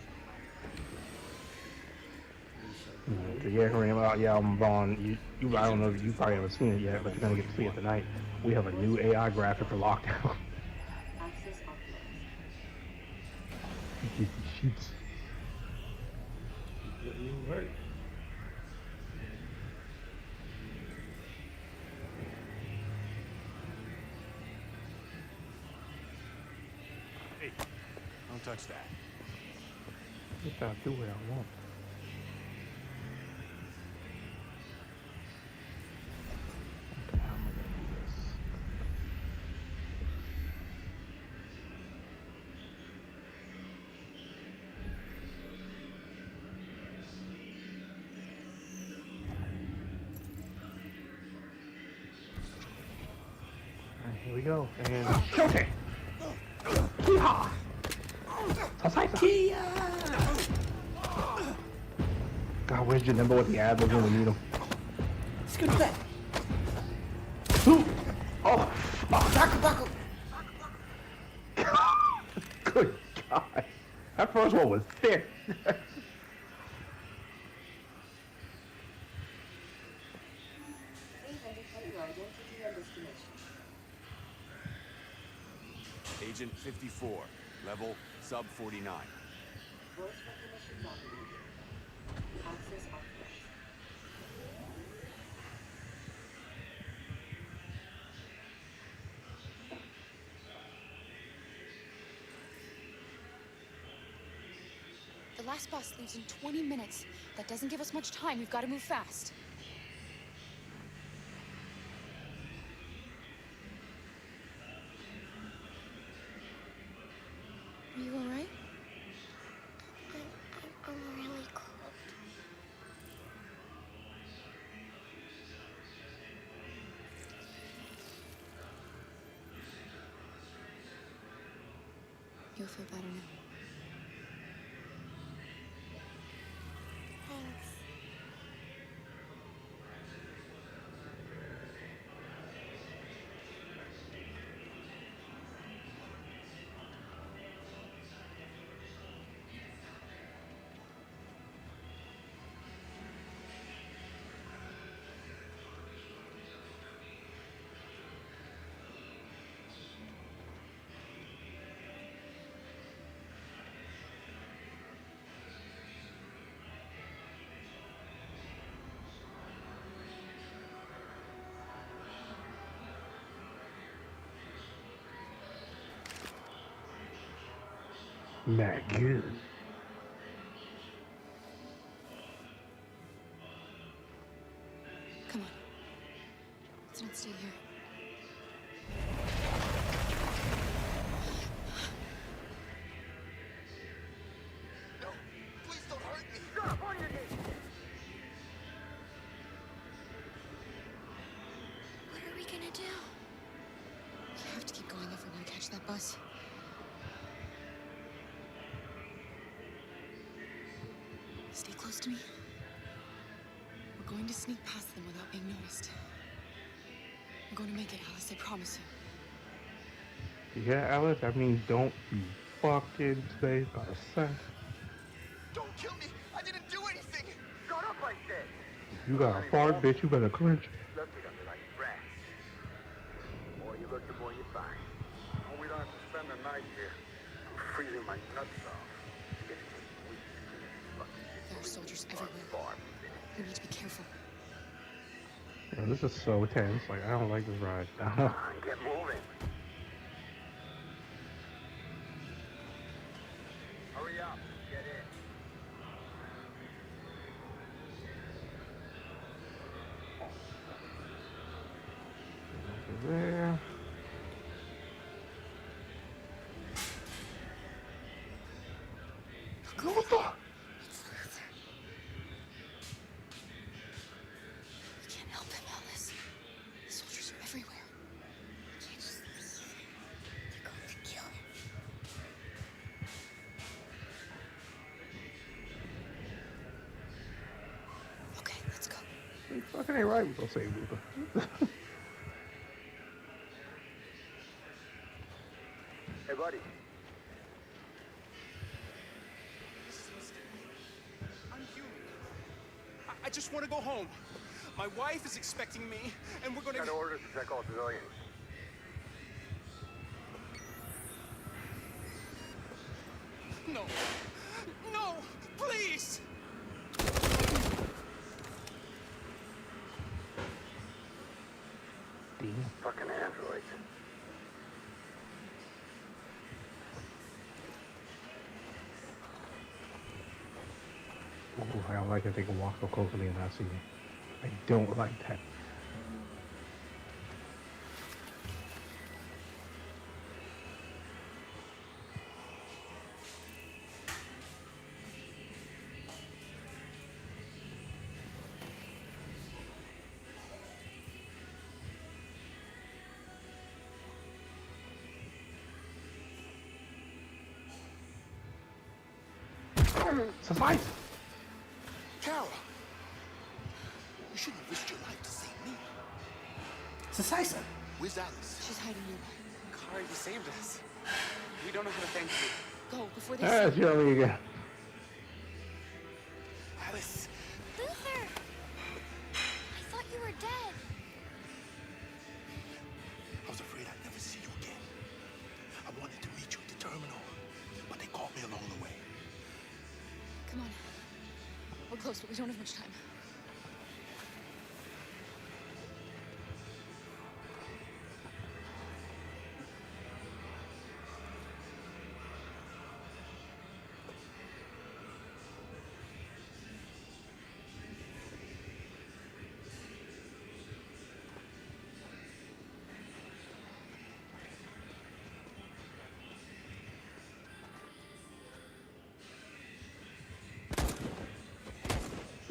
Yeah, Kareem, yeah, Vaughn, you, I don't know if you probably haven't seen it yet, but you're going to get to see it tonight. We have a new AI graphic for Lockdown. Shoots. Work. Hey, don't touch that. Just I'll do what I want. Okay, how am I gonna do this? Alright, here we go. And okay. Yeehaw! Kia! God, where's your number with the ad when we need them? Scoot back. Oh, Baku. Good God. That first one was thick. Agent 54, level sub 49. The last bus leaves in 20 minutes. That doesn't give us much time. We've got to move fast. Are you all right? I'm really cold. You'll feel better now. Thanks. Not good. Come on. Let's not stay here. What are we gonna do? We have to keep going if we want to catch that bus. Stay close to me. We're going to sneak past them without being noticed. We're going to make it, Alice, I promise you. Yeah, Alice, that means don't be fucking safe by a second. Don't kill me! I didn't do anything! Shut up, I said! You got a fart, bitch, you better clench. Look at them like rats. The more you look, the more you find. Oh, we don't have to spend the night here. I'm freezing my nuts off. It's gonna take weeks to clean this fucking shit. There are soldiers everywhere. We need to be careful. Yo, this is so tense. Like, I don't like this ride. Get moving. Hurry up. Get in. There. What the? We can't help him, Alice. The soldiers are everywhere. We can't just leave. They're going to kill him. Okay, let's go. You fucking ain't right. We're gonna save Luther. Hey, buddy. I'm human. I just want to go home. My wife is expecting me, and we're gonna... Got orders to check all civilians. No. No! Please! Fucking androids. Ooh, I don't like that they can walk so close to me and not see me. I don't like that. Suffice! Carol! You shouldn't have risked your life to save me. Suffice. Where's Alice? She's hiding nearby. Kari, you saved us. We don't know how to thank you. Go before they Ah, see she only again. Alice! Luther! I thought you were dead. I was afraid I'd never see you again. I wanted to meet you at the terminal, but they caught me along the way. Come on. We're close, but we don't have much time.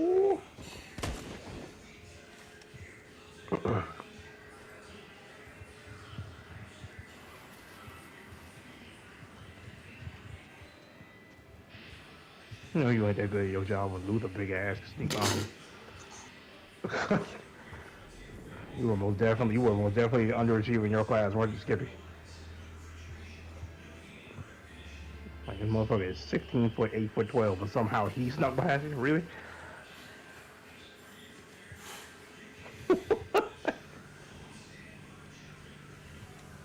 Ooh. You know you ain't that good at your job when Luther big ass sneak on you. You were most definitely underachieving in your class, weren't you, Skippy? Like this motherfucker is 16 foot, 8 foot 12, but somehow he snuck past you. Really?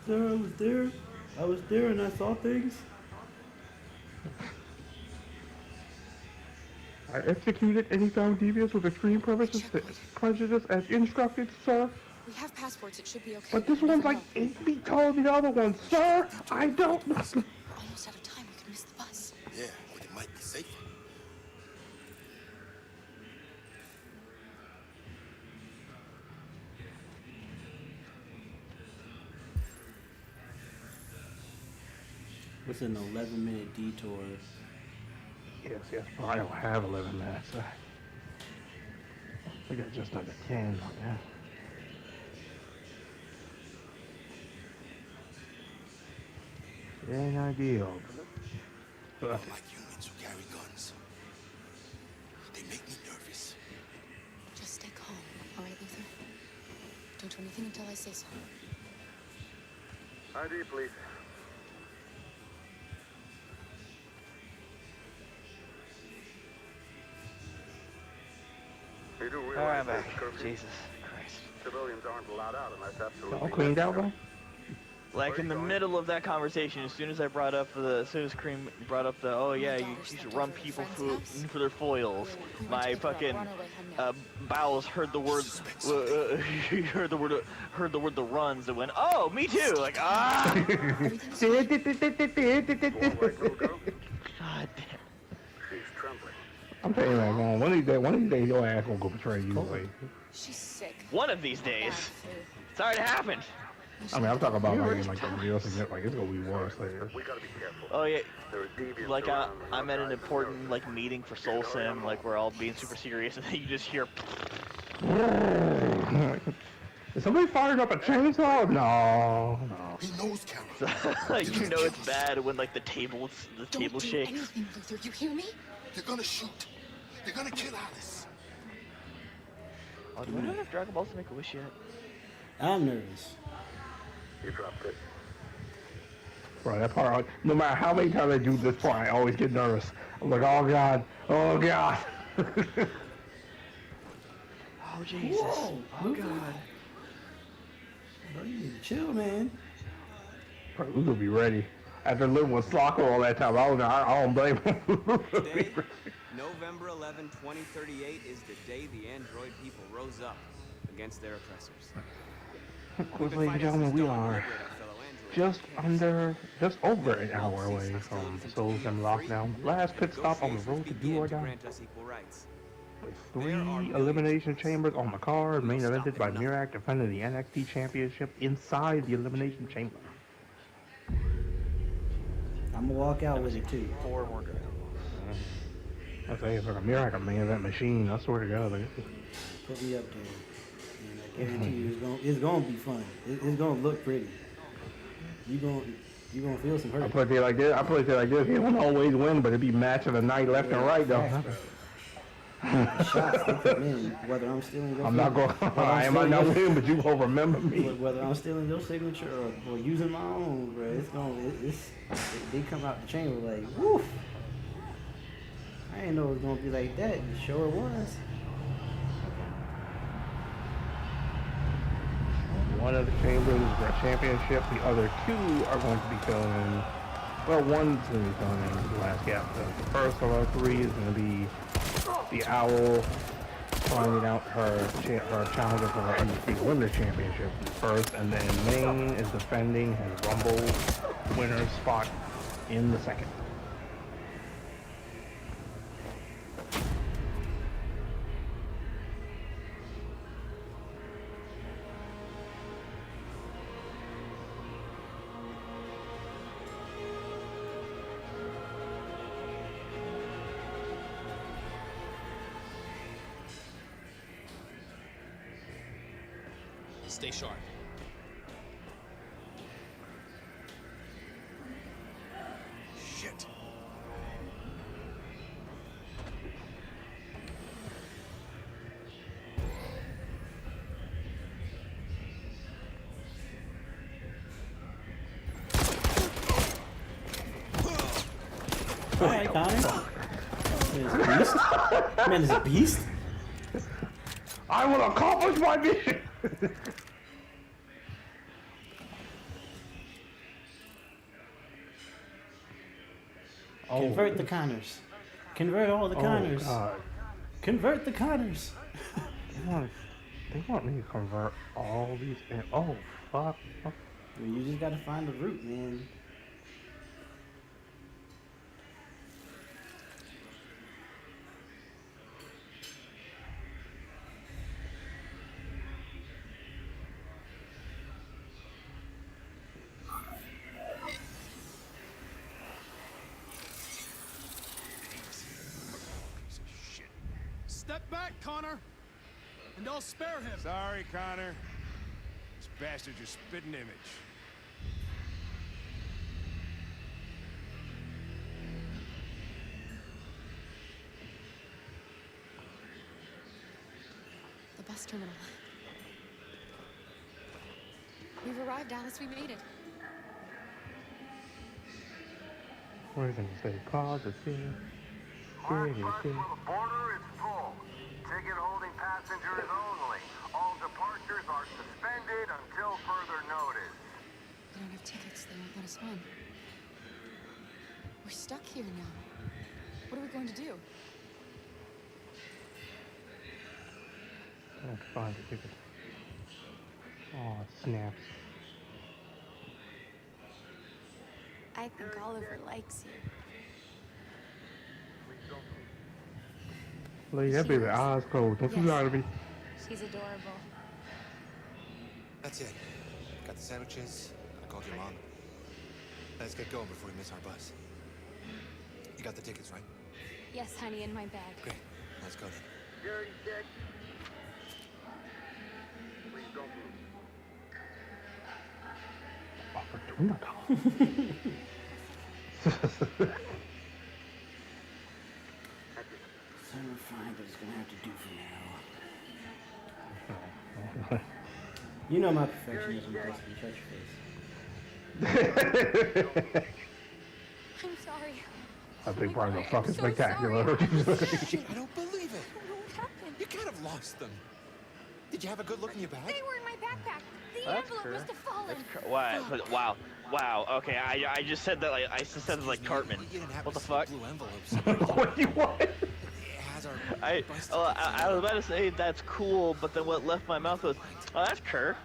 Sir, I was there and I saw things. I executed any found devious with extreme prejudice as instructed, sir. We have passports, it should be okay. But this one's like 8 feet taller than the other one, sir. I don't know. We're almost out of time, we could miss the bus. Yeah, but it might be safer. What's an 11-minute detour? Yes, but I don't have 11 minutes. I got just under 10 on that. It ain't ideal. I like humans who carry guns. They make me nervous. Just stay Don't do anything until I say so. ID, please. You do realize Alright, there's back. a curfew? Jesus Christ. Civilians aren't allowed out unless absolutely All cleaned out, bro? Like in the middle of that conversation, as soon as Cream brought up the, oh yeah, you should run people for their foils, my fucking bowels heard the word, heard the word the runs, and went, oh, me too, like, ah! God damn. She's trembling. I'm telling you, man, one of these days, your ass gonna go betray you. Like. She's sick. One of these days. It's already happened. I mean, I'm talking about like the real significant, like it's gonna be worse later. We gotta be careful. Oh yeah, like I'm at an important like meeting for SoulSym, like we're all being super serious, and then you just hear. Is somebody firing up a chainsaw? No. He knows camera. Like you know it's bad when like the table shakes. Anything, Luther, you hear me? They're gonna shoot. They're gonna kill Alice. Oh, do I not have Dragon Balls to make a wish yet? I'm nervous. You dropped it. Bro, that part, no matter how many times I do this part, I always get nervous. I'm like, oh god, oh god. Oh Jesus. Whoa, oh god. Bro, you need to chill, man. Bro, we're gonna be ready. After living with Slocko all that time, I don't blame him. Today, November 11, 2038 is the day the android people rose up against their oppressors. Of course, ladies and gentlemen, we are just over an hour away from SoulSym Lockdown. Last pit stop on the road to do or die. With 3 elimination chambers on the card, main evented by Mirak defending the NXT Championship inside the elimination chamber. I'm gonna walk out with it too. 4 more girls. I say it's like a Mirak, a main event machine. I swear to God. Put me up there. And I guarantee you, it's gonna be fun. It's gonna look pretty. You gonna feel some hurt. I play it like this. He won't always win, but it'd be match of the night left and right though. The shots they come in, whether I'm stealing your I'm not going. I might not win, but you gonna remember me. Whether I'm stealing your signature or using my own, bro, they come out the chamber like, woof. I didn't know it was gonna be like that. It sure was. One of the chambers is for a championship. The other 2 are going to be filling. Well, one's going to be filling in the last gap. The first of our 3 is going to be the Owl finding out her challenger for her Undisputed Women's Championship first, and then Maine is defending his Rumble winner's spot in the second. Stay sharp. Shit. Alright, Connor. Man is a beast. I will accomplish my mission. Convert the Connors. Convert all the Connors. God. Convert the Connors. They want me to convert all these. Oh fuck. You just gotta find the root, man. Step back, Connor! And I'll spare him! Sorry, Connor. This bastard's your spitting image. The bus terminal. We've arrived, Alice. We made it. We're gonna say positive. Last bus for the border is full. Ticket holding passengers only. All departures are suspended until further notice. We don't have tickets. They won't let us on. We're stuck here now. What are we going to do? I have to find the ticket. Oh, snaps. I think Oliver likes you. Look, that baby eyes closed. Don't you lie to me. She's adorable. That's it. Got the sandwiches. I called your mom. Let's get going before we miss our bus. You got the tickets, right? Yes, honey, in my bag. Great. Let's go then. Security check. Please don't move. So refined, but it's gonna have to do for now. You know my perfectionism, Destin. Shut your face. I'm sorry. I think part of the fucking spectacular. Shit, I don't believe it. What happened? You kind of lost them. Did you have a good look in your bag? They were in my backpack. The That's envelope must have fallen. Wow. Wow. Okay, I just said that like I just said it like Cartman. What the fuck? Blue envelopes. What do you want? I was about to say that's cool, but then what left my mouth was, oh, that's Kerr.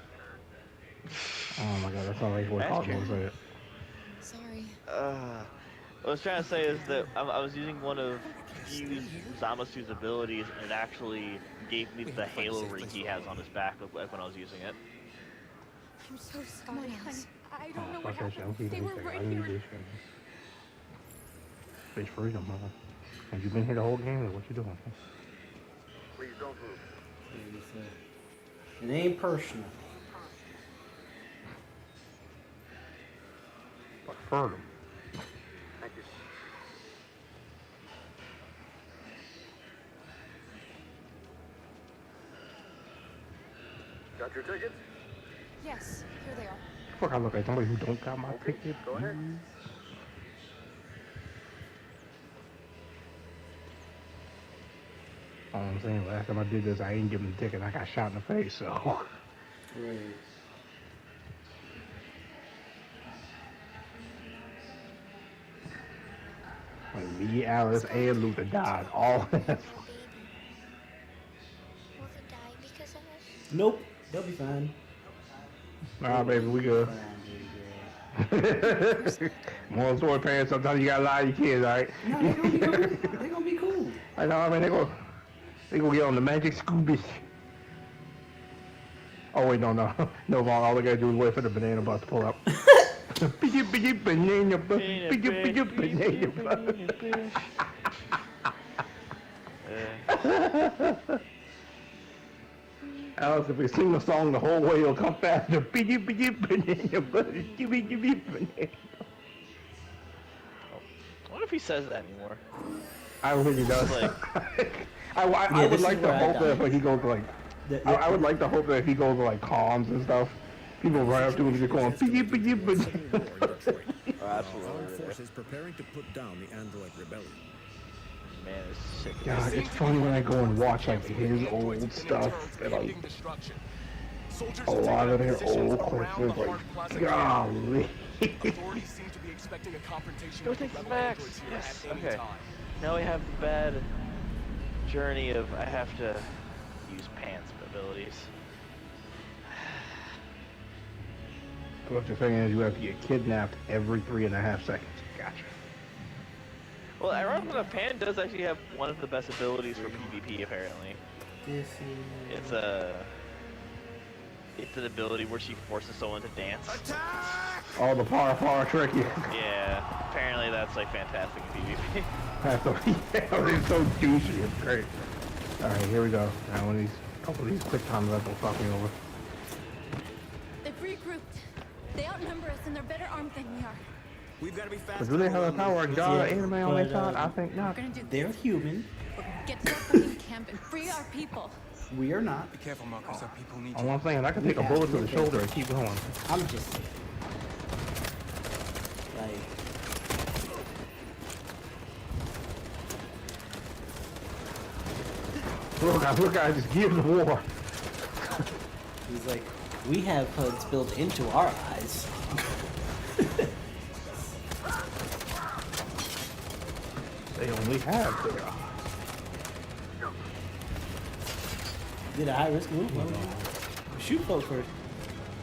Oh my god, that's not like what Cartman said. Sorry. What I was trying to say is that I was using one of Zamasu's abilities, and it actually gave me the halo ring he has on his back when I was using it. I'm so sorry, Come on, honey. Alice. I don't know what happened. They were right I need here. this shit. Space freedom, huh? Have you been here the whole game, or what you doing? Please don't move. It ain't personal. But freedom. Thank you. Got your tickets? Yes, here they are. Fuck, I look like somebody who don't got my ticket. Go ahead. All I'm saying, last time I did this, I ain't giving the ticket. I got shot in the face, so. Right. Like me, Alice, and Luther died. All Will they die because of us? Nope. They'll be fine. Nah, baby, we good. Moral story, parents, sometimes you gotta lie to your kids, alright? No, they're gonna be cool. I know, I mean, they gonna get on the magic Scooby. Oh, wait, no. No, Vaughn, all they gotta do is wait for the banana bus to pull up. Banana bus, banana bus. Alice, if we sing the song the whole way, it'll come faster. Banana bus, give me banana. What if he says that anymore? I don't think he does. I would like to hope that if he goes to like, I would like to hope that if he goes to like comms and stuff, people right up to him just going, Absolutely. Our forces preparing to put down the android rebellion. Man, it's sick. God, it's funny when I go and watch like his old stuff, and like a lot of their old clips is like, golly. Go take the facts. Yes. Okay. Now we have the bad journey of I have to use pants abilities. What you're saying is you have to get kidnapped every 3.5 seconds. Gotcha. Well, ironically enough, Pan does actually have one of the best abilities for PvP, apparently. It's an ability where she forces someone to dance. Oh, the power trick, yeah. Yeah, apparently that's like fantastic in PvP. That's so, it's so douchey, it's great. Alright, here we go. Now one of these, couple of these quick time levels will fuck me over. They've regrouped. They outnumber us and they're better armed than we are. We've got to be fast. But do they have a power god anime on their side? I think not. We're gonna do this. They're human. We're gonna get to that fucking camp and free our people. We are not. Be careful, Marcus. Our people need All you. I'm saying, I can take a bullet to the shoulder and keep going. I'm just saying. Like, Look, I just give the war. he's like, we have HUDs built into our eyes. They only have their eyes. Did a high risk move? Shoot folks first.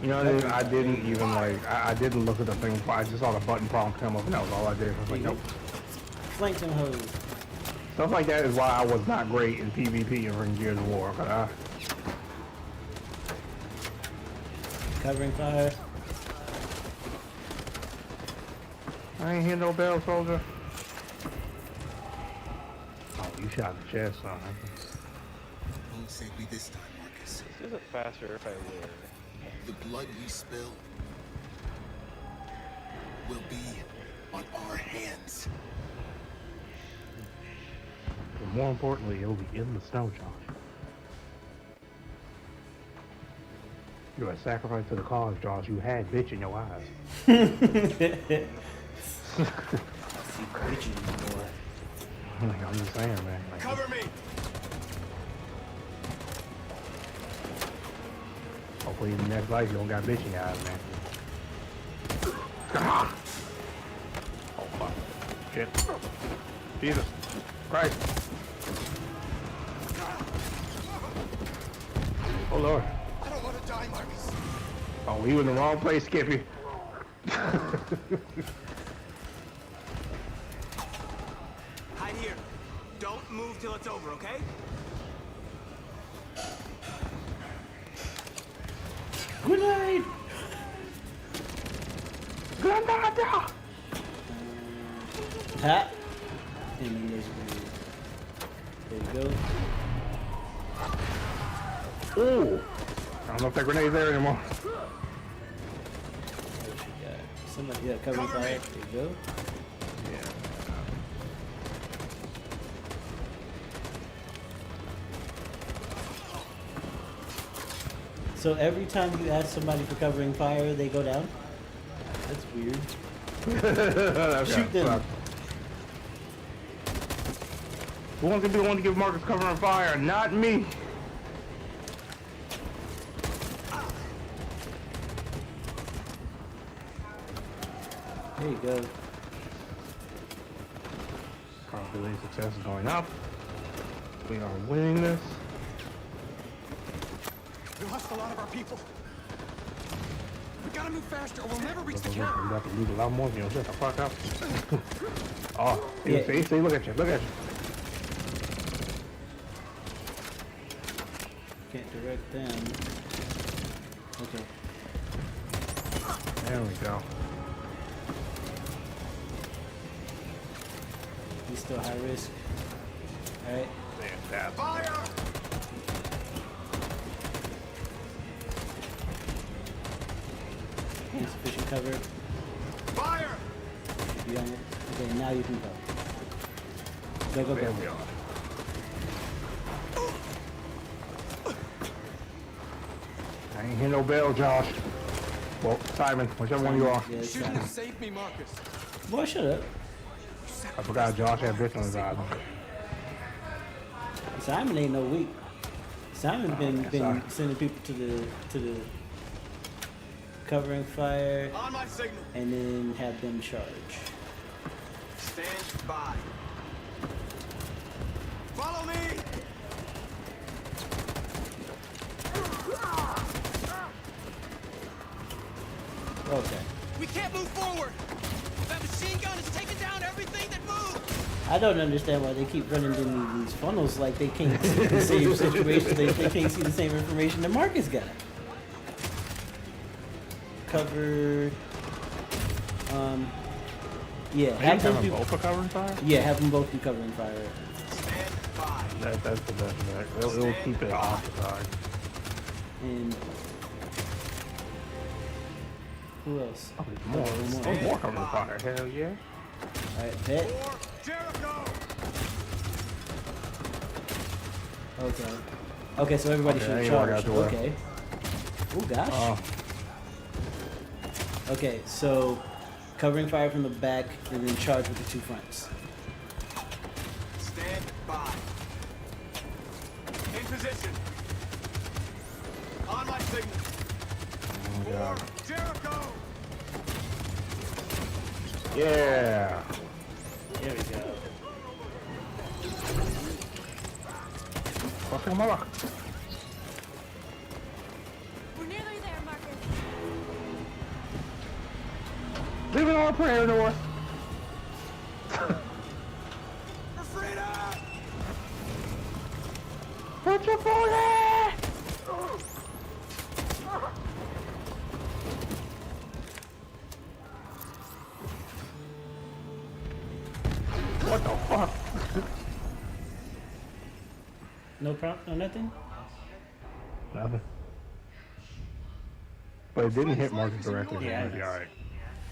You know, I didn't even like, I didn't look at the thing. I just saw the button prompt come up, and that was all I did. I was like, nope. Flank them hoes. Stuff like that is why I was not great in PvP and Ring Gears of War. But Covering fire. I ain't hear no bell, soldier. Oh, you shot in the chest, son. Won't save me this time, Marcus. This isn't faster if I live. The blood we spill will be on our hands. But more importantly, it'll be in the snow, Josh. You're a sacrifice to the cause, Josh. You had bitch in your eyes. I see bitch in your boy. I'm just saying, man. Like, Cover me! hopefully in the next life you don't got bitch in your eyes, man. Ah! Oh, fuck. Shit. Jesus Christ. Oh, Lord. I don't want to die, Marcus. Oh, we were in the wrong place, Skippy. Hide here. Don't move till it's over, okay? Grenade! Grenade! Tap. And then there's a grenade. There you go. Ooh. I don't know if that grenade's there anymore. What you got? Somebody, yeah, cover fire. There you go. Yeah. So every time you ask somebody for covering fire, they go down? That's weird. Shoot them. Who wants to be the one to give Marcus cover and fire? Not me. There you go. Probability of success is going up. We are winning this. We lost a lot of our people. We gotta move faster or we'll never reach the camp. We got to lose a lot more than you. Shut the fuck up. Oh, Yeah. see, look at you, look at you. Can't direct them. Okay. There we go. He's still high risk. Alright. Fantastic. Fire! Insufficient cover. Fire! Should be on it. Okay, now you can go. Go, go, There go. we are. I ain't hear no bell, Josh. Well, Simon, whichever one you are. Yeah, it's Shouldn't Simon. have saved me, Marcus. Boy, shut up. I forgot Josh had bitch on his eyes. Simon ain't no weak. Simon's been sorry. sending people to the covering fire On my signal. and then have them charge. Stand by. Follow me! Okay. We can't move forward! That machine gun is taking down everything that moves! I don't understand why they keep running into these funnels like they can't see the same situation. They can't see the same information that Marcus got. Covered. Yeah, have them do both for covering fire? Yeah, have them both do covering fire. Stand by. That's the best bet. It'll keep it off the side. And who else? Oh, there's more covering fire. Hell yeah. Alright, bet. Jericho! Okay. Okay, so everybody Okay, should you walk charge. out the way. Okay. Oh gosh. Oh. Okay, so covering fire from the back and then charge with the two fronts. Stand by. In position. On my signal. Oh, God. For Jericho! Yeah. There we go. Fucking mother. We're nearly there, Marcus. Leave it on prayer, North. For freedom! Put your foot in! What the fuck? No problem? No nothing? Nothing. But it didn't hit Marcus directly. Yeah, It'd be alright.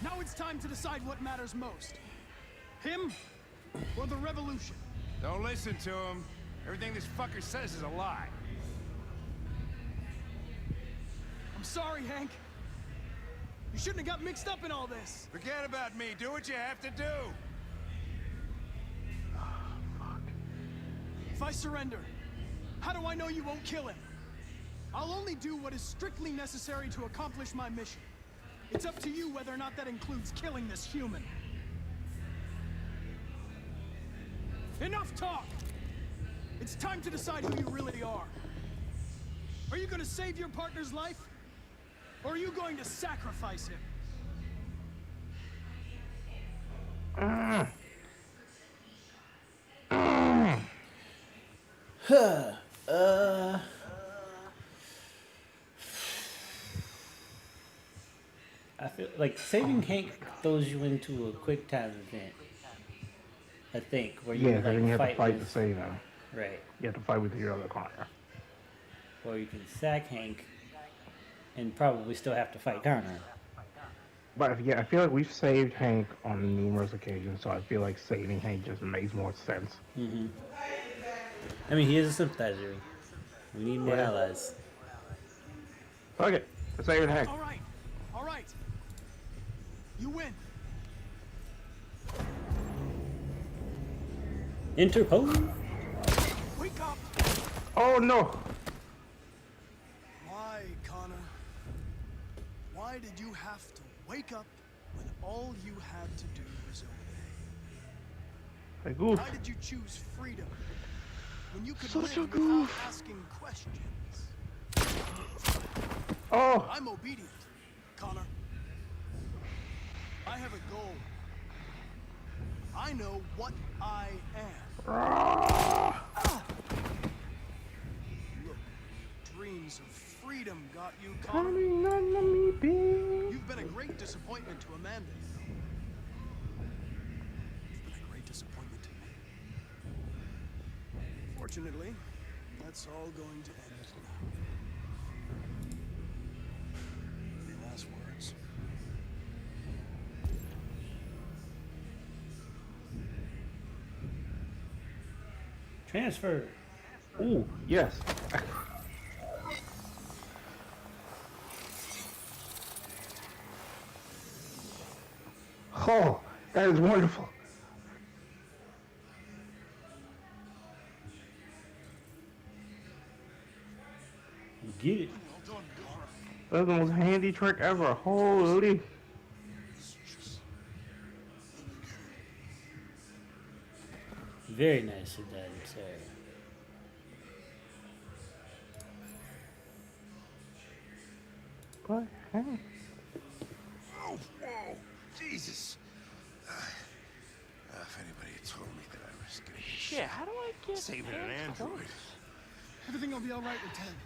Now it's time to decide what matters most. Him or the revolution? Don't listen to him. Everything this fucker says is a lie. I'm sorry, Hank. You shouldn't have got mixed up in all this. Forget about me. Do what you have to do. If I surrender, how do I know you won't kill him? I'll only do what is strictly necessary to accomplish my mission. It's up to you whether or not that includes killing this human. Enough talk! It's time to decide who you really are. Are you going to save your partner's life? Or are you going to sacrifice him? I feel like saving Hank throws you into a quick time event. I think where you Yeah, like then you have to fight with, to save him. Right. You have to fight with your other partner. Or you can sack Hank and probably still have to fight Connor. But yeah, I feel like we've saved Hank on numerous occasions, so I feel like saving Hank just makes more sense. Mm-hmm. I mean, he is a sympathizer. We need more allies. Okay, let's save Hank. All right. All right. You win. Interpose. Wake up. Oh no! Why, Connor? Why did you have to wake up when all you had to do was obey? Hey, goof. Why did you choose freedom when you could Such a live goof. without asking questions? Oh! I'm obedient, Connor. I have a goal. I know what I am. Look, dreams of freedom got you, Connor. You've been a great disappointment to Amanda. You've been a great disappointment to me. Fortunately, that's all going to end now. Any last words? Transfer. Ooh, yes. Oh, that is wonderful. Get it. That's the most handy trick ever. Holy. Very nicely done, sir. What? Hey. Oh, whoa, Jesus. If anybody had told me that I was gonna Shit, how do I get saving an android? Everything will be all right, Lieutenant.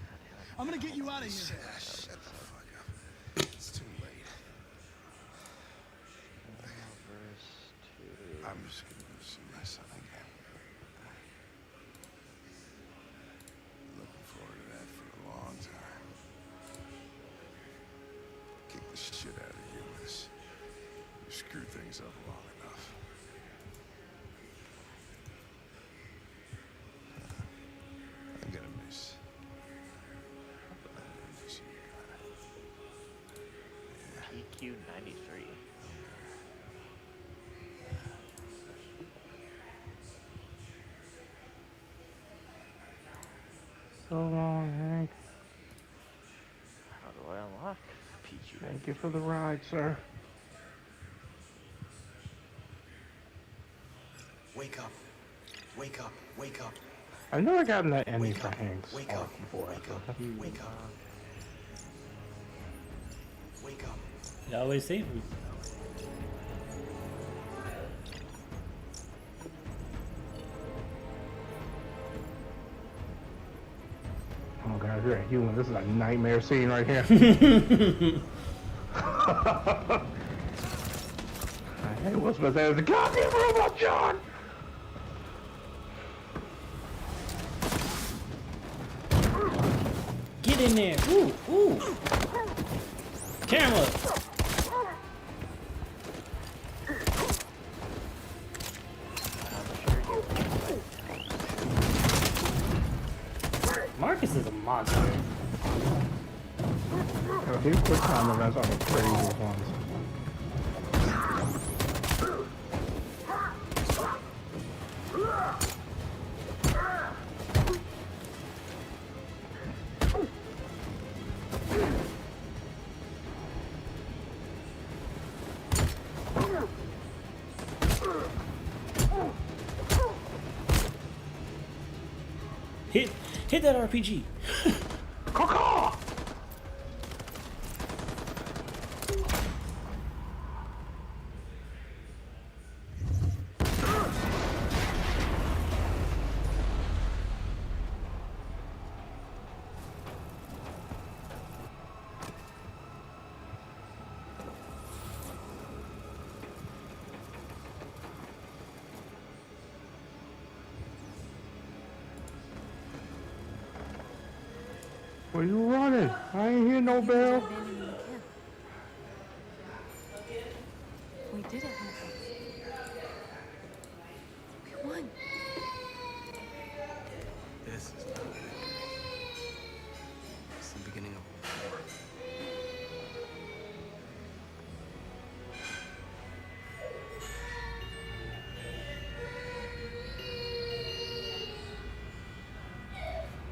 I'm gonna get you out of here. Shut the fuck up. It's too late. I'm just gonna see my son again. Looking forward to that for a long time. Kick the shit out of humans. You screw things up long enough. I'm gonna miss IQ93. So long, Hank. How do I unlock PG? Thank you for the ride, sir. Wake up. Wake up. Wake up. I've never gotten that ending for Hank's arc before. Wake up. Wake up. Wake up. You always save me. Oh god, if you're a human, this is a nightmare scene right here. Hey, Will Smith says, the goddamn robot, John! Get in there! Ooh, ooh! Camera! Marcus is a monster. These quick time events are the craziest ones. Hit that RPG. Where you running? I ain't hear no bell. We did it, Marcus. We won. This is not a victory. It's the beginning of a war.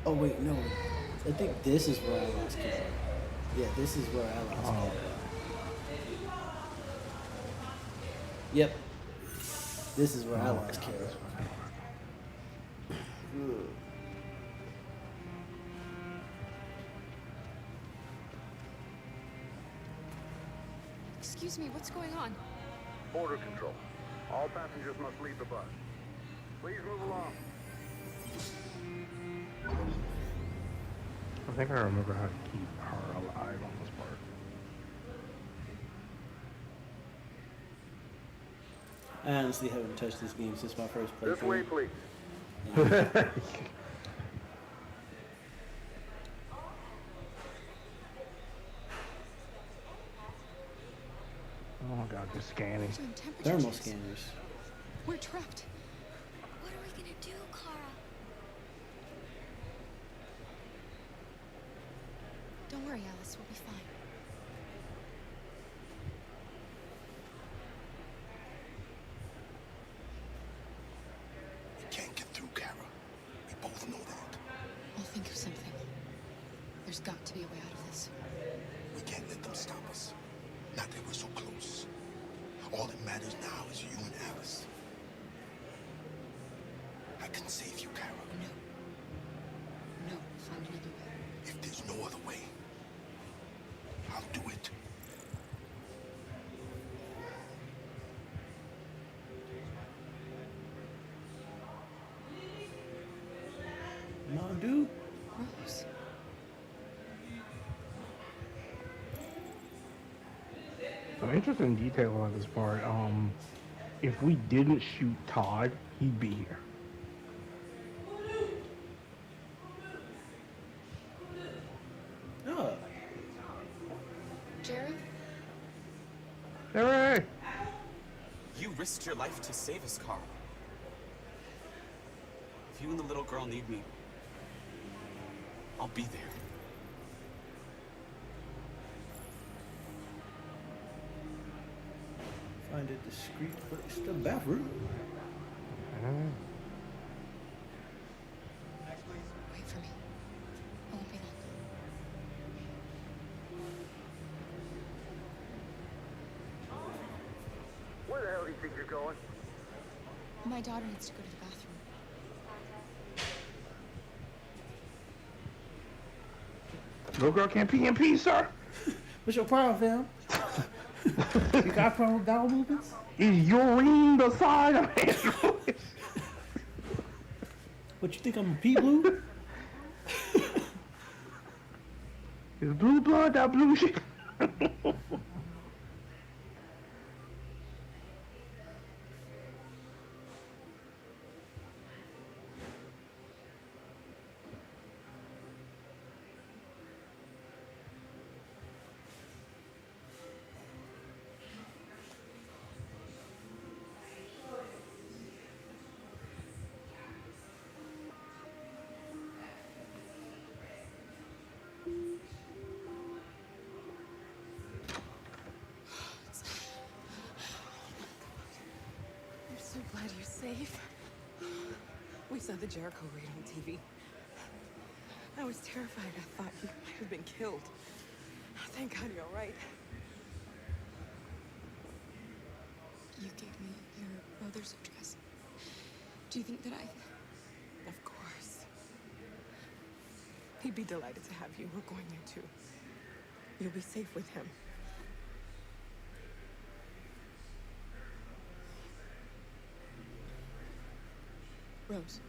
Oh wait, no. I think this is where I lost Kara. Yeah, this is where I lost Kara. Yep. This is where I lost Kara. Excuse me, what's going on? Border control. All passengers must leave the bus. Please move along. I think I remember how to keep her alive on this part. I honestly haven't touched this game since my first playthrough. This way, please. Oh god, they're scanning. Thermal scanners. We're trapped. What are we gonna do, Kara? Don't worry, Alice. We'll be fine. We can't get through, Kara. We both know that. I'll think of something. There's got to be a way out of this. We can't let them stop us. Not that we're so close. All that matters now is you and Alice. I can save you, Kara. No. No, find another way. If there's no other way, I'll do it. No, dude. Rose. So interesting detail on this part. If we didn't shoot Todd, he'd be here. Oh. Jared? Hey! You risked your life to save us, Carl. If you and the little girl need me, I'll be there. find a discreet place. The bathroom. Wait for me. I won't be long. Where the hell do you think you're going? My daughter needs to go to the bathroom. Little girl can't pee in peace, sir. What's your problem, fam? You got a problem with bowel movements? Is urine the sign of androids? What, you think I'm a pea blue? Is blue blood that blue shit? I'm so glad you're safe. We saw the Jericho raid on TV. I was terrified. I thought you might have been killed. Thank God you're all right. You gave me your brother's address. Do you think that Of course. He'd be delighted to have you. We're going there too. You'll be safe with him. Rose.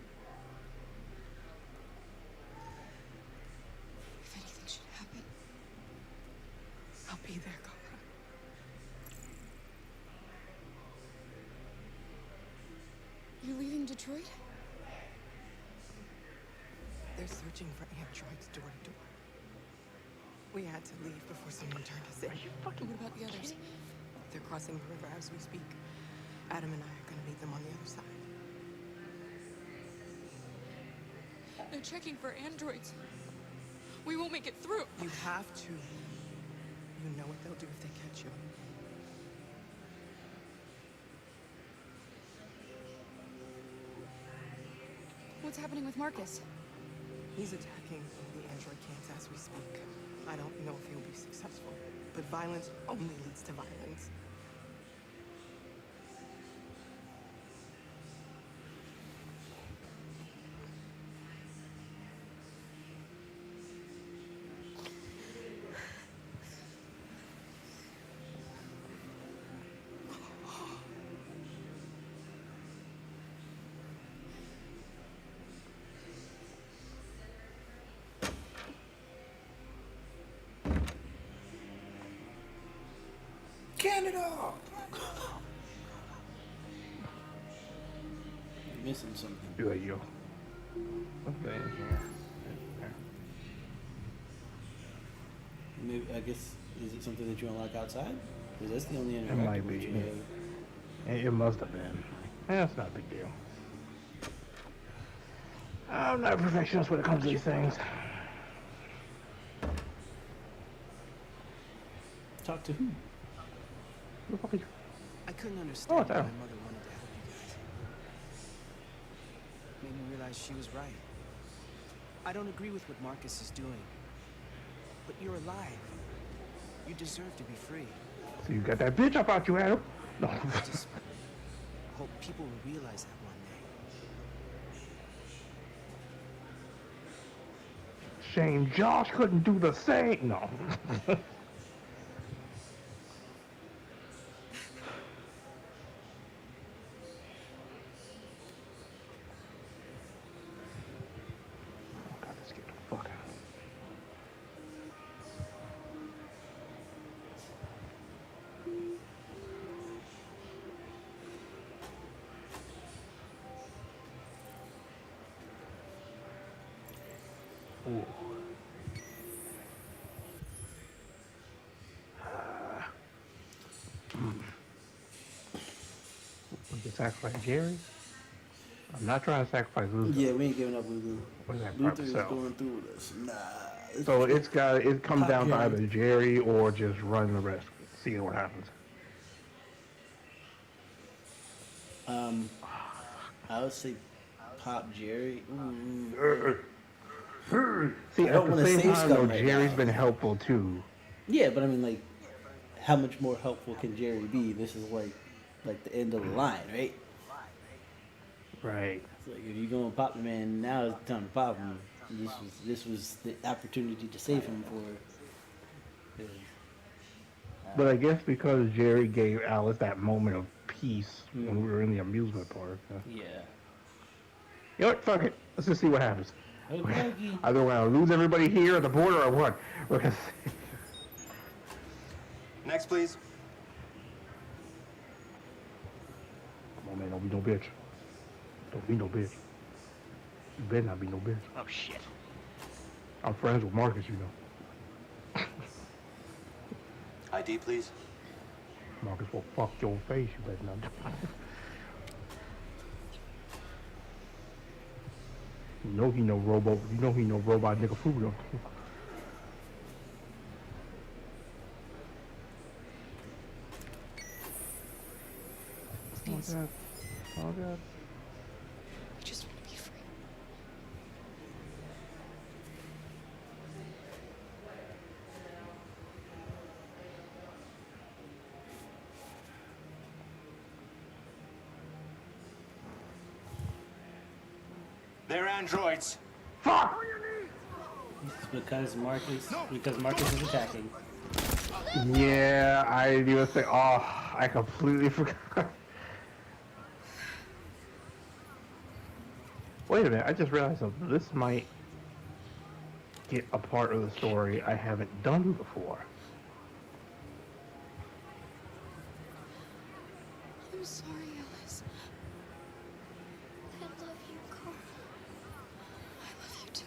If anything should happen, I'll be there, Cora. you're leaving Detroit? They're searching for androids door to door. We had to leave before someone turned us in. What about the others? They're crossing the river as we speak. Adam and I are gonna meet them on the other side. They're checking for androids. We won't make it through. You have to. You know what they'll do if they catch you. What's happening with Marcus? He's attacking the android camps as we speak. I don't know if he'll be successful, but violence only leads to violence. Canada! You're missing something. Do it, yo. Okay, here. Maybe, I guess, is it something that you unlock outside? Because that's the only It interactive might be. you have. It must have been. That's not a big deal. I'm not a perfectionist when it comes to these things. Talk to who? Who the fuck are you? I couldn't understand it's why my Adam. mother wanted to help you guys. Made me realize she was right. I don't agree with what Marcus is doing. But you're alive. You deserve to be free. So you got that bitch up out you, Adam? No. I just hope people will realize that one day. Shame Josh couldn't do the same. No. God, let's get the fuck out. Ooh. We can sacrifice Jerry? I'm not trying to sacrifice Luther. Yeah, we ain't giving up Lulu. What is that Luther part is itself? going through with us. Nah. So it comes Pop down to Jerry. either Jerry or just run the risk. See what happens. I would say Pop Jerry. See, I at don't the want to same save time, though, Scum right Jerry's now. been helpful too. Yeah, but I mean, like, how much more helpful can Jerry be? This is like the end of the line, right? Right. It's like if you're going to pop the man, now it's time to pop him. This was the opportunity to save him for. But I guess because Jerry gave Alice that moment of peace when we were in the amusement park. Yeah. You know what? Fuck it. Let's just see what happens. Okay. Either we're gonna lose everybody here at the border or what? We're gonna see. Next, please. Come on, man. Don't be no bitch. Don't be no bitch. You better not be no bitch. Oh shit. I'm friends with Marcus, you know. ID, please. Marcus will fuck your face. You better not. You know he no robot. You know he no robot nigga food. Don't you? Please. Oh god. Oh god. I just want to be free. They're androids. Fuck! Because Marcus is attacking. Yeah, I didn't even say. Oh, I completely forgot. Wait a minute, I just realized something. This might get a part of the story I haven't done before. I'm sorry, Alice. I love you, Carl. I love you too.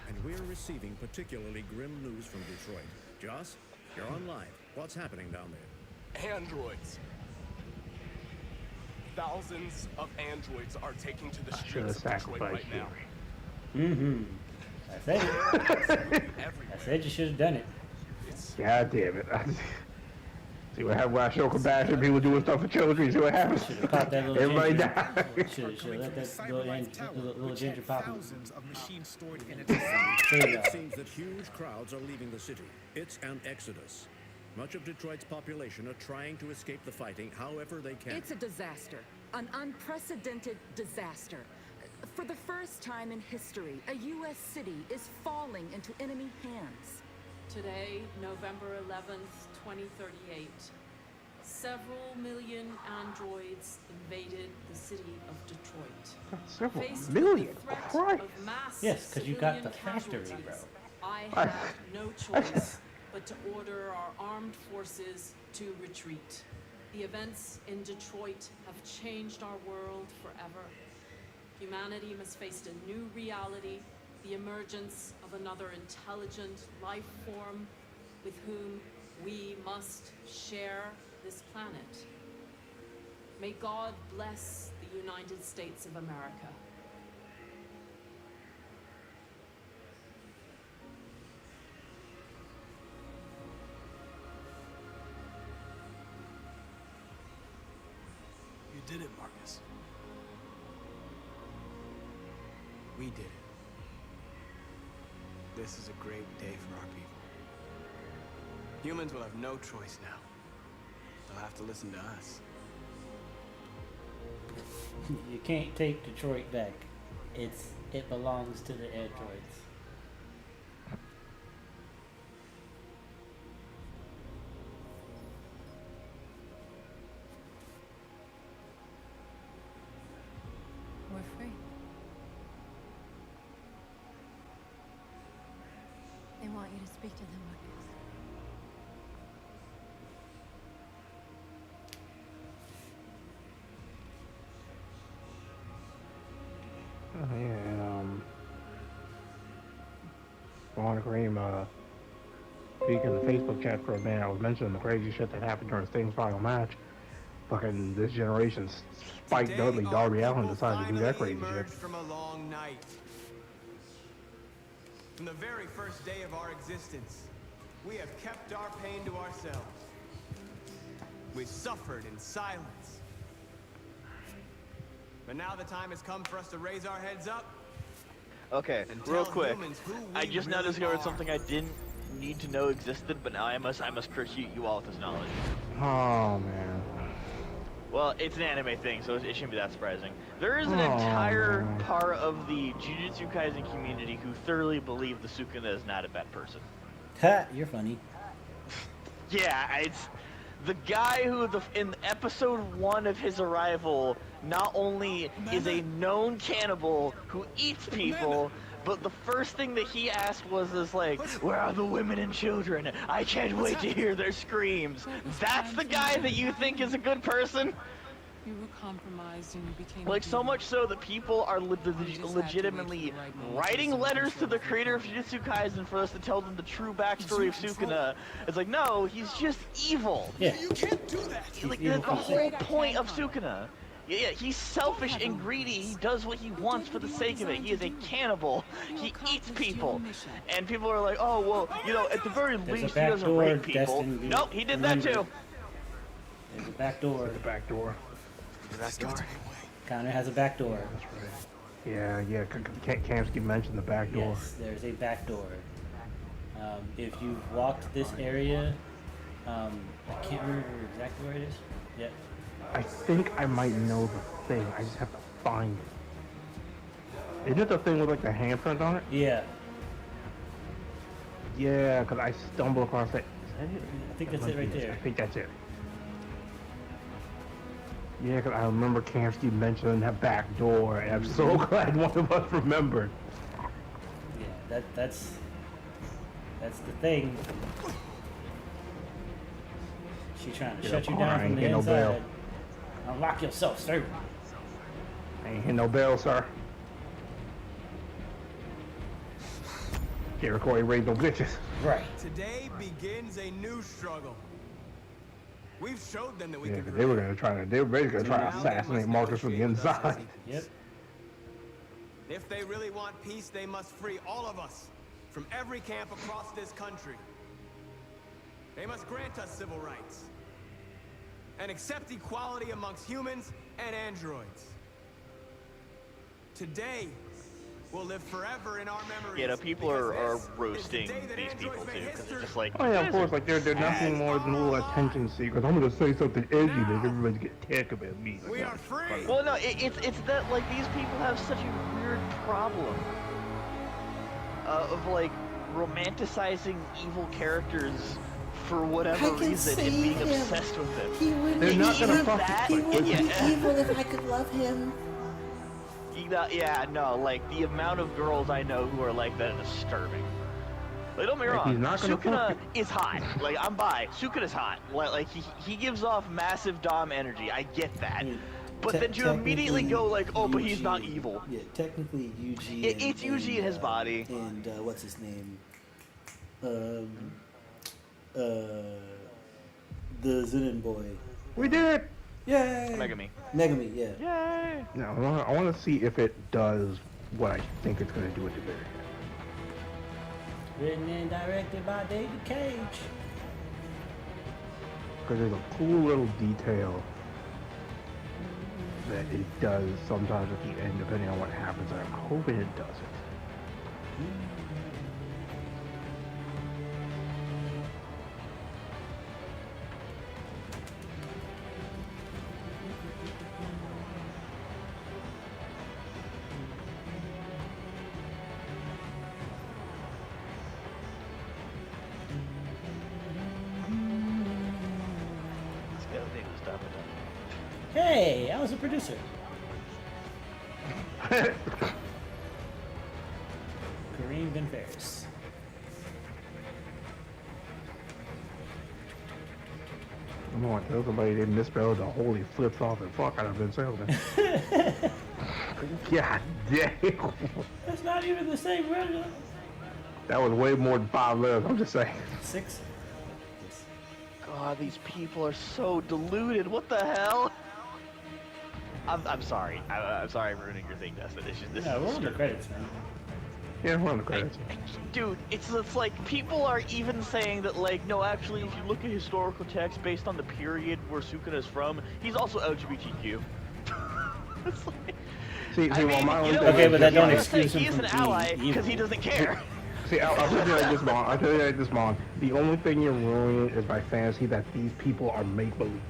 And we're receiving particularly grim news from Detroit. Joss, you're on live. What's happening down there? Androids. Thousands of androids are taking to the I should have streets of Detroit sacrificed right now. Jerry. I said it. I said you should have done it. God damn it. See what happened when I show compassion, people doing stuff for children, see what happens. Should have caught that little Everybody ginger. died. Should let that little ginger pop him. Thousands of machines stored in its There you go. It seems that huge crowds are leaving the city. It's an exodus. Much of Detroit's population are trying to escape the fighting however they can. It's a disaster. An unprecedented disaster. For the first time in history, a U.S. city is falling into enemy hands. Today, November 11th, 2038, several million androids invaded the city of Detroit. Several Faced million? with the threat Christ. of mass Yes, because you got the civilian factory, bro. casualties, I had no choice but to order our armed forces to retreat. The events in Detroit have changed our world forever. Humanity must face a new reality, the emergence of another intelligent life form with whom we must share this planet. May God bless the United States of America. You did it, Marcus. We did it. This is a great day for our people. Humans will have no choice now. They'll have to listen to us. You can't take Detroit back. It belongs to the androids. We're free. They want you to speak to them, Marcus. Oh, yeah, and, Vaughn Cream, speak in the Facebook chat for a minute. I was mentioning the crazy shit that happened during Sting's final match. Fucking this generation's Spike Dudley, Darby Allin decided to do that crazy shit. From a long night. From the very first day of our existence, we have kept our pain to ourselves. We've suffered in silence. But now the time has come for us to raise our heads up. Okay, real quick. I just now discovered something I didn't need to know existed, but now I must persecute you all with this knowledge. Oh man. Well, it's an anime thing, so it shouldn't be that surprising. There is an entire part of the Jujutsu Kaisen community who thoroughly believe the Sukuna is not a bad person. Ha! You're funny. Yeah, it's the guy who, in episode 1 of his arrival, not only is a known cannibal who eats people, but the first thing that he asked was like, where are the women and children? I can't wait to hear their screams. That's the guy that you think is a good person? You were compromised and you became like, so much so that people are legitimately writing letters to the creator of Jujutsu Kaisen for us to tell them the true backstory of Sukuna. It's like, no, he's just evil. Yeah. You can't do that. Like, that's the whole point of Sukuna. Yeah, he's selfish and greedy. He does what he wants for the sake of it. He is a cannibal. He eats people. And people are like, oh, well, you know, at the very least, he doesn't rape people. Destin, nope, he did that too. There's a back door. There's a back door. Connor has a back door. Yeah. Kamsky mentioned the back door. Yes, there's a back door. If you've walked this area, I can't remember exactly where it is. Yep. I think I might know the thing. I just have to find it. Isn't it the thing with like the handprint on it? Yeah. Yeah, because I stumbled across it. I think that's it right there. I think that's it. Yeah, because I remember Kamsky mentioning that back door, and I'm so glad one of us remembered. Yeah, that's the thing. She trying to shut you down from the inside. Unlock yourself, sir. Ain't hit no bell, sir. Jericho ain't raised no bitches. Right. Today begins a new struggle. We've showed them that we can. They were basically gonna try to assassinate Marcus from the inside. Yep. If they really want peace, they must free all of us from every camp across this country. They must grant us civil rights and accept equality amongst humans and androids. Today will live forever in our memories. Yeah, no, people are roasting these people too, because it's just like. Oh yeah, of course. Like they're nothing more than little attention seekers. I'm gonna say something edgy, make everybody get tick about me. We are free. Well, no, it's that like these people have such a weird problem of like romanticizing evil characters for whatever reason and being obsessed with them. He wouldn't They're not gonna fuck that. He wouldn't be evil if I could love him. Yeah, no, like the amount of girls I know who are like that is disturbing. Like, don't get me wrong, Sukuna is hot. Like, I'm bi. Sukuna's hot. Like he gives off massive dom energy. I get that. But then to immediately go like, oh, but he's not evil. Yeah, technically Yuji. It's Yuji in his body. And what's his name? The Zenin boy. We did it! Yay! Megami, yeah. Yay! Now I want to see if it does what I think it's going to do at the very end. Written and directed by David Cage. Because there's a cool little detail that it does sometimes at the end, depending on what happens. I'm hoping it does it. Hey, I was a producer. Kareem Ben Ferris. Come on, tell somebody they misspelled the holy flips off and fuck out of Ben Selden. God damn. That's not even the same word. That was way more than 5 letters. I'm just saying. 6. God, these people are so deluded. What the hell? I'm sorry. I'm sorry for ruining your thing, Destin. It's just this. Yeah, we're on the credits, man. Yeah, we're on the credits. Dude, it's like people are even saying that, like, no, actually, if you look at historical text based on the period where Sukuna is from, he's also LGBTQ. It's like, well, my only thing okay, but that don't he excuse him is from an being ally evil. because he doesn't care. See, I'll tell you like this, Mon. I'll tell you like this, Mon. The only thing you're ruining is by fantasy that these people are make-believe.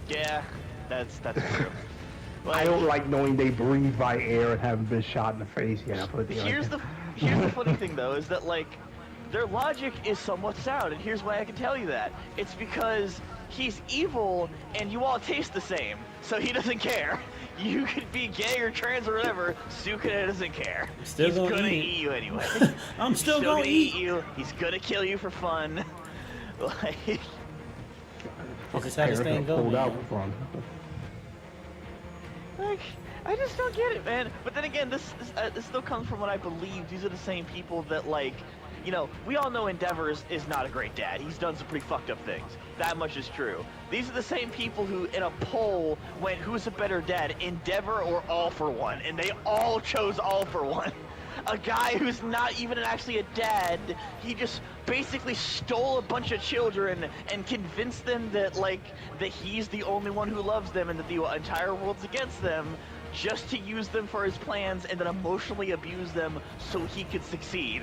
Yeah, that's true. I don't like knowing they breathe by air and haven't been shot in the face yet. Here's the funny thing though, is that like their logic is somewhat sound, and here's why I can tell you that. It's because he's evil and you all taste the same, so he doesn't care. You could be gay or trans or whatever, Sukuna doesn't care. Still He's gonna eat. eat you anyway. I'm still gonna eat you. He's gonna kill you for fun. Like, this is how this thing goes. Like, I just don't get it, man. But then again, this still comes from what I believe. These are the same people that, like, you know, we all know Endeavor is not a great dad. He's done some pretty fucked up things. That much is true. These are the same people who, in a poll, went, who's a better dad, Endeavor or All for One? And they all chose All for One. A guy who's not even actually a dad, he just basically stole a bunch of children and convinced them that, like, that he's the only one who loves them and that the entire world's against them, just to use them for his plans and then emotionally abuse them so he could succeed.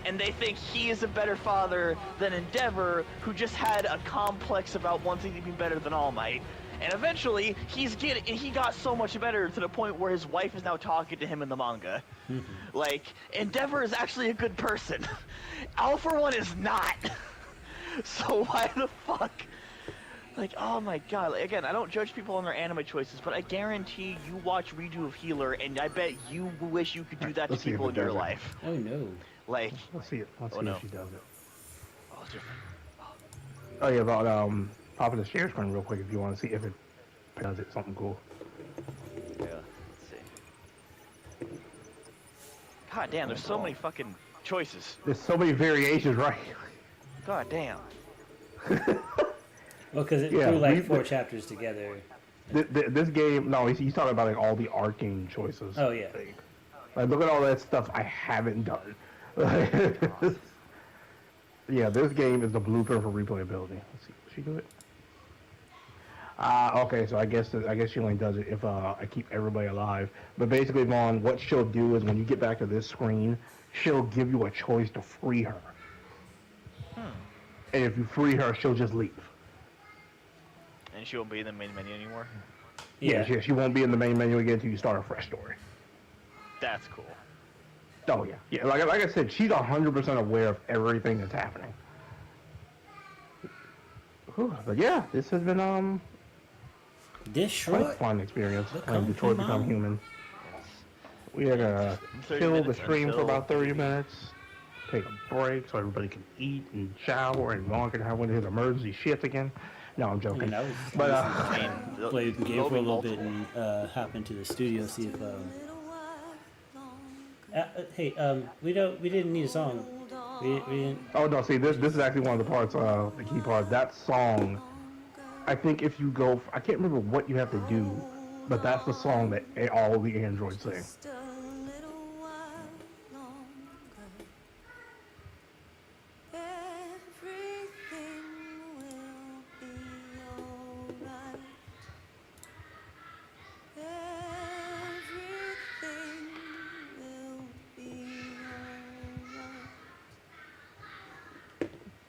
And they think he is a better father than Endeavor, who just had a complex about wanting to be better than All Might. And eventually, he got so much better to the point where his wife is now talking to him in the manga. Like, Endeavor is actually a good person. All for One is not. So why the fuck? Like, oh my god. Like, again, I don't judge people on their anime choices, but I guarantee you watch Redo of Healer, and I bet you wish you could do that to people in your life. Oh no. Like, let's see it. Let's see if she does it. Oh, it's different. Oh yeah, about popping the share screen real quick if you want to see if it does it. Something cool. Yeah, let's see. God damn, there's so many fucking choices. There's so many variations, right? God damn. Well, because it threw like 4 chapters together. This game, no, he's talking about like all the arcane choices. Oh yeah. Like, look at all that stuff I haven't done. Yeah, this game is the blueprint for replayability. Let's see, will she do it? Okay, so I guess she only does it if I keep everybody alive. But basically, Vaughn, what she'll do is when you get back to this screen, she'll give you a choice to free her. And if you free her, she'll just leave. And she won't be in the main menu anymore? Yeah, she won't be in the main menu again until you start a fresh story. That's cool. Oh yeah, yeah. Like I said, she's 100% aware of everything that's happening. Whew, but yeah, this has been quite a fun experience. Detroit Become Human. We are gonna kill the stream for about 30 minutes. Take a break so everybody can eat and shower, and Vaughn can have one of his emergency shifts again. No, I'm joking. But play the game for a little bit and hop into the studio, see if hey, we didn't need a song. We didn't. Oh no, see this is actually one of the parts, the key part. That song, I think if you go, I can't remember what you have to do, but that's the song that all the androids sing.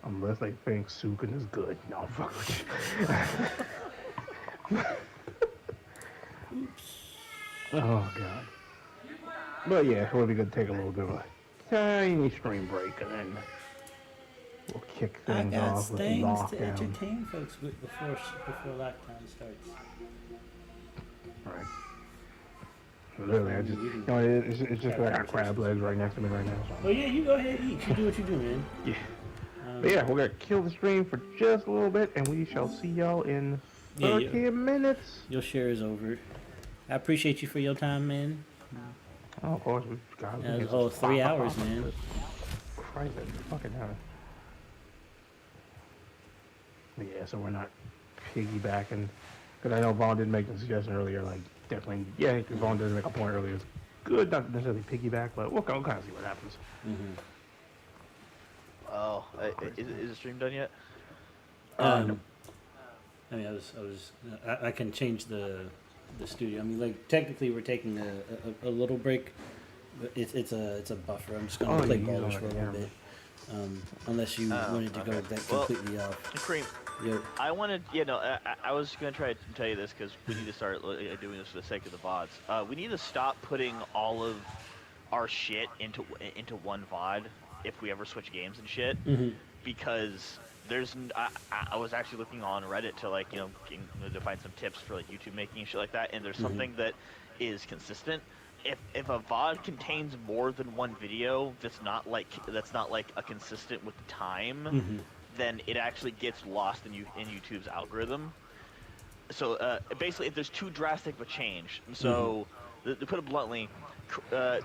Unless they think Sukuna is good. No, fuck with you. Oh, God. But yeah, it would be good to take a little bit of a tiny stream break, and then we'll kick things off with the things lockdown. to entertain folks with before lockdown starts. Right. Literally, I just, you know, it's just like I got crab legs right next to me right now. So. Oh yeah, you go ahead and eat. You do what you do, man. Yeah. But yeah, we're gonna kill the stream for just a little bit, and we shall see y'all in 30 minutes. Your share is over. I appreciate you for your time, man. Oh, of course, we got it. That was 3 hours, man. Christ, that's fucking hell. Yeah, so we're not piggybacking. Because I know Vaughn did make the suggestion earlier, like, definitely, yeah, Vaughn did make a point earlier. It's good not to necessarily piggyback, but we'll kind of see what happens. Oh, is the stream done yet? I mean, I can change the studio. I mean, like, technically we're taking a little break, but it's a buffer. I'm just gonna play ballers for a little bit. Unless you wanted to go that completely off. Cream. Yep. I wanted, I was gonna try to tell you this because we need to start doing this for the sake of the VODs. We need to stop putting all of our shit into one VOD if we ever switch games and shit, because there's I was actually looking on Reddit to like to find some tips for like YouTube making and shit like that, and there's something that is consistent. If a VOD contains more than one video that's not like a consistent with the time, then it actually gets lost in YouTube's algorithm. So basically, if there's too drastic of a change, so to put it bluntly,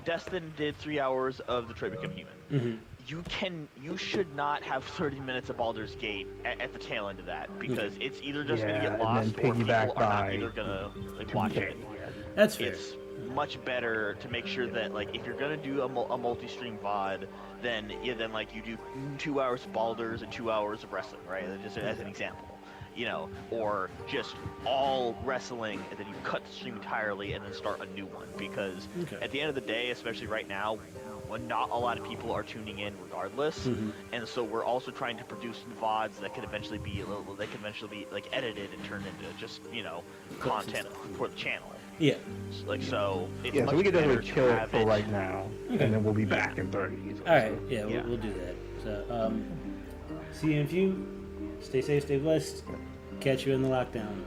Destin did 3 hours of Detroit Become Human. You should not have 30 minutes of Baldur's Gate at the tail end of that, because it's either just going to get lost or people are not either going to watch it. That's fair. It's much better to make sure that like if you're going to do a multi-stream VOD, then like you do 2 hours of Baldur's and 2 hours of wrestling, right? Just as an example. Or just all wrestling, and then you cut the stream entirely and then start a new one, because at the end of the day, especially right now, when not a lot of people are tuning in regardless, and so we're also trying to produce VODs that could eventually be like edited and turned into just content for the channel. Yeah. So it's so much we can better definitely to chill it have for it right now, and then we'll be back in 30 easily. All right, we'll do that. So, see you in a few. Stay safe, stay blessed. Catch you in the lockdown.